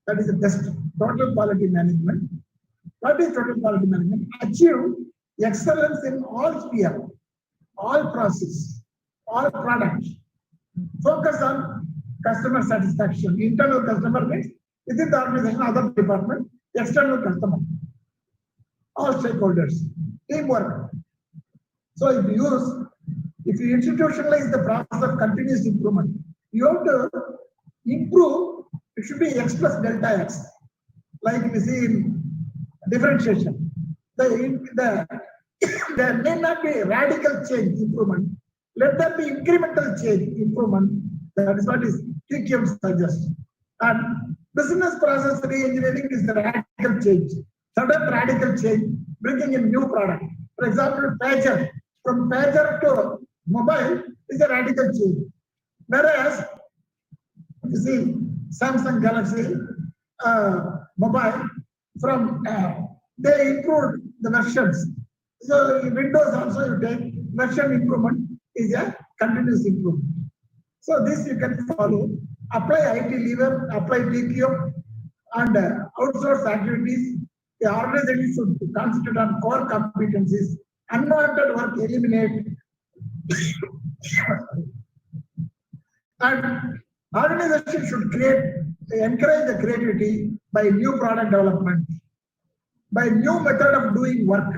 that is the best total quality management. What is total quality management? Achieve excellence in all sphere, all process, all products. Focus on customer satisfaction. Internal customer means within the organization, other department, external customer, all stakeholders, teamwork. So if you institutionalize the process of continuous improvement, you have to improve. It should be X plus delta X, like we see in differentiation. There may not be radical change improvement. Let there be incremental change improvement. That is what is TQM suggests. And business process re-engineering is the radical change. Sudden radical change, bringing in new product. For example, pager. From pager to mobile is a radical change. Whereas, you see, Samsung Galaxy mobile, from they improved the versions. So in Windows also you take version improvement is a continuous improvement. So this you can follow. Apply IT lever, apply TQM, and outsource activities. The organization should concentrate on core competencies. Unwanted work eliminate. And organization should encourage the creativity by new product development, by new method of doing work.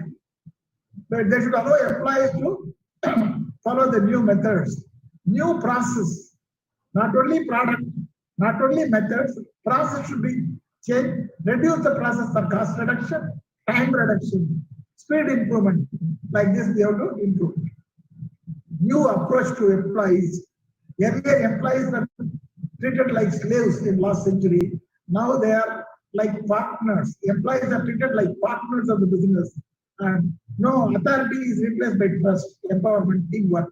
But they should allow employees to follow the new methods, new process, not only product, not only methods, process should be changed, reduce the process for cost reduction, time reduction, speed improvement. Like this, they have to improve. New approach to employees. Earlier, employees were treated like slaves in last century. Now they are like partners. Employees are treated like partners of the business. And no, authority is replaced by trust, empowerment, teamwork,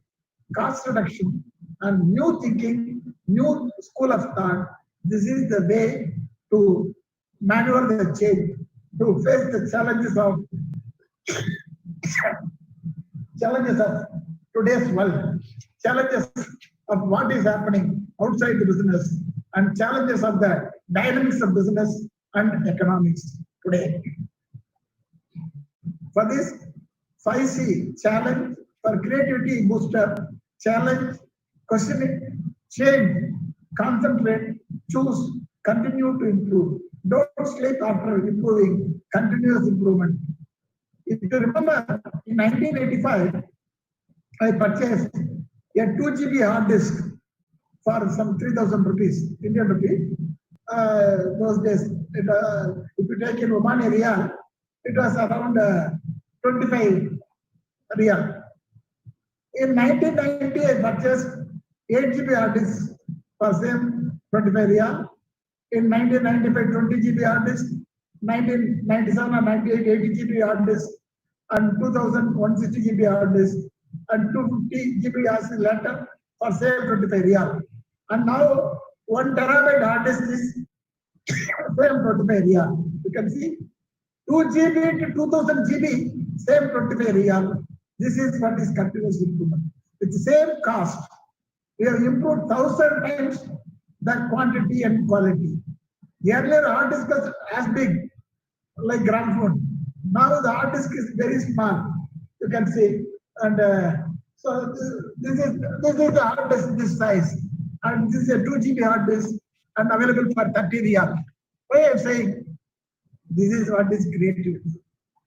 cost reduction, and new thinking, new school of thought. This is the way to maneuver the change, to face the challenges of today's world, challenges of what is happening outside the business, and challenges of the dynamics of business and economics today. For this, 5C, challenge for creativity booster, challenge, question it, change, concentrate, choose, continue to improve. Don't sleep after improving, continuous improvement. If you remember, in 1985, I purchased a 2 GB hard disk for some 3,000 rupees, Indian rupee. Those days, if you take in Omani Riyal, it was around 25 Riyal. In 1990, I purchased 8 GB hard disk for same 25 Riyal. In 1995, 20 GB hard disk. 1997 and 98, 80 GB hard disk. And 2000, 160 GB hard disk. And 250 GB as later for same 25 Riyal. And now 1 terabyte hard disk is same 25 Riyal. You can see 2 GB to 2000 GB, same 25 Riyal. This is what is continuous improvement. With the same cost, we have improved 1,000 times the quantity and quality. The earlier hard disk was as big, like gramophone. Now the hard disk is very small. You can see, and so this is the hard disk this size, and this is a 2 GB hard disk and available for 30 Riyal. Why I am saying this is what is creativity.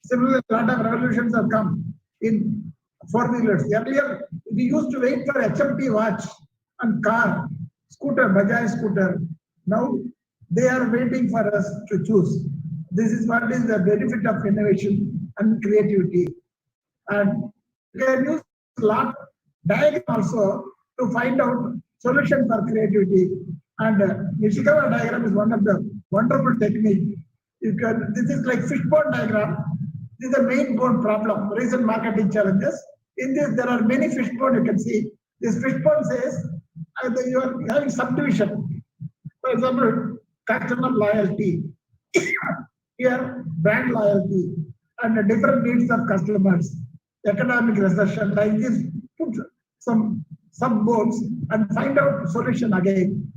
Similarly, a lot of revolutions have come in four-wheelers. Earlier, we used to wait for HMT watch and car, scooter, Bajaj scooter. Now, they are waiting for us to choose. This is what is the benefit of innovation and creativity. And you can use a lot diagram also to find out solution for creativity. And Nishikawa diagram is one of the wonderful technique. You can, this is like fishbone diagram. This is the main bone problem, recent marketing challenges. In this, there are many fishbone you can see. This fishbone says you are having subdivision. For example, customer loyalty. Here, brand loyalty and the different needs of customers, economic recession, like this, put some sub-bones and find out solution again.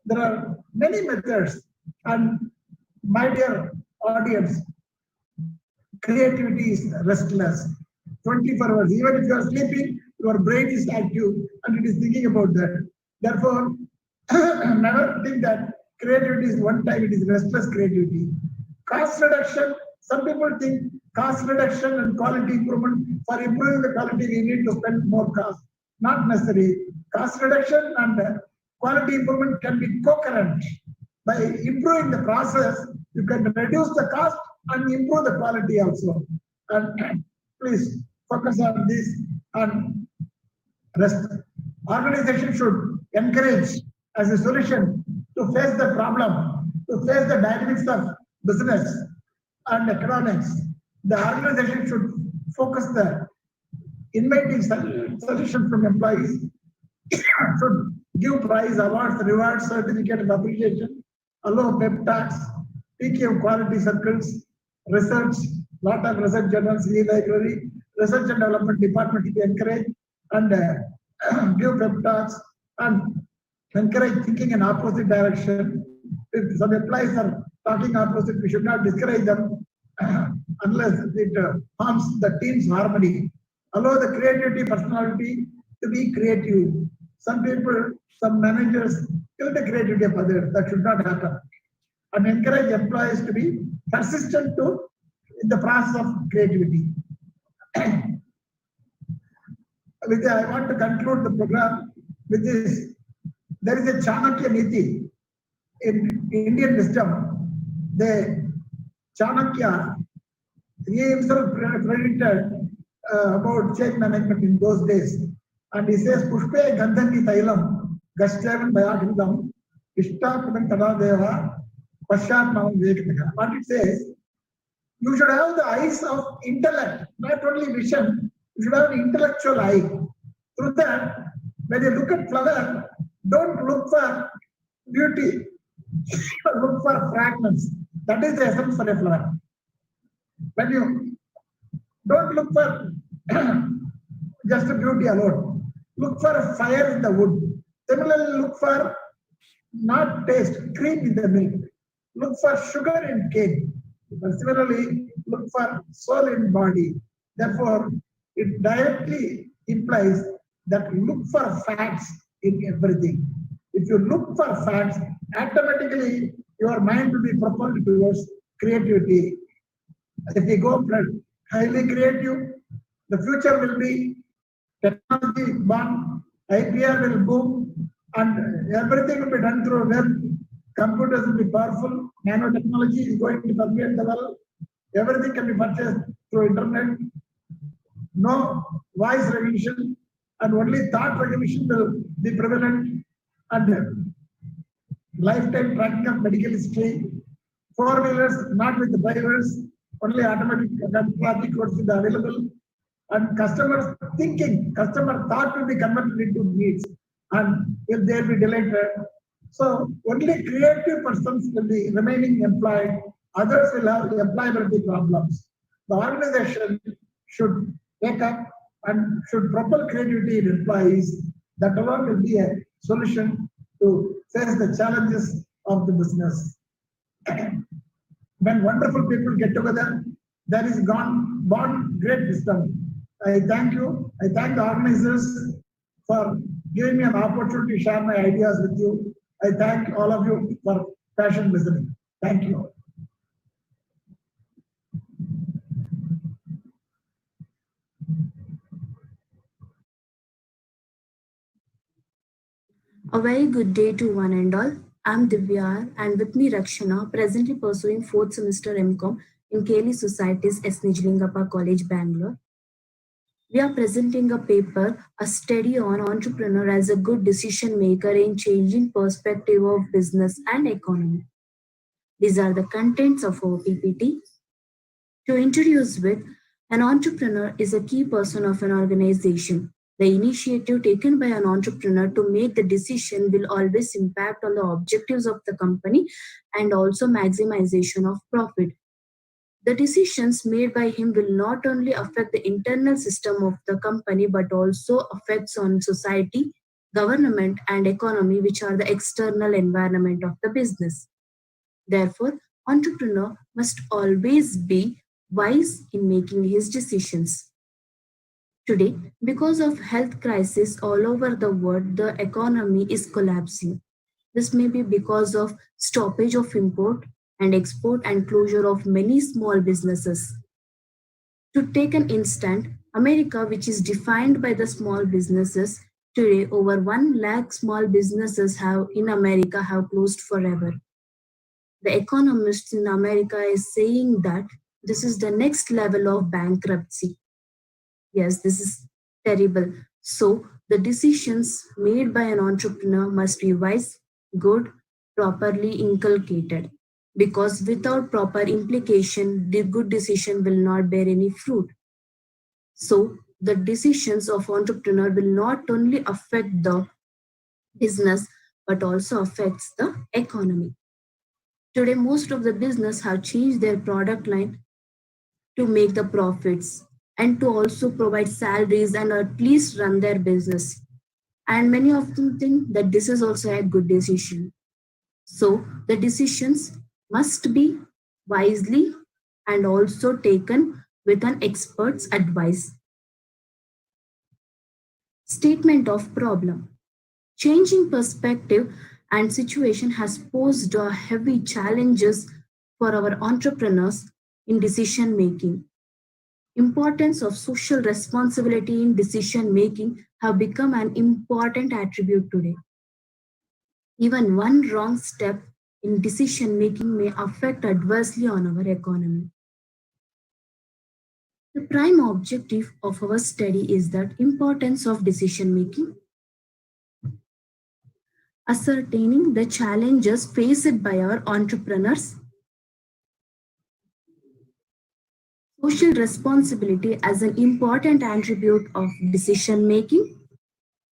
There are many methods, and my dear audience, creativity is restless. 24 hours, even if you are sleeping, your brain is active and it is thinking about that. Therefore, never think that creativity is one time, it is restless creativity. Cost reduction, some people think cost reduction and quality improvement. For improving the quality, we need to spend more cost. Not necessary. Cost reduction and quality improvement can be concurrent. By improving the process, you can reduce the cost and improve the quality also. And please focus on this and rest. Organization should encourage as a solution to face the problem, to face the dynamics of business and economics. The organization should focus the inviting solution from employees, should give prize, awards, rewards, certificate of appreciation, allow pep talks, PKM quality circles, research, lot of research journals, e-library, research and development department to encourage and give pep talks and encourage thinking in opposite direction. If some employees are talking opposite, we should not discourage them unless it harms the team's harmony. Allow the creativity personality to be creative. Some people, some managers kill the creativity of others. That should not happen. And encourage employees to be persistent in the process of creativity. With I want to conclude the program with this. There is a Chanakya Niti in Indian wisdom. The Chanakya, he himself credited about change management in those days. And he says, Pushpe Gandhangi Tailam, Gashtavan Bayakridam, Ishtapadam Kadadeva, Pashatnam Vekataka. What it says, you should have the eyes of intellect, not only vision, you should have an intellectual eye. Through that, when you look at flower, don't look for beauty, look for fragments. That is the essence for a flower. When you don't look for just beauty alone, look for a fire in the wood. Similarly, look for not taste, cream in the milk. Look for sugar in cake. Similarly, look for soul in body. Therefore, it directly implies that look for facts in everything. If you look for facts, automatically your mind will be propelled towards creativity. If we go highly creative, the future will be technology born, IPR will boom, and everything will be done through web. Computers will be powerful. Nanotechnology is going to permeate the world. Everything can be purchased through internet. No voice recognition, and only thought recognition will be prevalent, and lifetime tracking of medical history. Four-wheelers, not with the drivers, only automatic traffic codes will be available. And customer thought will be converted into needs, and if they will be delighted. So only creative persons will be remaining employed, others will have employability problems. The organization should take up and should propel creativity in employees. That alone will be a solution to face the challenges of the business. When wonderful people get together, there is born great wisdom. I thank you. I thank the organizers for giving me an opportunity to share my ideas with you. I thank all of you for passion listening. Thank you.
A very good day to one and all. I'm Divya and with me Rakshana, presently pursuing 4th semester MCom in Keli Society's S. Nijlingappa College, Bangalore. We are presenting a paper, a study on entrepreneur as a good decision maker in changing perspective of business and economy. These are the contents of our PPT. To introduce with, an entrepreneur is a key person of an organization. The initiative taken by an entrepreneur to make the decision will always impact on the objectives of the company and also maximization of profit. The decisions made by him will not only affect the internal system of the company but also affects on society, government and economy, which are the external environment of the business. Therefore, entrepreneur must always be wise in making his decisions. Today, because of health crisis all over the world, the economy is collapsing. This may be because of stoppage of import and export and closure of many small businesses. To take an instant, America, which is defined by the small businesses, today over 1 lakh small businesses in America have closed forever. The economists in America is saying that this is the next level of bankruptcy. Yes, this is terrible. So the decisions made by an entrepreneur must be wise, good, properly inculcated. Because without proper implication, the good decision will not bear any fruit. So the decisions of entrepreneur will not only affect the business, but also affects the economy. Today, most of the business have changed their product line to make the profits and to also provide salaries and at least run their business. And many of them think that this is also a good decision. So the decisions must be wisely and also taken with an expert's advice. Statement of problem. Changing perspective and situation has posed heavy challenges for our entrepreneurs in decision making. Importance of social responsibility in decision making have become an important attribute today. Even one wrong step in decision making may affect adversely on our economy. The prime objective of our study is that importance of decision making, ascertaining the challenges faced by our entrepreneurs, social responsibility as an important attribute of decision making,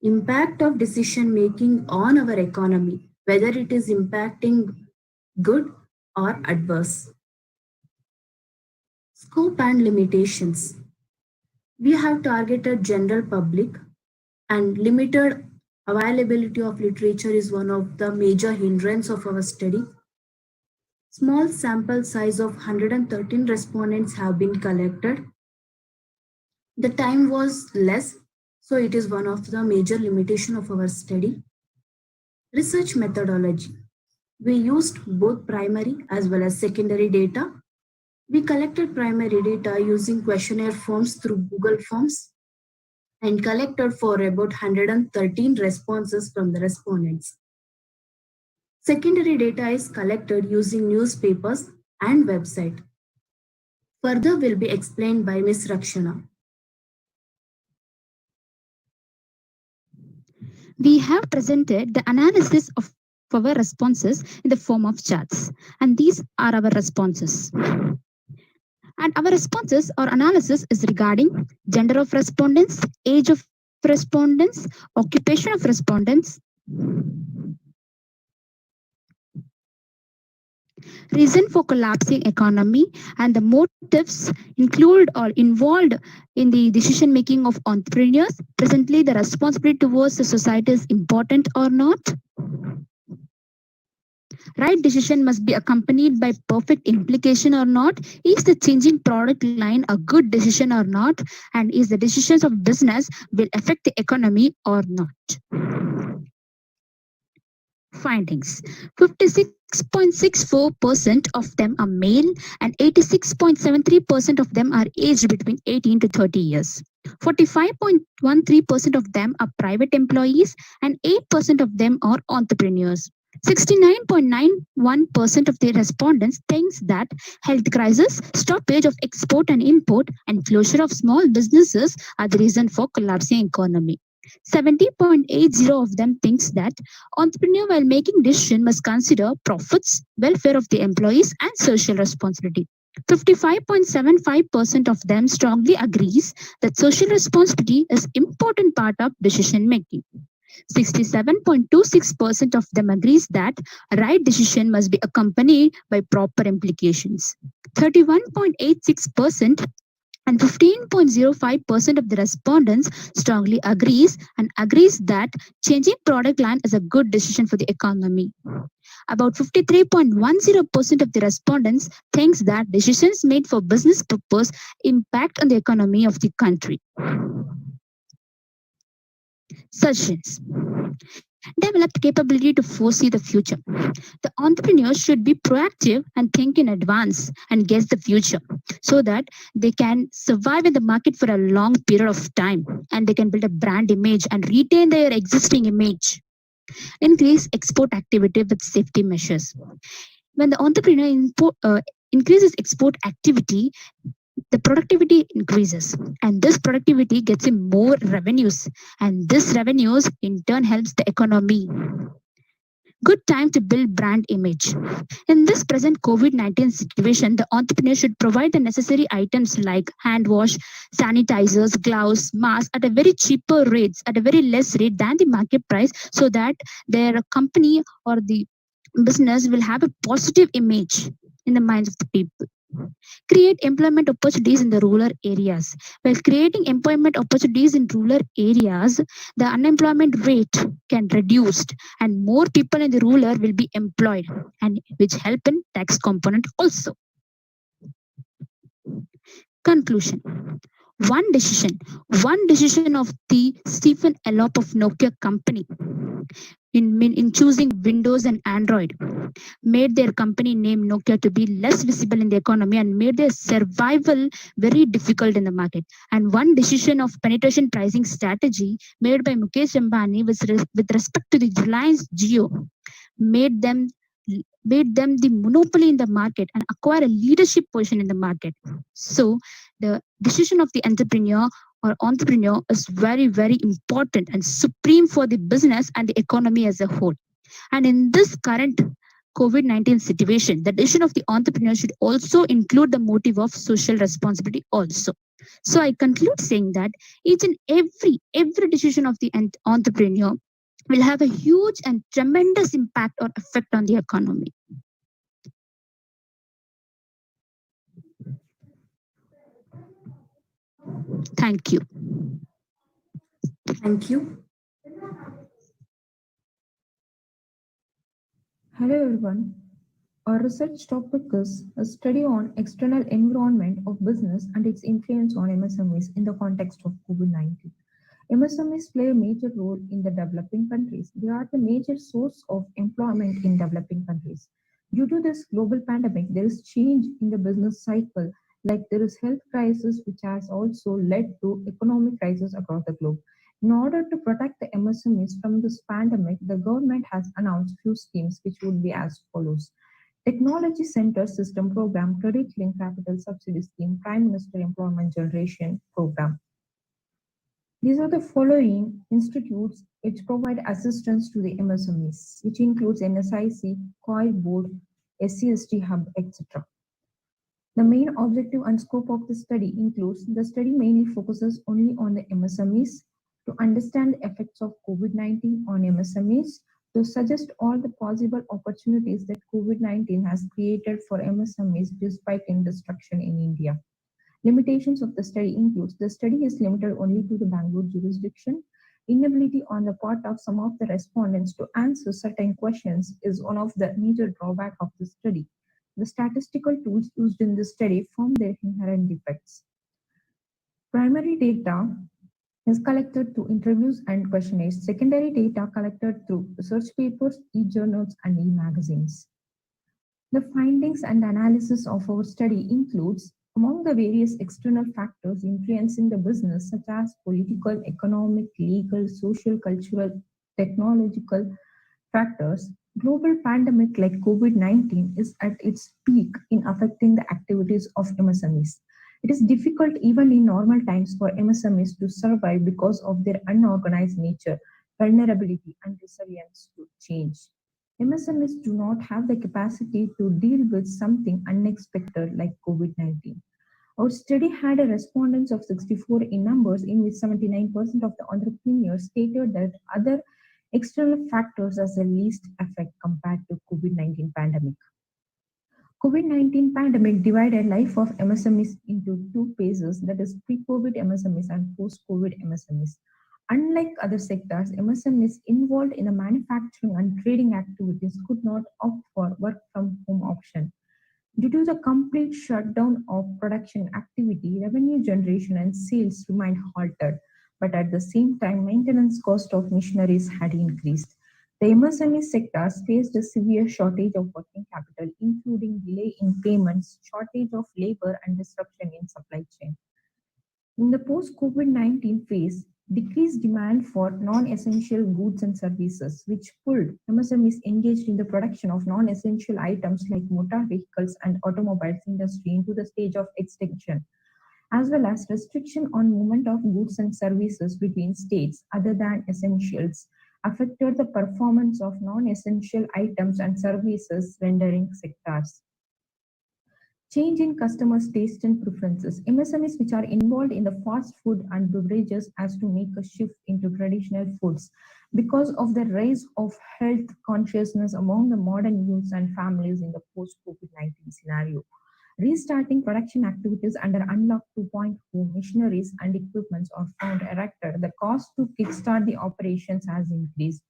impact of decision making on our economy, whether it is impacting good or adverse. Scope and limitations. We have targeted general public and limited availability of literature is one of the major hindrance of our study. Small sample size of 113 respondents have been collected. The time was less, so it is one of the major limitation of our study. Research methodology. We used both primary as well as secondary data. We collected primary data using questionnaire forms through Google Forms and collected for about 113 responses from the respondents. Secondary data is collected using newspapers and website. Further will be explained by Ms. Rakshana.
We have presented the analysis of our responses in the form of charts, and these are our responses. And our responses or analysis is regarding gender of respondents, age of respondents, occupation of respondents, reason for collapsing economy, and the motives include or involved in the decision making of entrepreneurs. Presently, the responsibility towards the society is important or not. Right decision must be accompanied by perfect implication or not. Is the changing product line a good decision or not? And is the decisions of business will affect the economy or not? Findings. 56.64% of them are male and 86.73% of them are aged between 18 to 30 years. 45.13% of them are private employees and 8% of them are entrepreneurs. 69.91% of the respondents thinks that health crisis, stoppage of export and import, and closure of small businesses are the reason for collapsing economy. 70.80 of them thinks that entrepreneur while making decision must consider profits, welfare of the employees, and social responsibility. 55.75% of them strongly agrees that social responsibility is important part of decision making. 67.26% of them agrees that a right decision must be accompanied by proper implications. 31.86% and 15.05% of the respondents strongly agrees that changing product line is a good decision for the economy. About 53.10% of the respondents thinks that decisions made for business purpose impact on the economy of the country. Suggestions. Develop capability to foresee the future. The entrepreneur should be proactive and think in advance and guess the future so that they can survive in the market for a long period of time and they can build a brand image and retain their existing image. Increase export activity with safety measures. When the entrepreneur increases export activity, the productivity increases and this productivity gets him more revenues and this revenues in turn helps the economy. Good time to build brand image. In this present COVID-19 situation, the entrepreneur should provide the necessary items like hand wash, sanitizers, gloves, masks at a very cheaper rates, at a very less rate than the market price so that their company or the business will have a positive image in the minds of the people. Create employment opportunities in the rural areas. While creating employment opportunities in rural areas, the unemployment rate can reduce and more people in the rural will be employed and which help in tax component also. Conclusion. One decision of the Stephen Elop of Nokia company in choosing Windows and Android made their company name Nokia to be less visible in the economy and made their survival very difficult in the market. And one decision of penetration pricing strategy made by Mukesh Ambani with respect to the Reliance Jio made them the monopoly in the market and acquire a leadership position in the market. So the decision of the entrepreneur is very, very important and supreme for the business and the economy as a whole. And in this current COVID-19 situation, the decision of the entrepreneur should also include the motive of social responsibility also. So I conclude saying that each and every decision of the entrepreneur will have a huge and tremendous impact or effect on the economy. Thank you.
Thank you.
Hello everyone.
Our research topic is a study on external environment of business and its influence on MSMEs in the context of COVID-19. MSMEs play a major role in the developing countries. They are the major source of employment in developing countries. Due to this global pandemic, there is change in the business cycle, like there is health crisis, which has also led to economic crisis across the globe. In order to protect the MSMEs from this pandemic, the government has announced few schemes which would be as follows. Technology Center System Program, Credit Link Capital Subsidy Scheme, Prime Minister Employment Generation Program. These are the following institutes which provide assistance to the MSMEs, which includes NSIC, COIL Board, SCST Hub, etc. The main objective and scope of the study includes the study mainly focuses only on the MSMEs to understand the effects of COVID-19 on MSMEs, to suggest all the possible opportunities that COVID-19 has created for MSMEs despite in destruction in India. Limitations of the study includes the study is limited only to the Bangalore jurisdiction. Inability on the part of some of the respondents to answer certain questions is one of the major drawback of the study. The statistical tools used in the study found their inherent defects. Primary data is collected through interviews and questionnaires. Secondary data collected through research papers, e-journals, and e-magazines. The findings and analysis of our study includes among the various external factors influencing the business, such as political, economic, legal, social, cultural, technological factors, global pandemic like COVID-19 is at its peak in affecting the activities of MSMEs. It is difficult even in normal times for MSMEs to survive because of their unorganized nature, vulnerability, and resilience to change. MSMEs do not have the capacity to deal with something unexpected like COVID-19. Our study had a respondents of 64 in numbers, in which 79% of the entrepreneurs stated that other external factors as the least effect compared to COVID-19 pandemic. COVID-19 pandemic divided life of MSMEs into two phases, that is pre-COVID MSMEs and post-COVID MSMEs. Unlike other sectors, MSMEs involved in the manufacturing and trading activities could not opt for work from home option. Due to the complete shutdown of production activity, revenue generation and sales remained halted, but at the same time, maintenance cost of machineries had increased. The MSME sectors faced a severe shortage of working capital, including delay in payments, shortage of labor, and disruption in supply chain. In the post-COVID-19 phase, decreased demand for non-essential goods and services, which pulled MSMEs engaged in the production of non-essential items like motor vehicles and automobiles industry into the stage of extinction, as well as restriction on movement of goods and services between states other than essentials, affected the performance of non-essential items and services rendering sectors. Change in customers' taste and preferences. MSMEs which are involved in the fast food and beverages has to make a shift into traditional foods because of the rise of health consciousness among the modern youths and families in the post-COVID-19 scenario. Restarting production activities under Unlock 2.0 machineries and equipments are found erected. The cost to kickstart the operations has increased.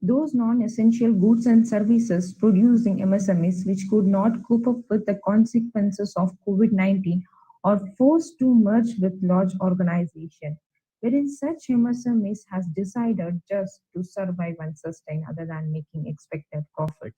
Those non-essential goods and services producing MSMEs which could not cope up with the consequences of COVID-19 are forced to merge with large organizations, wherein such MSMEs has decided just to survive and sustain other than making expected profit.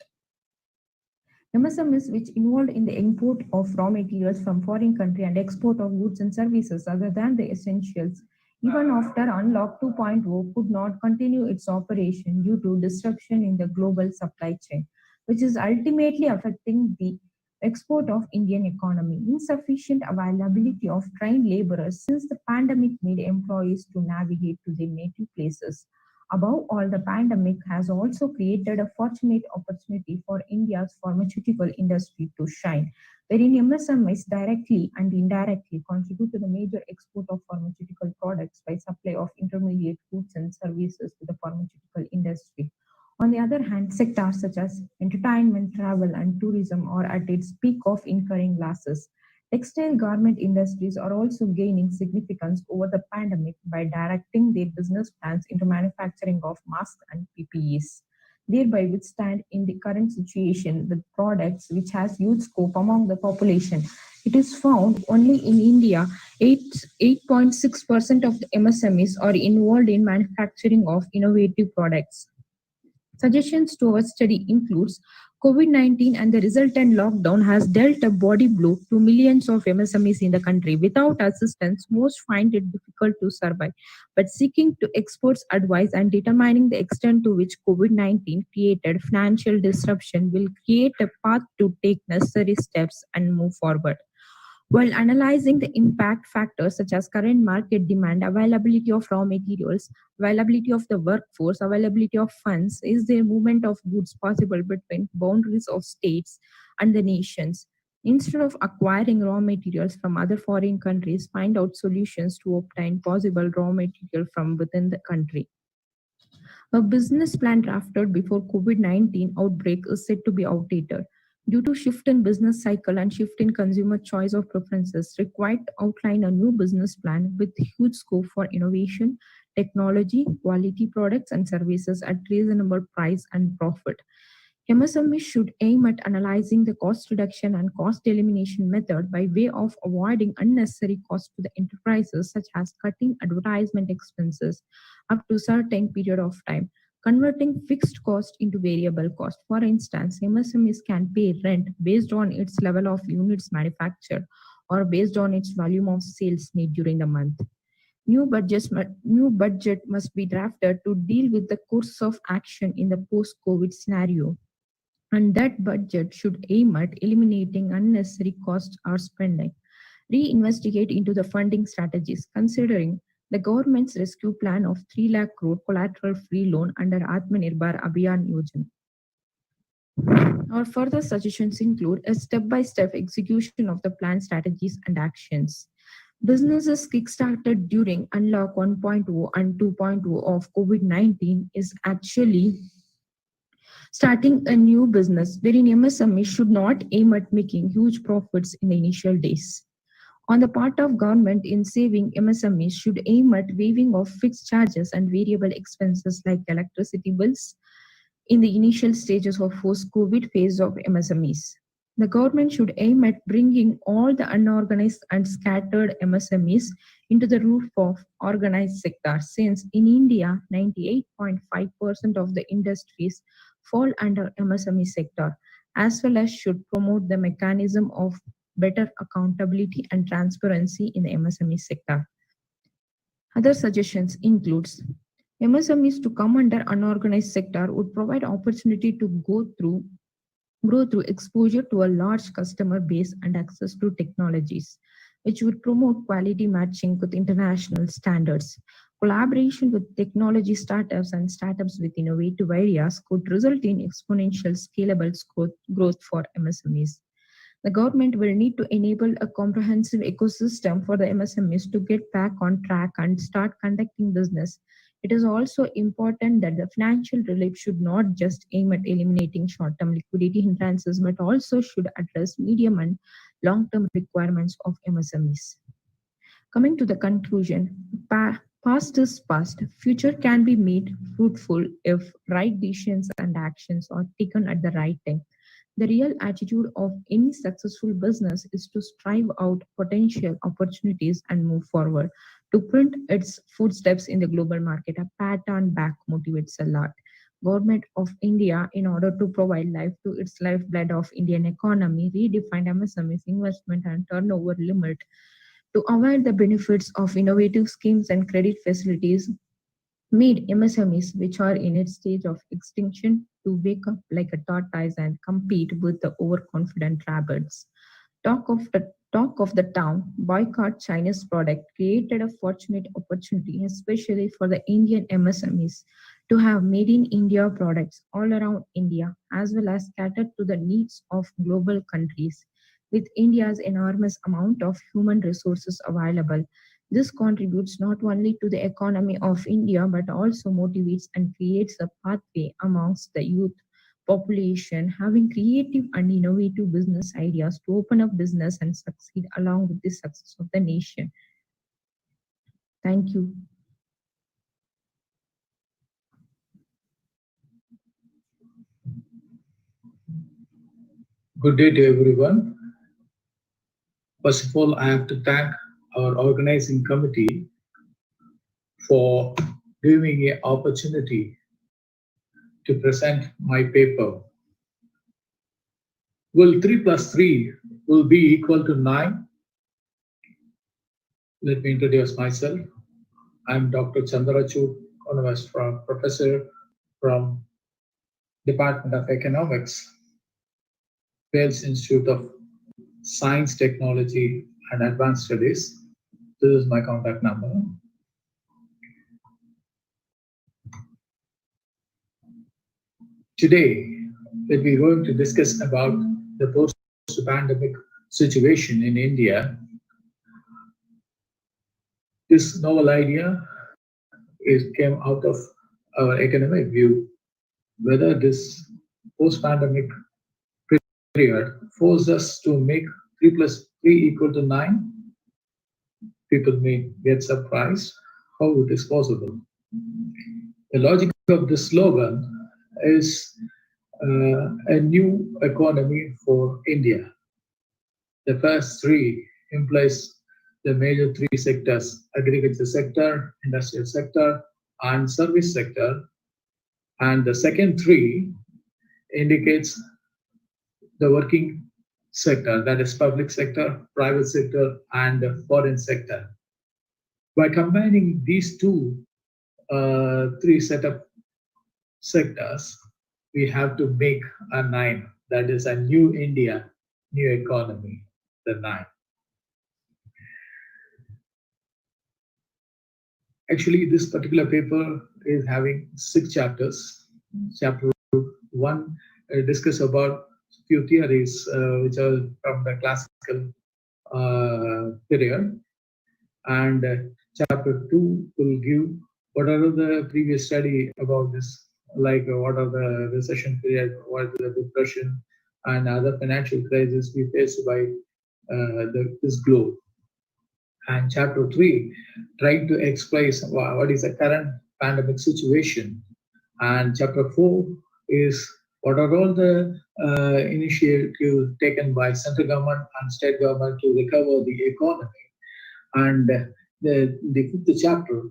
MSMEs which involved in the import of raw materials from foreign country and export of goods and services other than the essentials, even after Unlock 2.0 could not continue its operation due to disruption in the global supply chain, which is ultimately affecting the export of Indian economy. Insufficient availability of trained laborers since the pandemic made employees to navigate to their native places. Above all, the pandemic has also created a fortunate opportunity for India's pharmaceutical industry to shine, wherein MSMEs directly and indirectly contribute to the major export of pharmaceutical products by supply of intermediate goods and services to the pharmaceutical industry. On the other hand, sectors such as entertainment, travel, and tourism are at its peak of incurring losses. Textile garment industries are also gaining significance over the pandemic by directing their business plans into manufacturing of masks and PPEs.
thereby withstand in the current situation with products which has huge scope among the population. It is found only in India, 8.6% of the MSMEs are involved in manufacturing of innovative products. Suggestions to our study includes COVID-19 and the resultant lockdown has dealt a body blow to millions of MSMEs in the country. Without assistance, most find it difficult to survive. But seeking to experts' advice and determining the extent to which COVID-19 created financial disruption will create a path to take necessary steps and move forward. While analyzing the impact factors such as current market demand, availability of raw materials, availability of the workforce, availability of funds, is there movement of goods possible between boundaries of states and the nations? Instead of acquiring raw materials from other foreign countries, find out solutions to obtain possible raw material from within the country. A business plan drafted before COVID-19 outbreak is said to be outdated. Due to shift in business cycle and shift in consumer choice of preferences, required to outline a new business plan with huge scope for innovation, technology, quality products and services at reasonable price and profit. MSME should aim at analyzing the cost reduction and cost elimination method by way of avoiding unnecessary costs to the enterprises, such as cutting advertisement expenses up to a certain period of time, converting fixed cost into variable cost. For instance, MSMEs can pay rent based on its level of units manufactured or based on its volume of sales made during the month. New budget must be drafted to deal with the course of action in the post-COVID scenario, and that budget should aim at eliminating unnecessary costs or spending. Reinvestigate into the funding strategies, considering the government's rescue plan of 3 lakh crore collateral-free loan under Atmanirbhar Abhiyan Yojana. Our further suggestions include a step-by-step execution of the plan strategies and actions. Businesses kickstarted during Unlock 1.0 and 2.0 of COVID-19 is actually starting a new business, wherein MSME should not aim at making huge profits in the initial days. On the part of government in saving, MSMEs should aim at waiving of fixed charges and variable expenses like electricity bills in the initial stages of post-COVID phase of MSMEs. The government should aim at bringing all the unorganized and scattered MSMEs into the roof of organized sector, since in India, 98.5% of the industries fall under MSME sector, as well as should promote the mechanism of better accountability and transparency in the MSME sector. Other suggestions includes MSMEs to come under unorganized sector would provide opportunity to grow through exposure to a large customer base and access to technologies, which would promote quality matching with international standards. Collaboration with technology startups and startups with innovative ideas could result in exponential scalable growth for MSMEs. The government will need to enable a comprehensive ecosystem for the MSMEs to get back on track and start conducting business. It is also important that the financial relief should not just aim at eliminating short-term liquidity hindrances, but also should address medium and long-term requirements of MSMEs. Coming to the conclusion, past is past. Future can be made fruitful if right decisions and actions are taken at the right time. The real attitude of any successful business is to strive out potential opportunities and move forward. To print its footsteps in the global market, a pat on back motivates a lot. Government of India, in order to provide life to its lifeblood of Indian economy, redefined MSME's investment and turnover limit to avail the benefits of innovative schemes and credit facilities, made MSMEs, which are in its stage of extinction, to wake up like a tortoise and compete with the overconfident rabbits. Talk of the town, boycott Chinese product created a fortunate opportunity, especially for the Indian MSMEs, to have made in India products all around India, as well as catered to the needs of global countries. With India's enormous amount of human resources available, this contributes not only to the economy of India, but also motivates and creates a pathway amongst the youth population having creative and innovative business ideas to open up business and succeed along with the success of the nation. Thank you.
Good day to everyone. First of all, I have to thank our organizing committee for giving me an opportunity to present my paper. Will 3 plus 3 will be equal to 9? Let me introduce myself. I'm Dr. Chandrachud, professor from Department of Economics, Wales Institute of Science, Technology and Advanced Studies. This is my contact number. Today, we're going to discuss about the post-pandemic situation in India. This novel idea came out of our economic view, whether this post-pandemic period forced us to make 3 plus 3 equal to 9. People may get surprised how it is possible. The logic of this slogan is a new economy for India. The first 3 implies the major 3 sectors: agriculture sector, industrial sector, and service sector. And the second 3 indicates the working sector, that is public sector, private sector, and the foreign sector. By combining these 3 set of sectors, we have to make a 9. That is a new India, new economy, the 9. Actually, this particular paper is having 6 chapters. Chapter 1 discuss about few theories which are from the classical period, and chapter 2 will give what are the previous study about this, like what are the recession period, what is the depression and other financial crises we faced by this globe. And chapter 3 trying to explain what is the current pandemic situation. And chapter 4 is what are all the initiatives taken by central government and state government to recover the economy. And the 5th chapter,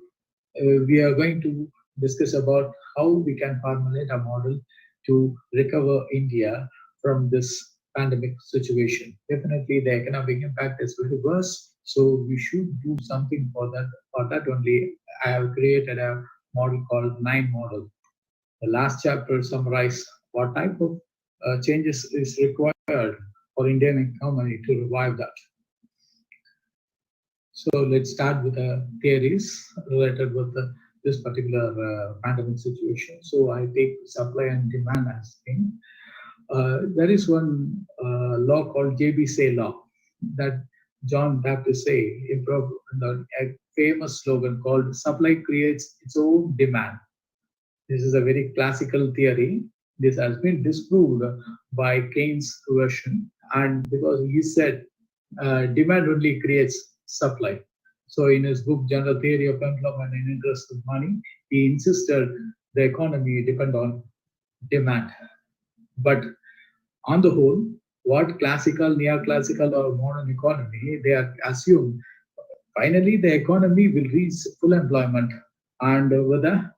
we are going to discuss about how we can formulate a model to recover India from this pandemic situation. Definitely the economic impact is very worse, so we should do something for that. For that only, I have created a model called 9 model. The last chapter summarizes what type of changes is required for Indian economy to revive that. So let's start with the theories related with this particular pandemic situation. So I take supply and demand as thing. There is one law called JB Say law that John Baptist Say improved a famous slogan called "Supply creates its own demand." This is a very classical theory. This has been disproved by Keynes' version, and because he said demand only creates supply. So in his book General Theory of Employment and Interest of Money, he insisted the economy depend on demand. But on the whole, what classical, neoclassical, or modern economy, they are assumed finally the economy will reach full employment, and with a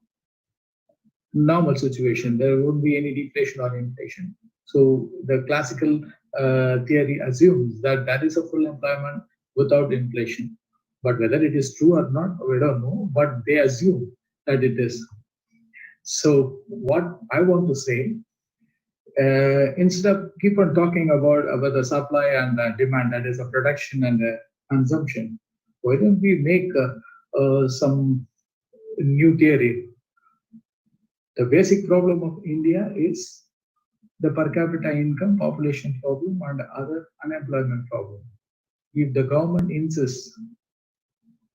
normal situation, there won't be any deflation or inflation. So the classical theory assumes that that is a full employment without inflation. But whether it is true or not, we don't know, but they assume that it is. So what I want to say, instead of keep on talking about the supply and demand, that is a production and consumption, why don't we make some new theory? The basic problem of India is the per capita income, population problem, and other unemployment problem. If the government insists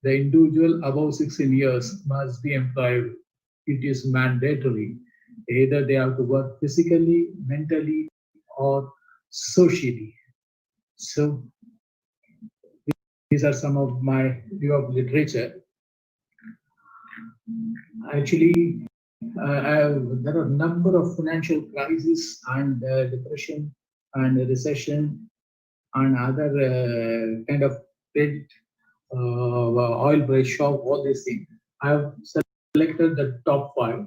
the individual above 16 years must be employed, it is mandatory. Either they have to work physically, mentally, or socially. So these are some of my view of literature. Actually, there are a number of financial crises and depression and recession and other kind of credit, oil price shock, all these things. I have selected the top 5.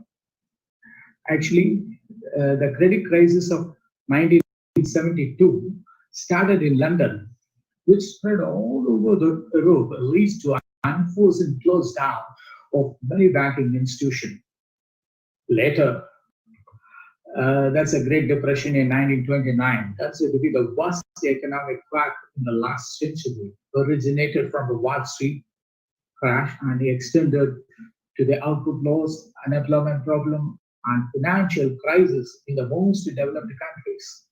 Actually, the credit crisis of 1972 started in London, which spread all over the Europe, leads to unforced close down of many banking institutions. Later, that's a Great Depression in 1929. That's to be the worst economic crack in the last century, originated from the Wall Street crash and extended to the output loss, unemployment problem, and financial crisis in the most developed countries.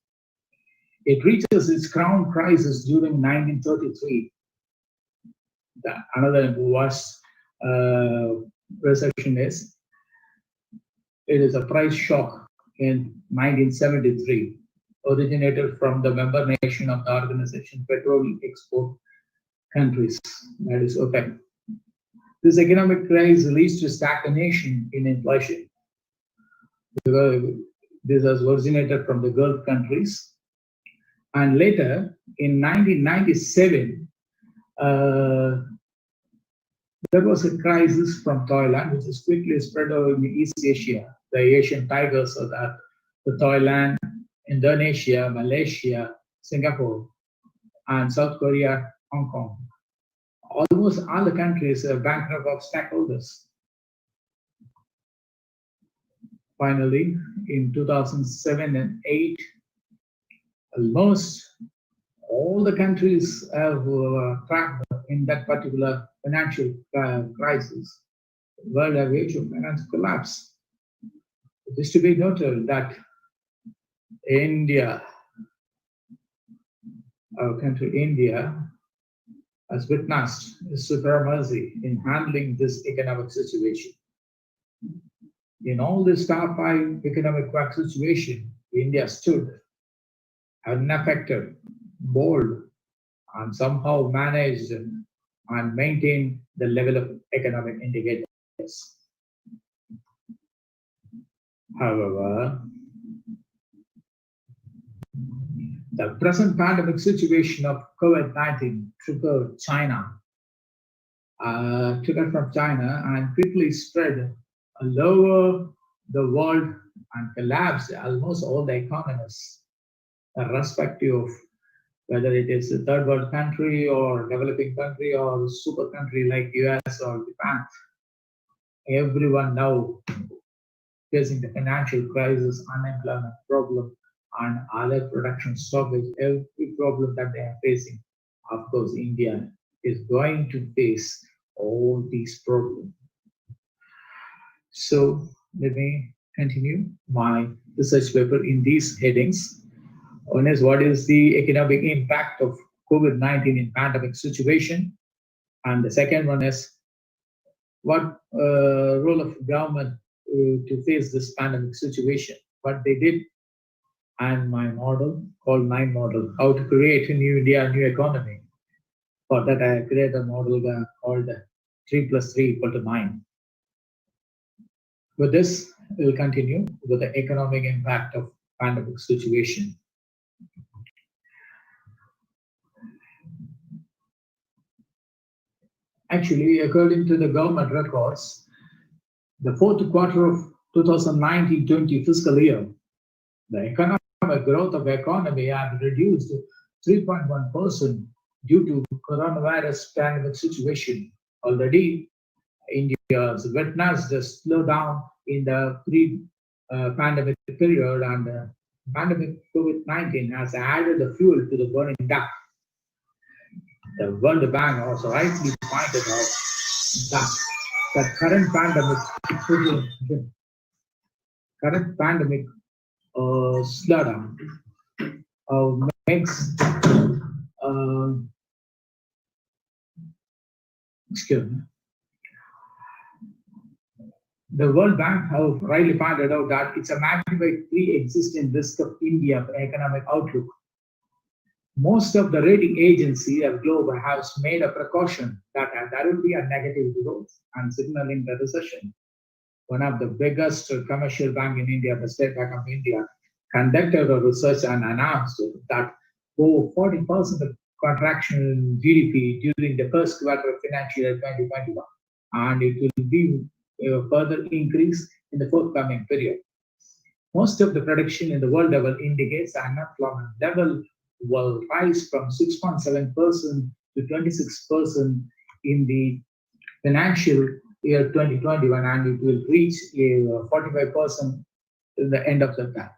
It reaches its crown crisis during 1933. Another worst recession is, it is a price shock in 1973, originated from the member nation of the organization petrol export countries, that is OPEC. This economic crisis leads to stagnation in inflation. This has originated from the Gulf countries. And later, in 1997, there was a crisis from Thailand, which is quickly spread over in East Asia. The Asian tigers are that the Thailand, Indonesia, Malaysia, Singapore, and South Korea, Hong Kong. Almost all the countries are bankrupt of stakeholders. Finally, in 2007 and 8, almost all the countries have trapped in that particular financial crisis. World average of financial collapse. It is to be noted that India, our country India, has witnessed supremacy in handling this economic situation. In all this top 5 economic crack situation, India stood unaffected, bold, and somehow managed and maintained the level of economic indicators. However, the present pandemic situation of COVID-19 triggered from China and quickly spread all over the world and collapsed almost all the economies, irrespective of whether it is a third world country or developing country or super country like US or Japan. Everyone now facing the financial crisis, unemployment problem, and other production stoppage, every problem that they are facing. Of course, India is going to face all these problems. So let me continue my research paper in these headings. One is, what is the economic impact of COVID-19 in pandemic situation? And the second one is, what role of government to face this pandemic situation, what they did, and my model called 9 model, how to create a new India, new economy. For that, I created a model called 3 + 3 = 9. With this, we'll continue with the economic impact of pandemic situation. Actually, according to the government records, the 4th quarter of 2019-20 fiscal year, the economic growth of the economy has reduced to 3.1% due to coronavirus pandemic situation. Already, India has witnessed a slowdown in the pre-pandemic period, and the pandemic COVID-19 has added the fuel to the burning duck. The World Bank also rightly pointed out that the current pandemic slowdown makes the World Bank have rightly pointed out that it's a magnified pre-existing risk of India's economic outlook. Most of the rating agencies of global have made a precaution that there will be a negative growth and signaling the recession. One of the biggest commercial bank in India, the State Bank of India, conducted a research and announced that over 40% of contraction in GDP during the first quarter of financial year 2021, and it will be a further increase in the forthcoming period. Most of the prediction in the world level indicates the unemployment level will rise from 6.7% to 26% in the financial year 2021, and it will reach 45% in the end of the time.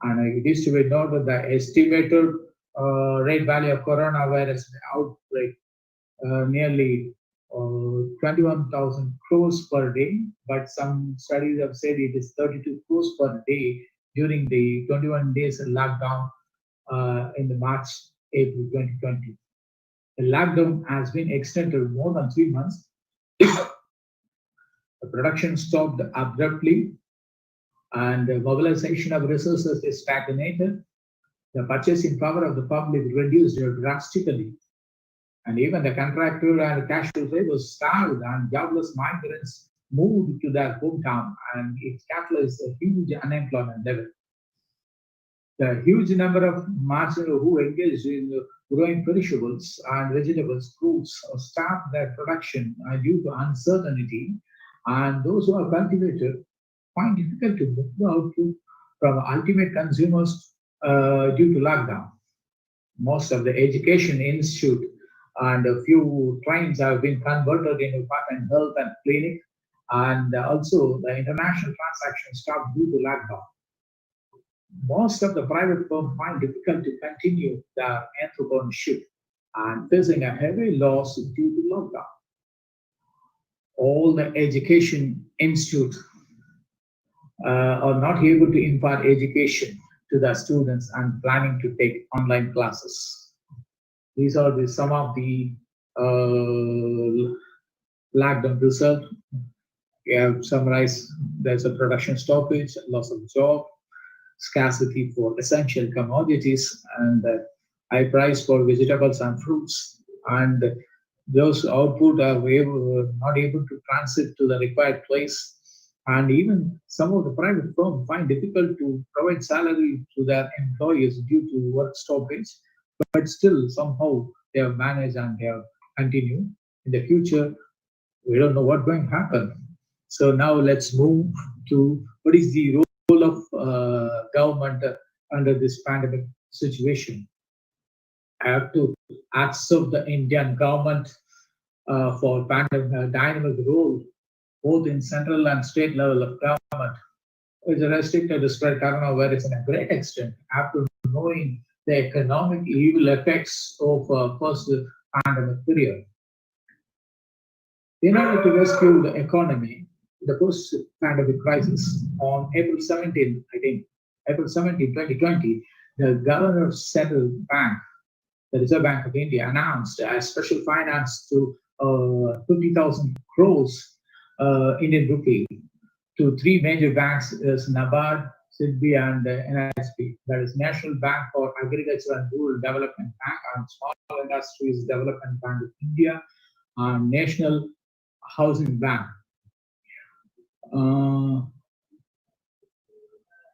And it is to be noted that the estimated rate value of coronavirus outbreak nearly 21,000 crores per day, but some studies have said it is 32 crores per day during the 21 days lockdown in the March, April 2020. The lockdown has been extended more than 3 months. The production stopped abruptly, and the mobilization of resources is stagnated. The purchasing power of the public reduced drastically, and even the contractor and casual labor starved, and jobless migrants moved to their hometown, and it catalyzed a huge unemployment level. The huge number of marginal who engaged in growing perishables and vegetables, fruits, or stopped their production due to uncertainty, and those who are cultivated find it difficult to move out from ultimate consumers due to lockdown. Most of the education institute and a few trains have been converted into apartment health and clinic, and also the international transactions stopped due to lockdown. Most of the private firms find difficult to continue their entrepreneurship and facing a heavy loss due to lockdown. All the education institutes are not able to impart education to the students and planning to take online classes. These are some of the lockdown results. We have summarized: there's a production stoppage, loss of job, scarcity for essential commodities, and high price for vegetables and fruits, and those output are not able to transit to the required place. And even some of the private firms find difficult to provide salary to their employees due to work stoppage, but still somehow they have managed and they have continued. In the future, we don't know what's going to happen. So now let's move to what is the role of government under this pandemic situation. I have to accept the Indian government for pandemic dynamic role, both in central and state level of government, is restricted to spread coronavirus in a great extent after knowing the economic evil effects of first pandemic period. In order to rescue the economy, the post-pandemic crisis, on April 17, 2020, the Governor Central Bank, the Reserve Bank of India, announced a special finance to 50,000 crores Indian rupee to three major banks: is NABARD, SIDBI, and NISP. That is National Bank for Agriculture and Rural Development Bank, and Small Industries Development Bank of India, and National Housing Bank.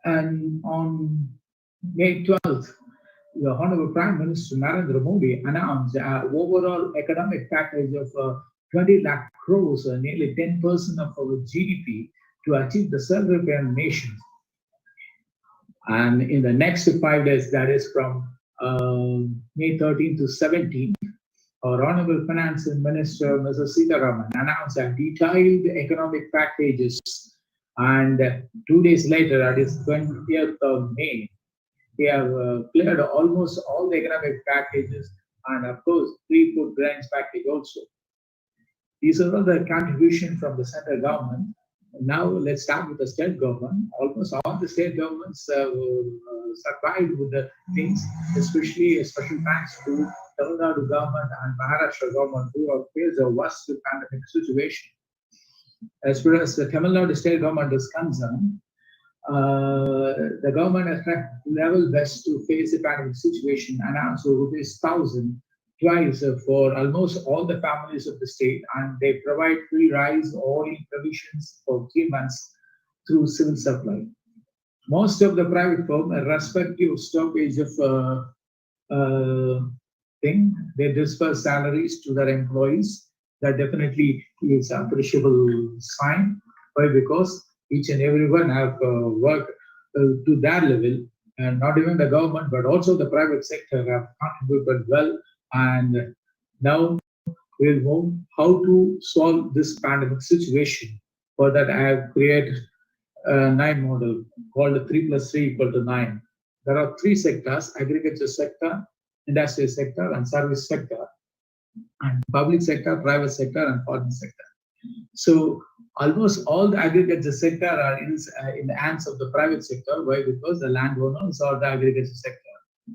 And on May 12th, the Honorable Prime Minister Narendra Modi announced an overall economic package of 20 lakh crores, nearly 10% of our GDP, to achieve the self-reliant nation. And in the next 5 days, that is from May 13 to 17, our Honorable Finance Minister, Mrs. Sitaraman, announced a detailed economic packages. And 2 days later, that is 20th of May, we have cleared almost all the economic packages, and of course, free food grains package also. These are all the contribution from the central government. Now let's start with the state government. Almost all the state governments survived with the things, especially a special thanks to Tamil Nadu government and Maharashtra government, who have faced a worst pandemic situation. As far as the Tamil Nadu state government is concerned, the government has tried level best to face the pandemic situation, announced rupees 1,000 twice for almost all the families of the state, and they provide free rice, oil, provisions for 3 months through civil supply. most of the private firm, irrespective of stoppage of thing, they disperse salaries to their employees. That definitely is appreciable sign. Why? Because each and everyone have worked to that level, and not even the government, but also the private sector have contributed well. And now we'll know how to solve this pandemic situation. For that, I have created a 9 model called 3 plus 3 equal to 9. There are 3 sectors: agriculture sector, industrial sector, and service sector, and public sector, private sector, and foreign sector. So almost all the agriculture sector are in the hands of the private sector. Why? Because the landowners or the agriculture sector.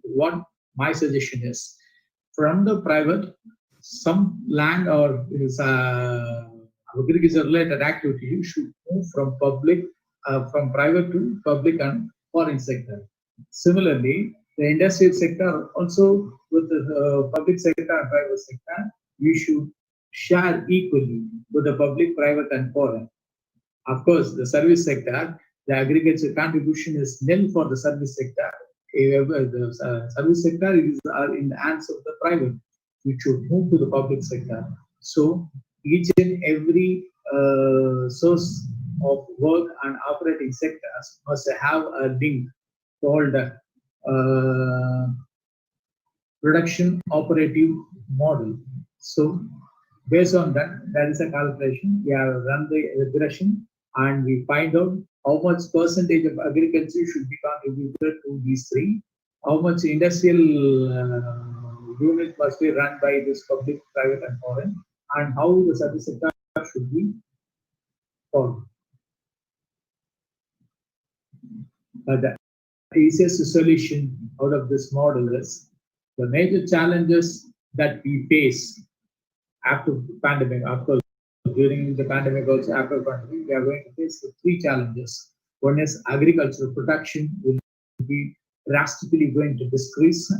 What my suggestion is, from the private, some land or is agriculture related activity should move from private to public and foreign sector. Similarly, the industrial sector also, with the public sector and private sector, we should share equally with the public, private, and foreign. Of course, the service sector, the agriculture contribution is nil for the service sector. The service sector is in the hands of the private, which should move to the public sector. So each and every source of work and operating sectors must have a link called production operative model. So based on that, there is a calculation. We have run the regression and we find out how much percentage of agriculture should be contributed to these 3, how much industrial unit must be run by this public, private, and foreign, and how the service sector should be followed. The easiest solution out of this model is the major challenges that we face after pandemic. Of course, during the pandemic, also after pandemic, we are going to face 3 challenges. One is agricultural production will be drastically going to decrease.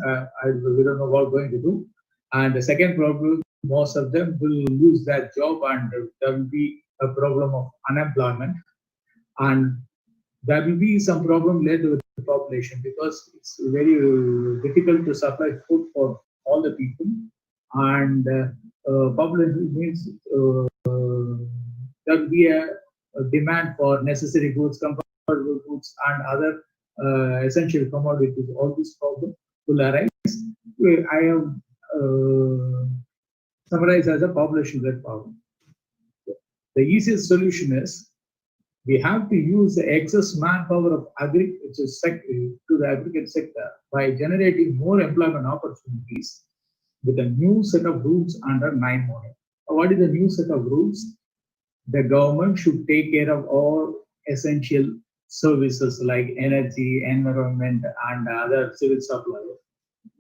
We don't know what we're going to do. And the second problem, most of them will lose their job, and there will be a problem of unemployment. And there will be some problem related with the population, because it's very difficult to supply food for all the people. And population means there will be a demand for necessary goods, comfortable goods, and other essential commodities. All these problems will arise. I have summarized as a population-led problem. The easiest solution is we have to use the excess manpower of agriculture sector to the agriculture sector by generating more employment opportunities with a new set of rules under 9 model. What is the new set of rules? The government should take care of all essential services like energy, environment, and other civil supplies.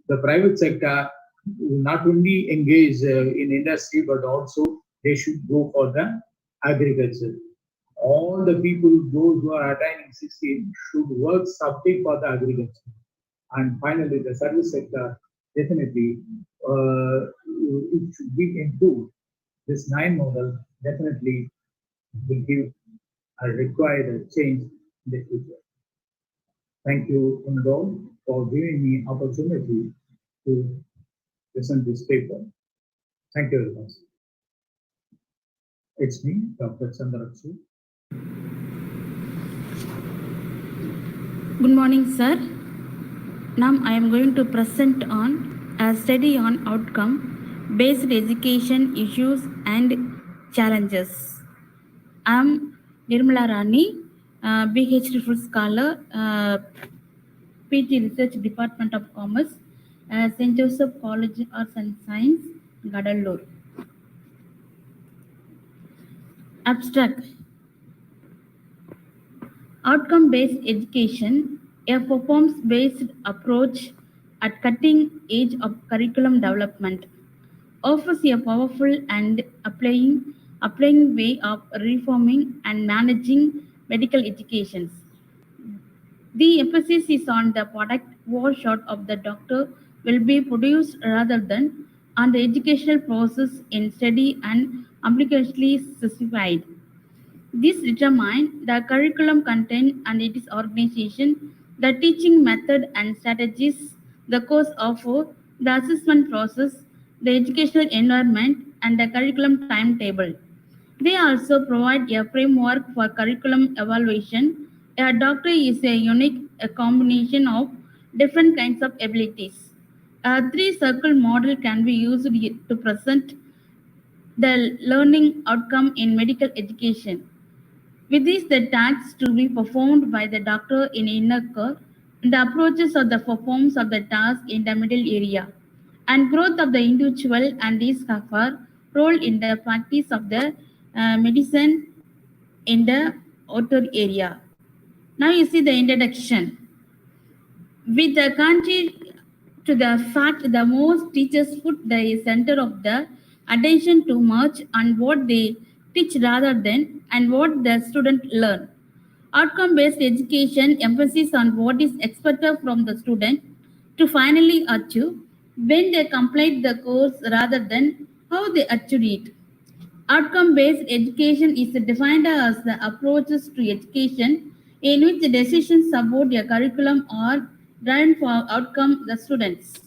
The private sector will not only engage in industry, but also they should go for the agriculture. All the people, those who are attaining 16, should work something for the agriculture. And finally, the service sector, definitely, it should be improved. This 9 model definitely will give a required change in the future. Thank you, Undol, for giving me opportunity to present this paper. Thank you very much. It's me, Dr. Chandrakshu.
Good morning, sir. Now I am going to present on a study on outcome-based education issues and challenges. I am Nirmala Rani, PhD full scholar, PG Research Department of Commerce, St. Joseph College Arts and Science, Gadallur. Abstract. Outcome-based education, a performance-based approach at cutting edge of curriculum development, offers a powerful and applying way of reforming and managing medical education. The emphasis is on the product what short of the doctor will be produced rather than on the educational process in study and applicationally specified. This determines the curriculum content and its organization, the teaching method and strategies, the course offered, the assessment process, the educational environment, and the curriculum timetable. They also provide a framework for curriculum evaluation. A doctor is a unique combination of different kinds of abilities. A three-circle model can be used to present the learning outcome in medical education. With this, the tasks to be performed by the doctor in inner core, the approaches of the performance of the task in the middle area, and growth of the individual and his her role in the practice of the medicine in the outer area. Now you see the introduction. With the country to the fact the most teachers put the center of the attention too much on what they teach rather than and what the student learn. Outcome-based education emphasis on what is expected from the student to finally achieve when they complete the course rather than how they achieve it. Outcome-based education is defined as the approaches to education in which the decisions about a curriculum are driven for outcome the students.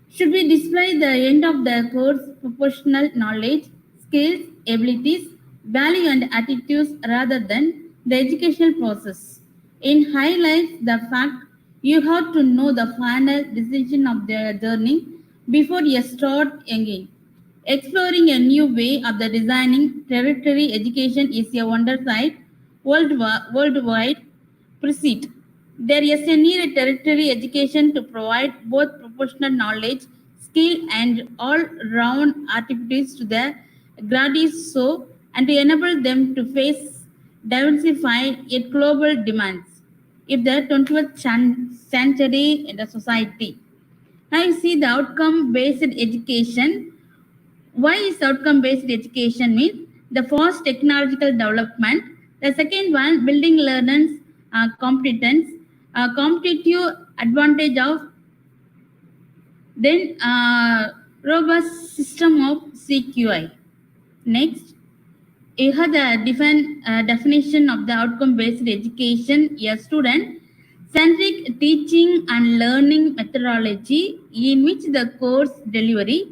Should we display the end of the course professional knowledge, skills, abilities, value and attitudes rather than the educational process. It highlights the fact you have to know the final decision of their journey before you start again. Exploring a new way of the designing tertiary education is a wonder sight worldwide pursuit. There is a need tertiary education to provide both professional knowledge, skill, and all-round activities to the graduates so and to enable them to face diversified yet global demands. If the 21st century in the society. Now you see the outcome-based education. Why is outcome-based education means the first technological development. The second one, building learners' competence, competitive advantage of then robust system of CQI. Next, you have the definition of the outcome-based education. A student-centric teaching and learning methodology in which the course delivery,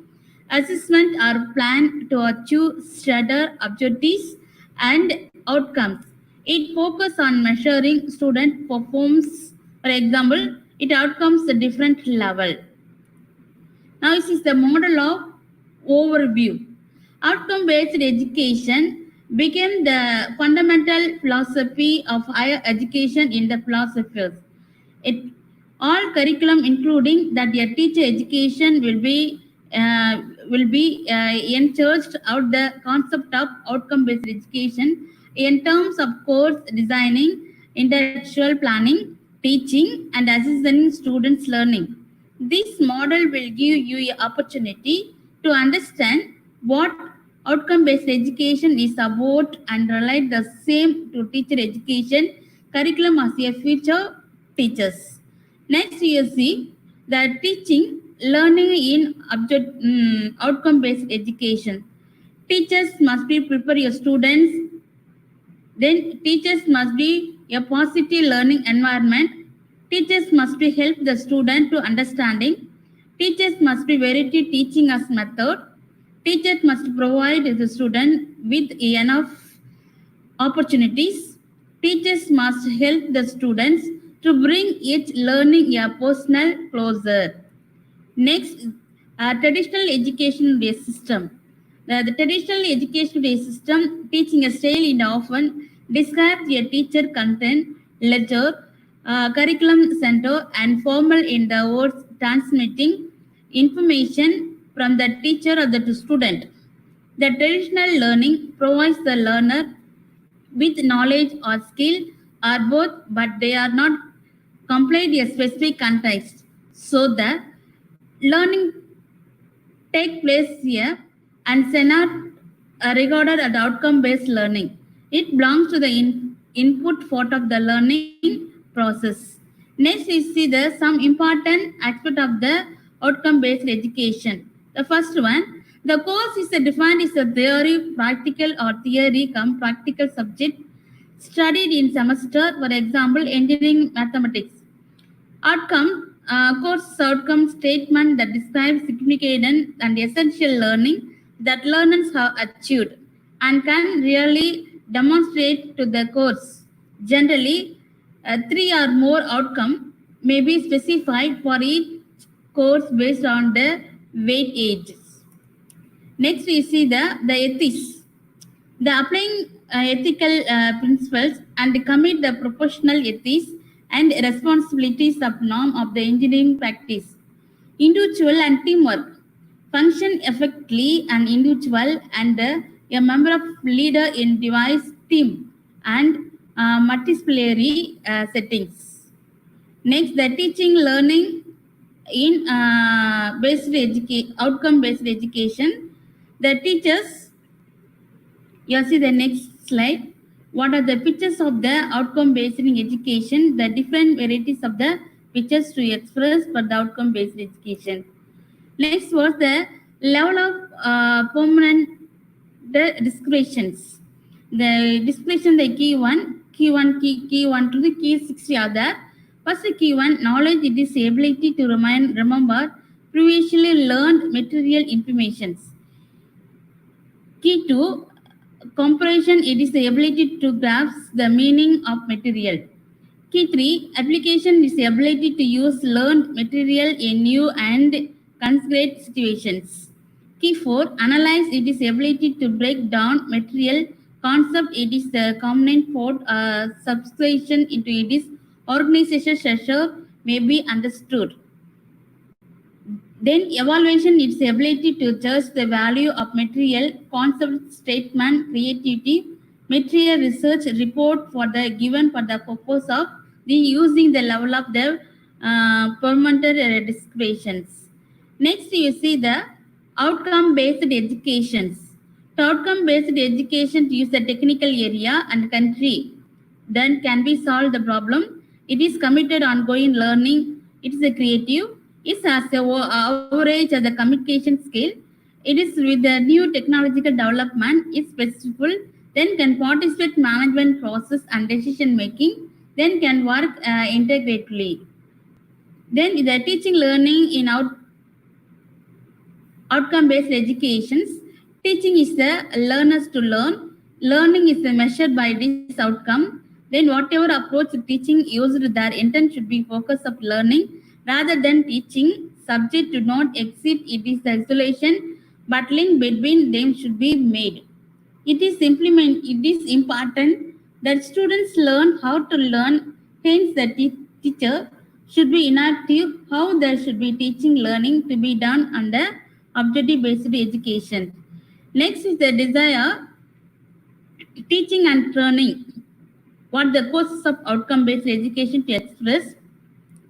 assessment are planned to achieve shared objectives and outcomes. It focuses on measuring student performance. For example, it outcomes the different level. Now this is the model of overview. Outcome-based education became the fundamental philosophy of higher education in the philosophers. It all curriculum, including that your teacher education, will be encouraged out the concept of outcome-based education in terms of course designing, intellectual planning, teaching, and assisting students' learning. This model will give you an opportunity to understand what outcome-based education is about and relate the same to teacher education curriculum as a future teachers. Next, you see the teaching learning in outcome-based education. Teachers must be prepare your students. Then teachers must be a positive learning environment. Teachers must be help the student to understanding. Teachers must be variety teaching as method. Teachers must provide the student with enough opportunities. Teachers must help the students to bring each learning a personal closer. Next, traditional education based system. The traditional education based system teaching a style in often describes a teacher content, lecture, curriculum center, and formal in the words transmitting information from the teacher or the student. The traditional learning provides the learner with knowledge or skill or both, but they are not complete a specific context. So the learning take place here and cannot regarded as outcome-based learning. It belongs to the input part of the learning process. Next, we see some important aspect of the outcome-based education. The first one, The course is defined as a theory, practical or theory come practical subject studied in semester, for example, engineering mathematics. Outcome, course outcome statement that describes significant and essential learning that learners have achieved and can really demonstrate to the course. Generally, 3 or more outcome may be specified for each course based on the weightages. Next, we see the ethics. The applying ethical principles and commit the professional ethics and responsibilities of norm of the engineering practice. Individual and teamwork. Function effectively an individual and a member of leader in device team and multidisciplinary settings. Next, the teaching learning in outcome-based education. The teachers, you see the next slide. What are the pictures of the outcome-based education? The different varieties of the pictures to express for the outcome-based education. Next was the level of permanent descriptions. The description, the key 1 to the key 60 are there. First key 1, knowledge, it is ability to remember previously learned material informations. Key 2, comprehension, it is the ability to grasp the meaning of material. Key 3, application is the ability to use learned material in new and concrete situations. Key 4, analyze, it is the ability to break down material concept, it is the component for substitution into its organization structure may be understood. Then evaluation, it's the ability to judge the value of material, concept statement, creativity, material research report for the given for the purpose of the using the level of the permanent descriptions. Next, you see the outcome-based educations. The outcome-based education to use the technical area and country then can be solved the problem. It is committed ongoing learning. It is a creative. It has the average of the communication skill. It is with the new technological development. It's specific. Then can participate management process and decision making. Then can work integratively. Then the teaching learning in outcome-based educations. Teaching is the learners to learn. Learning is measured by this outcome. Then whatever approach to teaching used, their intent should be focus of learning rather than teaching. Subject do not exceed, it is the isolation, but link between them should be made. It is important that students learn how to learn, hence the teacher should be inactive, how there should be teaching learning to be done under objective-based education. Next is the desire, teaching and training. What the courses of outcome-based education to express?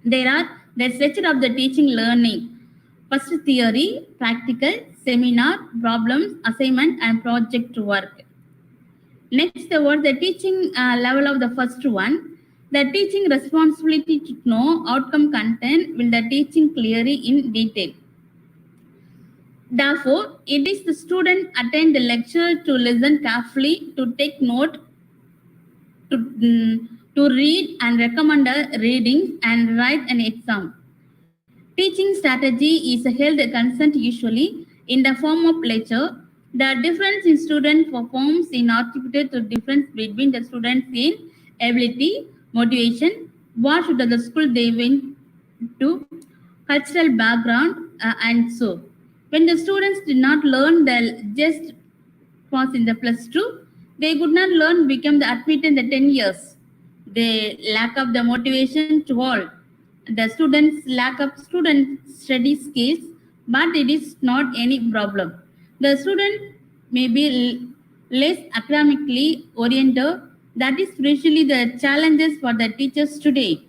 There are the structure of the teaching learning. First theory, practical, seminar, problems, assignment, and project work. Next, the teaching level of the first one. The teaching responsibility to know outcome content will the teaching clearly in detail. Therefore, it is the student attend the lecture to listen carefully, to take note, to read and recommend reading and write an exam. Teaching strategy is held consent usually in the form of lecture. The difference in student performs in attributed to difference between the students in ability, motivation, what should the school they went to, cultural background, and so. When the students did not learn the just pass in the +2, they could not learn become the admit in the 10 years. They lack of the motivation to all. The students lack of student study skills, but it is not any problem. The student may be less academically oriented. That is usually the challenges for the teachers today.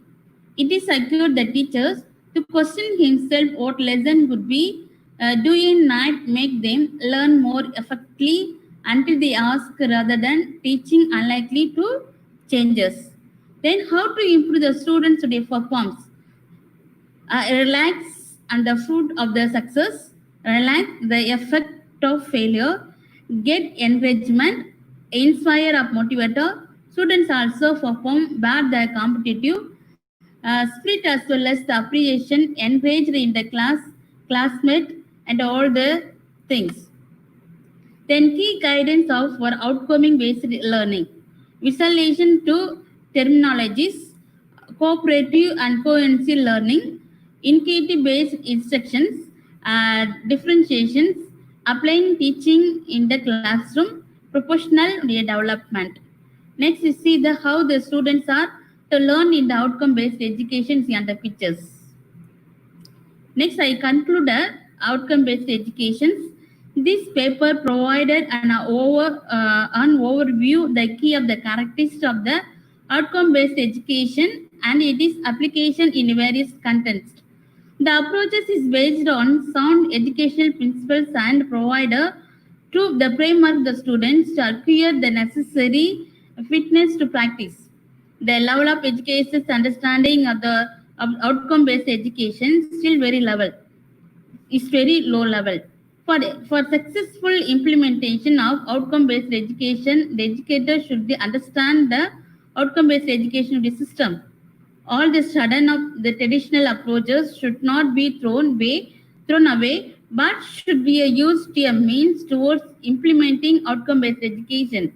It is secured the teachers to question himself what lesson would be doing might make them learn more effectively until they ask rather than teaching unlikely to changes. Then how to improve the students' today performance? Relax and the fruit of the success. Relax the effect of failure, get encouragement, inspire or motivator. Students also perform where the competitive spirit as well as the appreciation encouraged in the classmate, and all the things. Then key guidance of for outcoming based learning. Visualization to terminologies, cooperative and coherency learning, initiative based instructions, differentiations, applying teaching in the classroom, proportional development. Next, we see the how the students are to learn in the outcome based education and the pictures. Next, I concluded outcome-based education. This paper provided an overview, the key of the characteristics of the outcome-based education and its application in various contexts. The approaches is based on sound educational principles and provide to the framework the students to acquire the necessary fitness to practice. The level of education's understanding of the outcome-based education still very level. Is very low level. For successful implementation of outcome-based education, the educator should understand the outcome-based education system. All the sudden of the traditional approaches should not be thrown away, but should be used to a means towards implementing outcome-based education.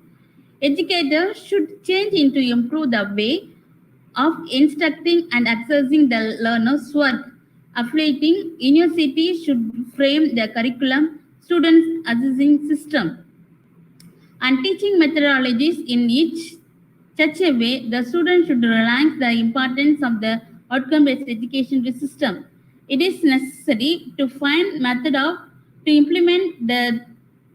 Educators should change into improve the way of instructing and accessing the learner's work. Affiliating universities should frame the curriculum, students assessing system, and teaching methodologies in each such a way the student should realize the importance of the outcome-based education system. It is necessary to find method to implement the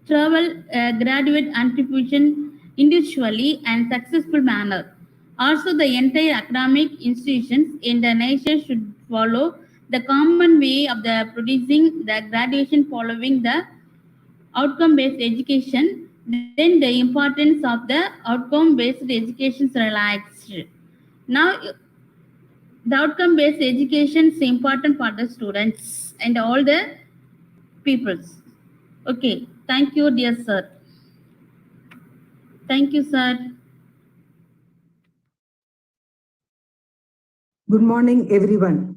travel graduate attribution individually and successful manner. Also, the entire academic institutions in the nation should follow the common way of the producing the graduation following the outcome-based education. Then the importance of the outcome-based education is relaxed. Now, the outcome-based education is important for the students and all the peoples. Okay, thank you, dear sir. Thank you, sir.
Good morning, everyone.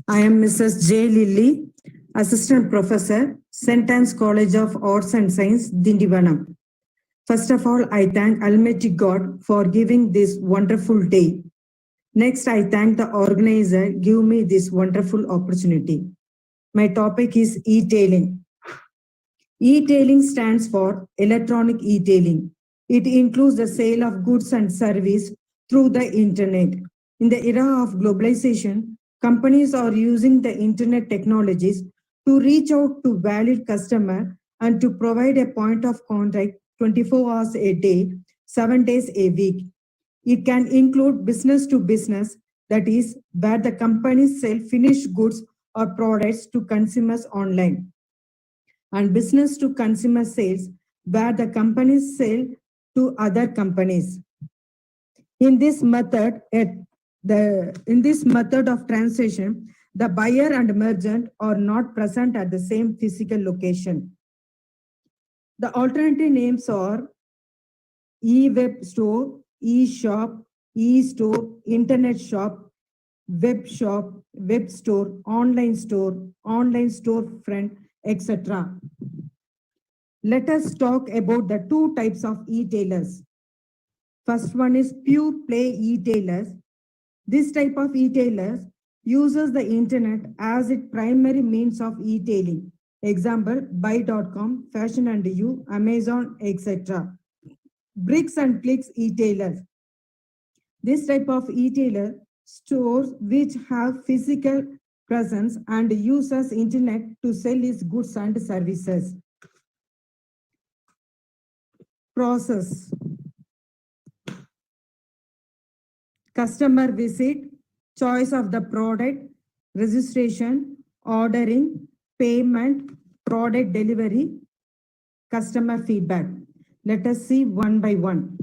I am Mrs. J. Lilly, Assistant Professor, St. Anne's College of Arts and Science, Dindivanam. First of all, I thank Almighty God for giving this wonderful day. Next, I thank the organizer give me this wonderful opportunity. My topic is e-tailing. E-tailing stands for electronic e-tailing. It includes the sale of goods and service through the internet. In the era of globalization, companies are using the internet technologies to reach out to valid customer and to provide a point of contact 24 hours a day, 7 days a week. It can include business to business, that is, where the companies sell finished goods or products to consumers online, and business to consumer sales, where the companies sell to other companies. In this method of transaction, the buyer and merchant are not present at the same physical location. The alternative names are e-web store, e-shop, e-store, internet shop, web shop, web store, online storefront, etc. Let us talk about the two types of e-tailers. First one is pure play e-tailers. This type of e-tailers uses the internet as its primary means of e-tailing. Example, buy.com, Fashion and You, Amazon, etc. Bricks and clicks e-tailers. This type of e-tailer stores which have physical presence and uses internet to sell its goods and services. Process. Customer visit, choice of the product, registration, ordering, payment, product delivery, customer feedback. Let us see one by one.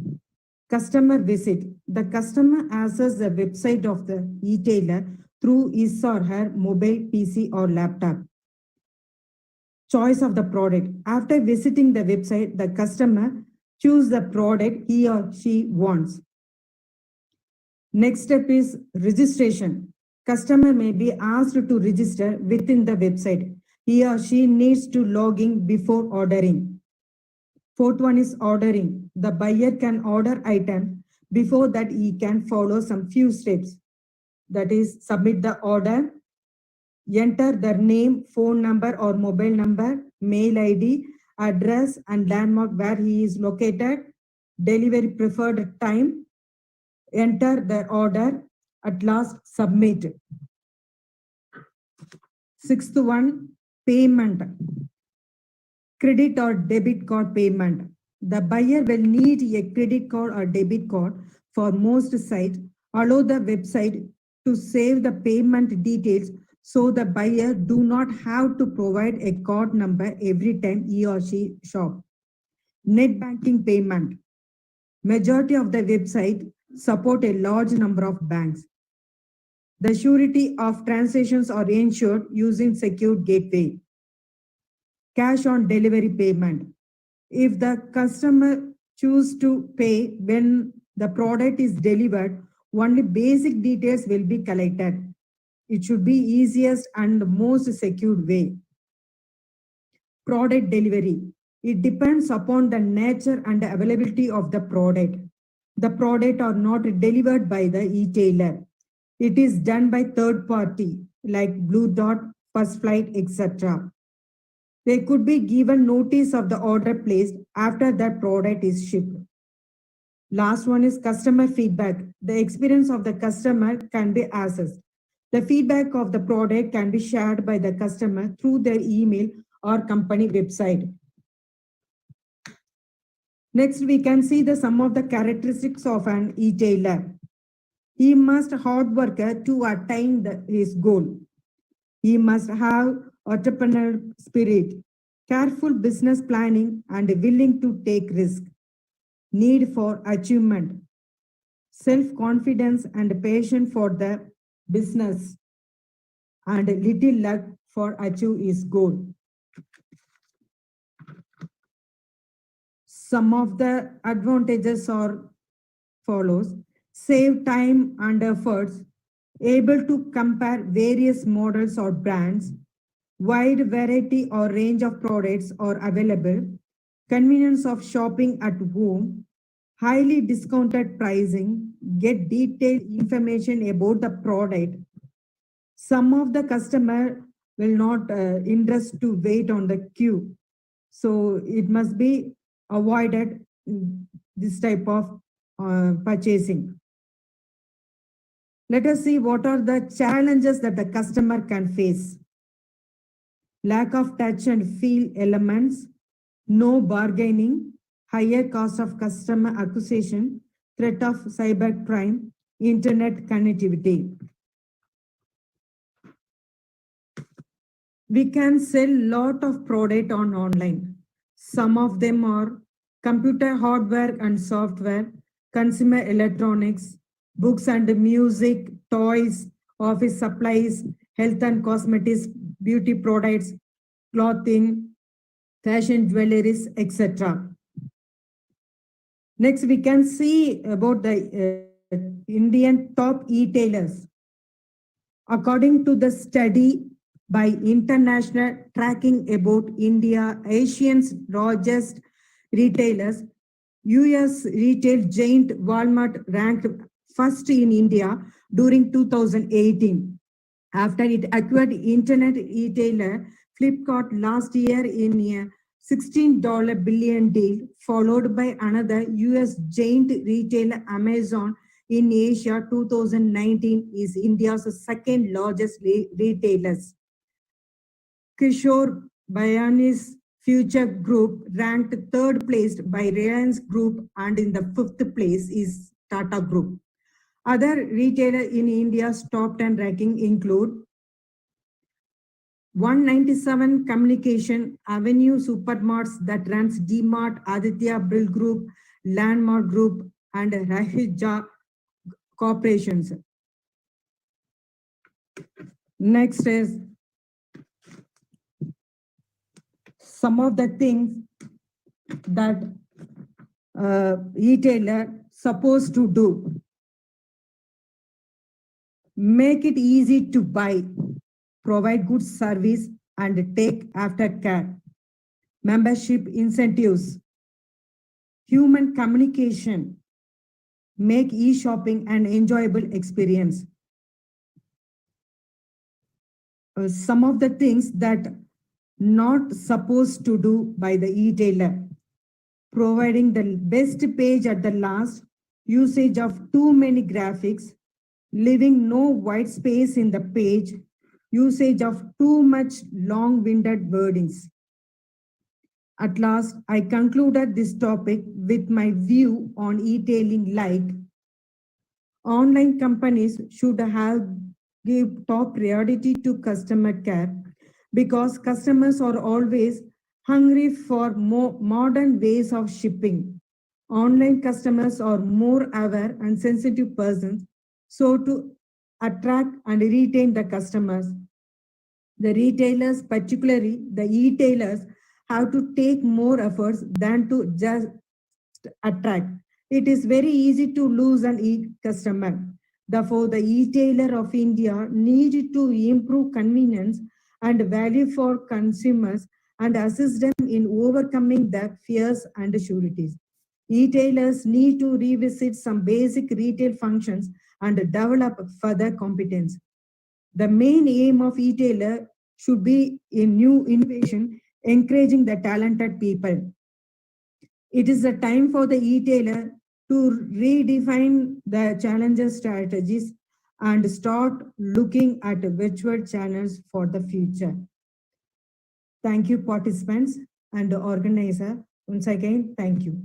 Customer visit. The customer accesses the website of the e-tailer through his or her mobile PC or laptop. choice of the product. After visiting the website, the customer choose the product he or she wants. Next step is registration. Customer may be asked to register within the website. He or she needs to log in before ordering. Fourth one is ordering. The buyer can order item. Before that, he can follow some few steps. That is, submit the order, enter their name, phone number or mobile number, mail ID, address and landmark where he is located, delivery preferred time, enter their order, at last submit. Sixth one, payment. Credit or debit card payment. The buyer will need a credit card or debit card for most sites. Allow the website to save the payment details so the buyer do not have to provide a card number every time he or she shop. Net banking payment. Majority of the website support a large number of banks. The surety of transactions are ensured using secure gateway. Cash on delivery payment. If the customer choose to pay when the product is delivered, only basic details will be collected. It should be easiest and most secure way. Product delivery. It depends upon the nature and availability of the product. The product are not delivered by the retailer. It is done by third party like Blue Dot, First Flight, etc. They could be given notice of the order placed after that product is shipped. Last one is customer feedback. The experience of the customer can be assessed. The feedback of the product can be shared by the customer through their email or company website. Next, we can see some of the characteristics of an retailer. He must hard worker to attain his goal. He must have entrepreneurial spirit, careful business planning and willing to take risk, need for achievement, self-confidence and passion for the business, and little luck for achieve his goal. Some of the advantages are follows: save time and efforts, able to compare various models or brands, wide variety or range of products are available, convenience of shopping at home, highly discounted pricing, get detailed information about the product. Some of the customer will not interest to wait on the queue. So it must be avoided this type of purchasing. Let us see what are the challenges that the customer can face. Lack of touch and feel elements, no bargaining, higher cost of customer acquisition, threat of cybercrime, internet connectivity. We can sell lot of product on online. Some of them are computer hardware and software, consumer electronics, books and music, toys, office supplies, health and cosmetics, beauty products, clothing, fashion jewelries, etc. Next, we can see about the Indian top retailers. According to the study by international tracking about India, Asia's largest retailers, US retail giant Walmart ranked first in India during 2018. After it acquired internet retailer Flipkart last year in a $16 billion deal, followed by another US giant retailer Amazon in Asia 2019 is India's second largest retailers. Kishore Bayani's Future Group ranked third place by Reliance Group, and in the fifth place is Tata Group. Other retailers in India's top 10 ranking include 197 Communication Avenue Supermarts that runs DMart, Aditya Brill Group, Landmark Group, and Rahija Corporations. Next is some of the things that retailer supposed to do. Make it easy to buy, provide good service and take aftercare, membership incentives, human communication, make e-shopping an enjoyable experience. Some of the things that not supposed to do by the e-tailer, providing the best page at the last, usage of too many graphics, leaving no white space in the page, usage of too much long-winded wordings. At last, I concluded this topic with my view on e-tailing like online companies should have give top priority to customer care because customers are always hungry for more modern ways of shipping. Online customers are more aware and sensitive persons, so to attract and retain the customers, the retailers, particularly the e-tailers, have to take more efforts than to just attract. It is very easy to lose an e-customer. Therefore, the e-tailer of India need to improve convenience and value for consumers and assist them in overcoming their fears and sureties. E-tailers need to revisit some basic retail functions and develop further competence. The main aim of e-tailer should be a new innovation, encouraging the talented people. It is the time for the e-tailer to redefine the challenger strategies and start looking at virtual channels for the future. Thank you, participants and the organizer. Once again, thank you.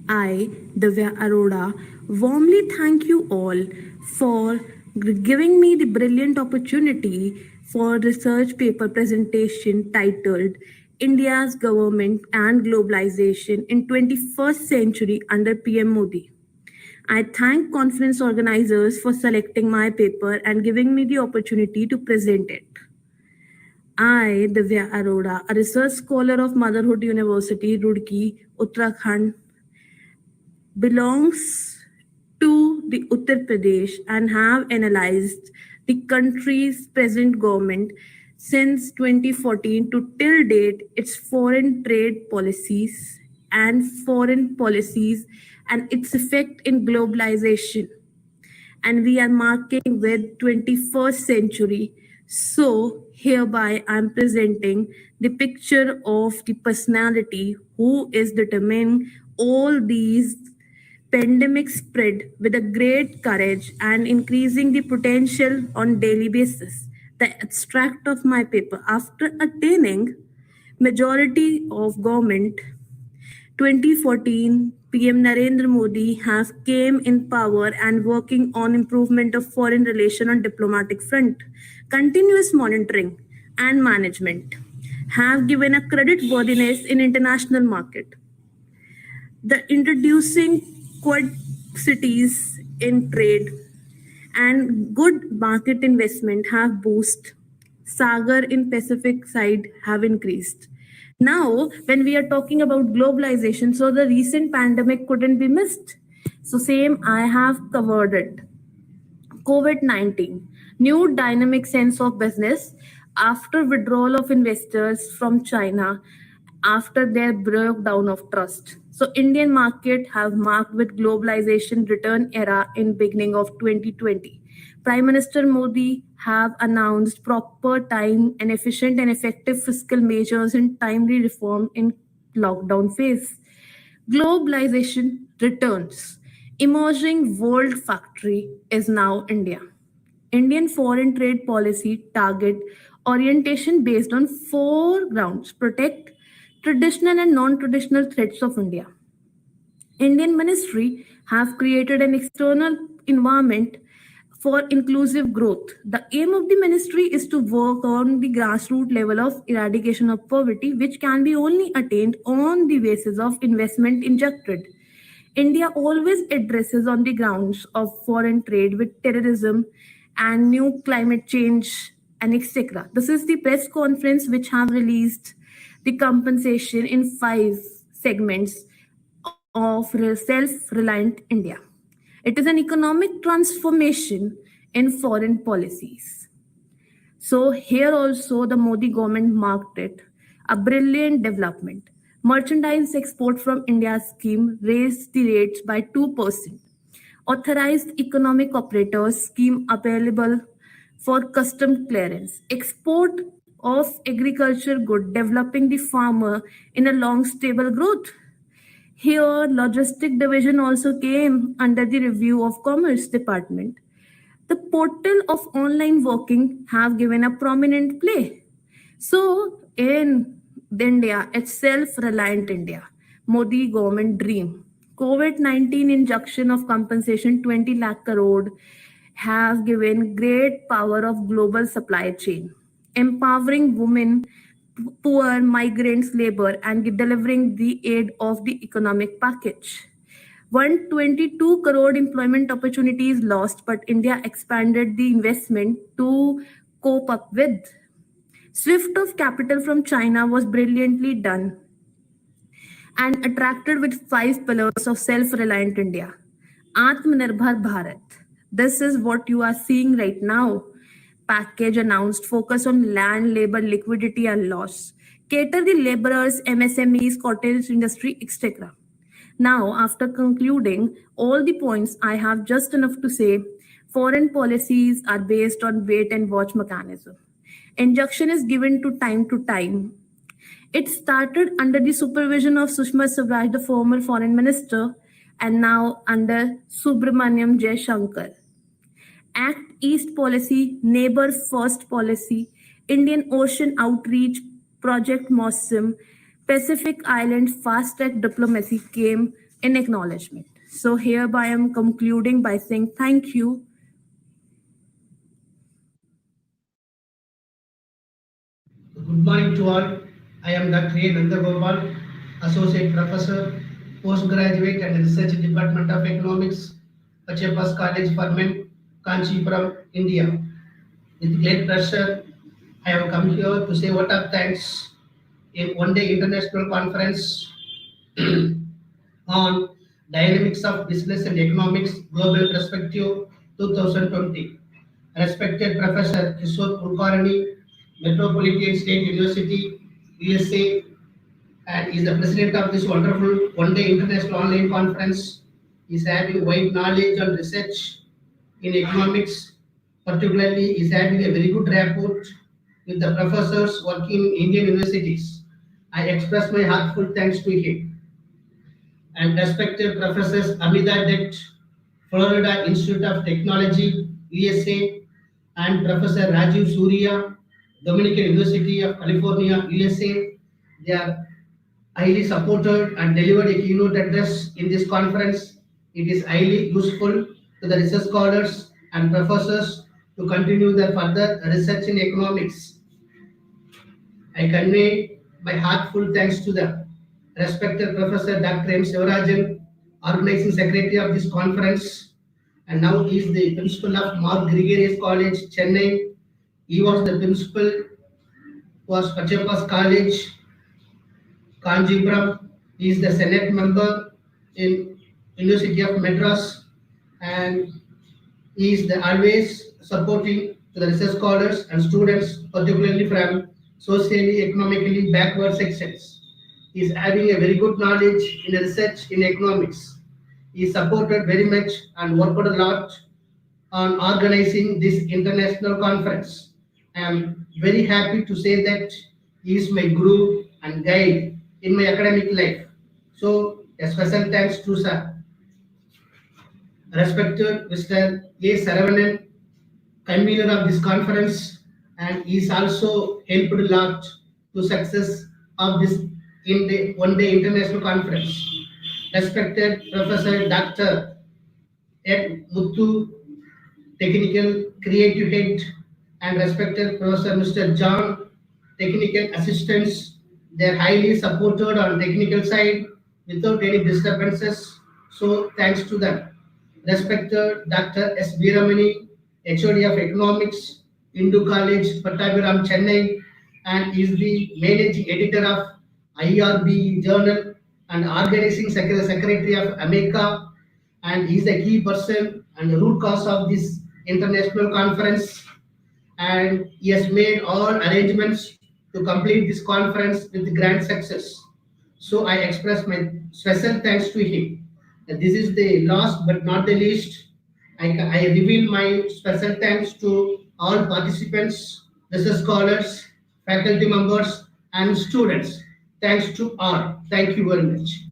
I, Divya Arora, warmly thank you all for giving me the brilliant opportunity for research paper presentation titled India's Government and Globalization in 21st Century under PM Modi. I thank conference organizers for selecting my paper and giving me the opportunity to present it. I, Divya Arora, a research scholar of Motherhood University, Roorkee, Uttarakhand, belongs to the Uttar Pradesh and have analyzed the country's present government since 2014 to till date its foreign trade policies and its effect in globalization, and we are marking with 21st century. So hereby I'm presenting the picture of the personality who is determining all these pandemic spread with a great courage and increasing the potential on daily basis. The abstract of my paper, after attaining majority of government 2014 PM Narendra Modi has came in power and working on improvement of foreign relation on diplomatic front. Continuous monitoring and management have given a credit worthiness in international market. The introducing quad cities in trade and good market investment have boosted. Sagar in Pacific side have increased. Now, when we are talking about globalization, so the recent pandemic couldn't be missed. So same I have covered it. COVID-19, new dynamic sense of business after withdrawal of investors from China after their breakdown of trust. So Indian market have marked with globalization return era in beginning of 2020. Prime Minister Modi have announced proper time and efficient and effective fiscal measures and timely reform in lockdown phase. Globalization returns. Emerging world factory is now India. Indian foreign trade policy target orientation based on four grounds: protect traditional and non-traditional threats of India. Indian ministry have created an external environment for inclusive growth. The aim of the ministry is to work on the grassroots level of eradication of poverty, which can be only attained on the basis of investment injected. India always addresses on the grounds of foreign trade with terrorism and new climate change and etc. This is the press conference which have released
the compensation in 5 segments of self-reliant India. It is an economic transformation in foreign policies. So here also the Modi government marked it a brilliant development. Merchandise export from India scheme raised the rates by 2%. Authorized economic operators scheme available for custom clearance. Export of agriculture good developing the farmer in a long stable growth. Here, logistic division also came under the review of Commerce Department. The portal of online working have given a prominent play. So in India, it's self-reliant India, Modi government dream. COVID-19 injection of compensation 20 lakh crore have given great power of global supply chain, empowering women, poor migrants labor and delivering the aid of the economic package. 122 crore employment opportunities lost, but India expanded the investment to cope up with. Swift of capital from China was brilliantly done and attracted with 5 pillars of self-reliant India. Atmanirbhar Bharat. This is what you are seeing right now. Package announced focus on land, labor, liquidity and loss. Cater the laborers, MSMEs, cottage industry, etc. Now, after concluding all the points, I have just enough to say foreign policies are based on wait and watch mechanism. Injunction is given to time. It started under the supervision of Sushma Swaraj, the former foreign minister, and now under Subramaniam Jaishankar. Act East policy, neighbor first policy, Indian Ocean outreach, Project Mossim, Pacific Island fast track diplomacy came in acknowledgement. So hereby I am concluding by saying thank you.
Good morning to all. I am Dr. A. Nandagopal, Associate Professor, Postgraduate and Research Department of Economics, Pachapas College for Men, Kanchipuram, India. With great pleasure, I have come here to say what of thanks in one-day international conference on Dynamics of Business and Economics Global Perspective 2020. Respected Professor Kishore Kulkarni, Metropolitan State University, USA, and is the president of this wonderful one-day international online conference. He is having wide knowledge and research in economics, particularly is having a very good rapport with the professors working in Indian universities. I express my heartfelt thanks to him. And respected professors Amida Det, Florida Institute of Technology, USA, and Professor Rajiv Surya, Dominican University of California, USA. They are highly supported and delivered a keynote address in this conference. It is highly useful to the research scholars and professors to continue their further research in economics. I convey my heartfelt thanks to the respected Professor Dr. M. Sivarajan, organizing secretary of this conference, and now he is the principal of Mark Gregorius College, Chennai. He was the principal, was Pachapas College, Kanjipuram. He is the Senate member in University of Madras, and he is always supporting to the research scholars and students, particularly from socially, economically backward sections. He is having a very good knowledge in research in economics. He supported very much and worked a lot on organizing this international conference. I am very happy to say that he is my guru and guide in my academic life. So a special thanks to sir. Respected Mr. A. Saravanan, convener of this conference, and he is also helped a lot to success of this one-day international conference. Respected Professor Dr. Ed Muthu, technical creative head, and respected Professor Mr. John, technical assistants. They are highly supported on technical side without any disturbances. So thanks to them. Respected Dr. S. Veeramani, HOD of Economics, Hindu College, Pattabiram, Chennai, and is the managing editor of IRB Journal and Organizing Secretary of America, and he's the key person and the root cause of this international conference. And he has made all arrangements to complete this conference with grand success. So I express my special thanks to him. And this is the last but not the least. I reveal my special thanks to all participants, research scholars, faculty members, and students. Thanks to all. Thank you very much.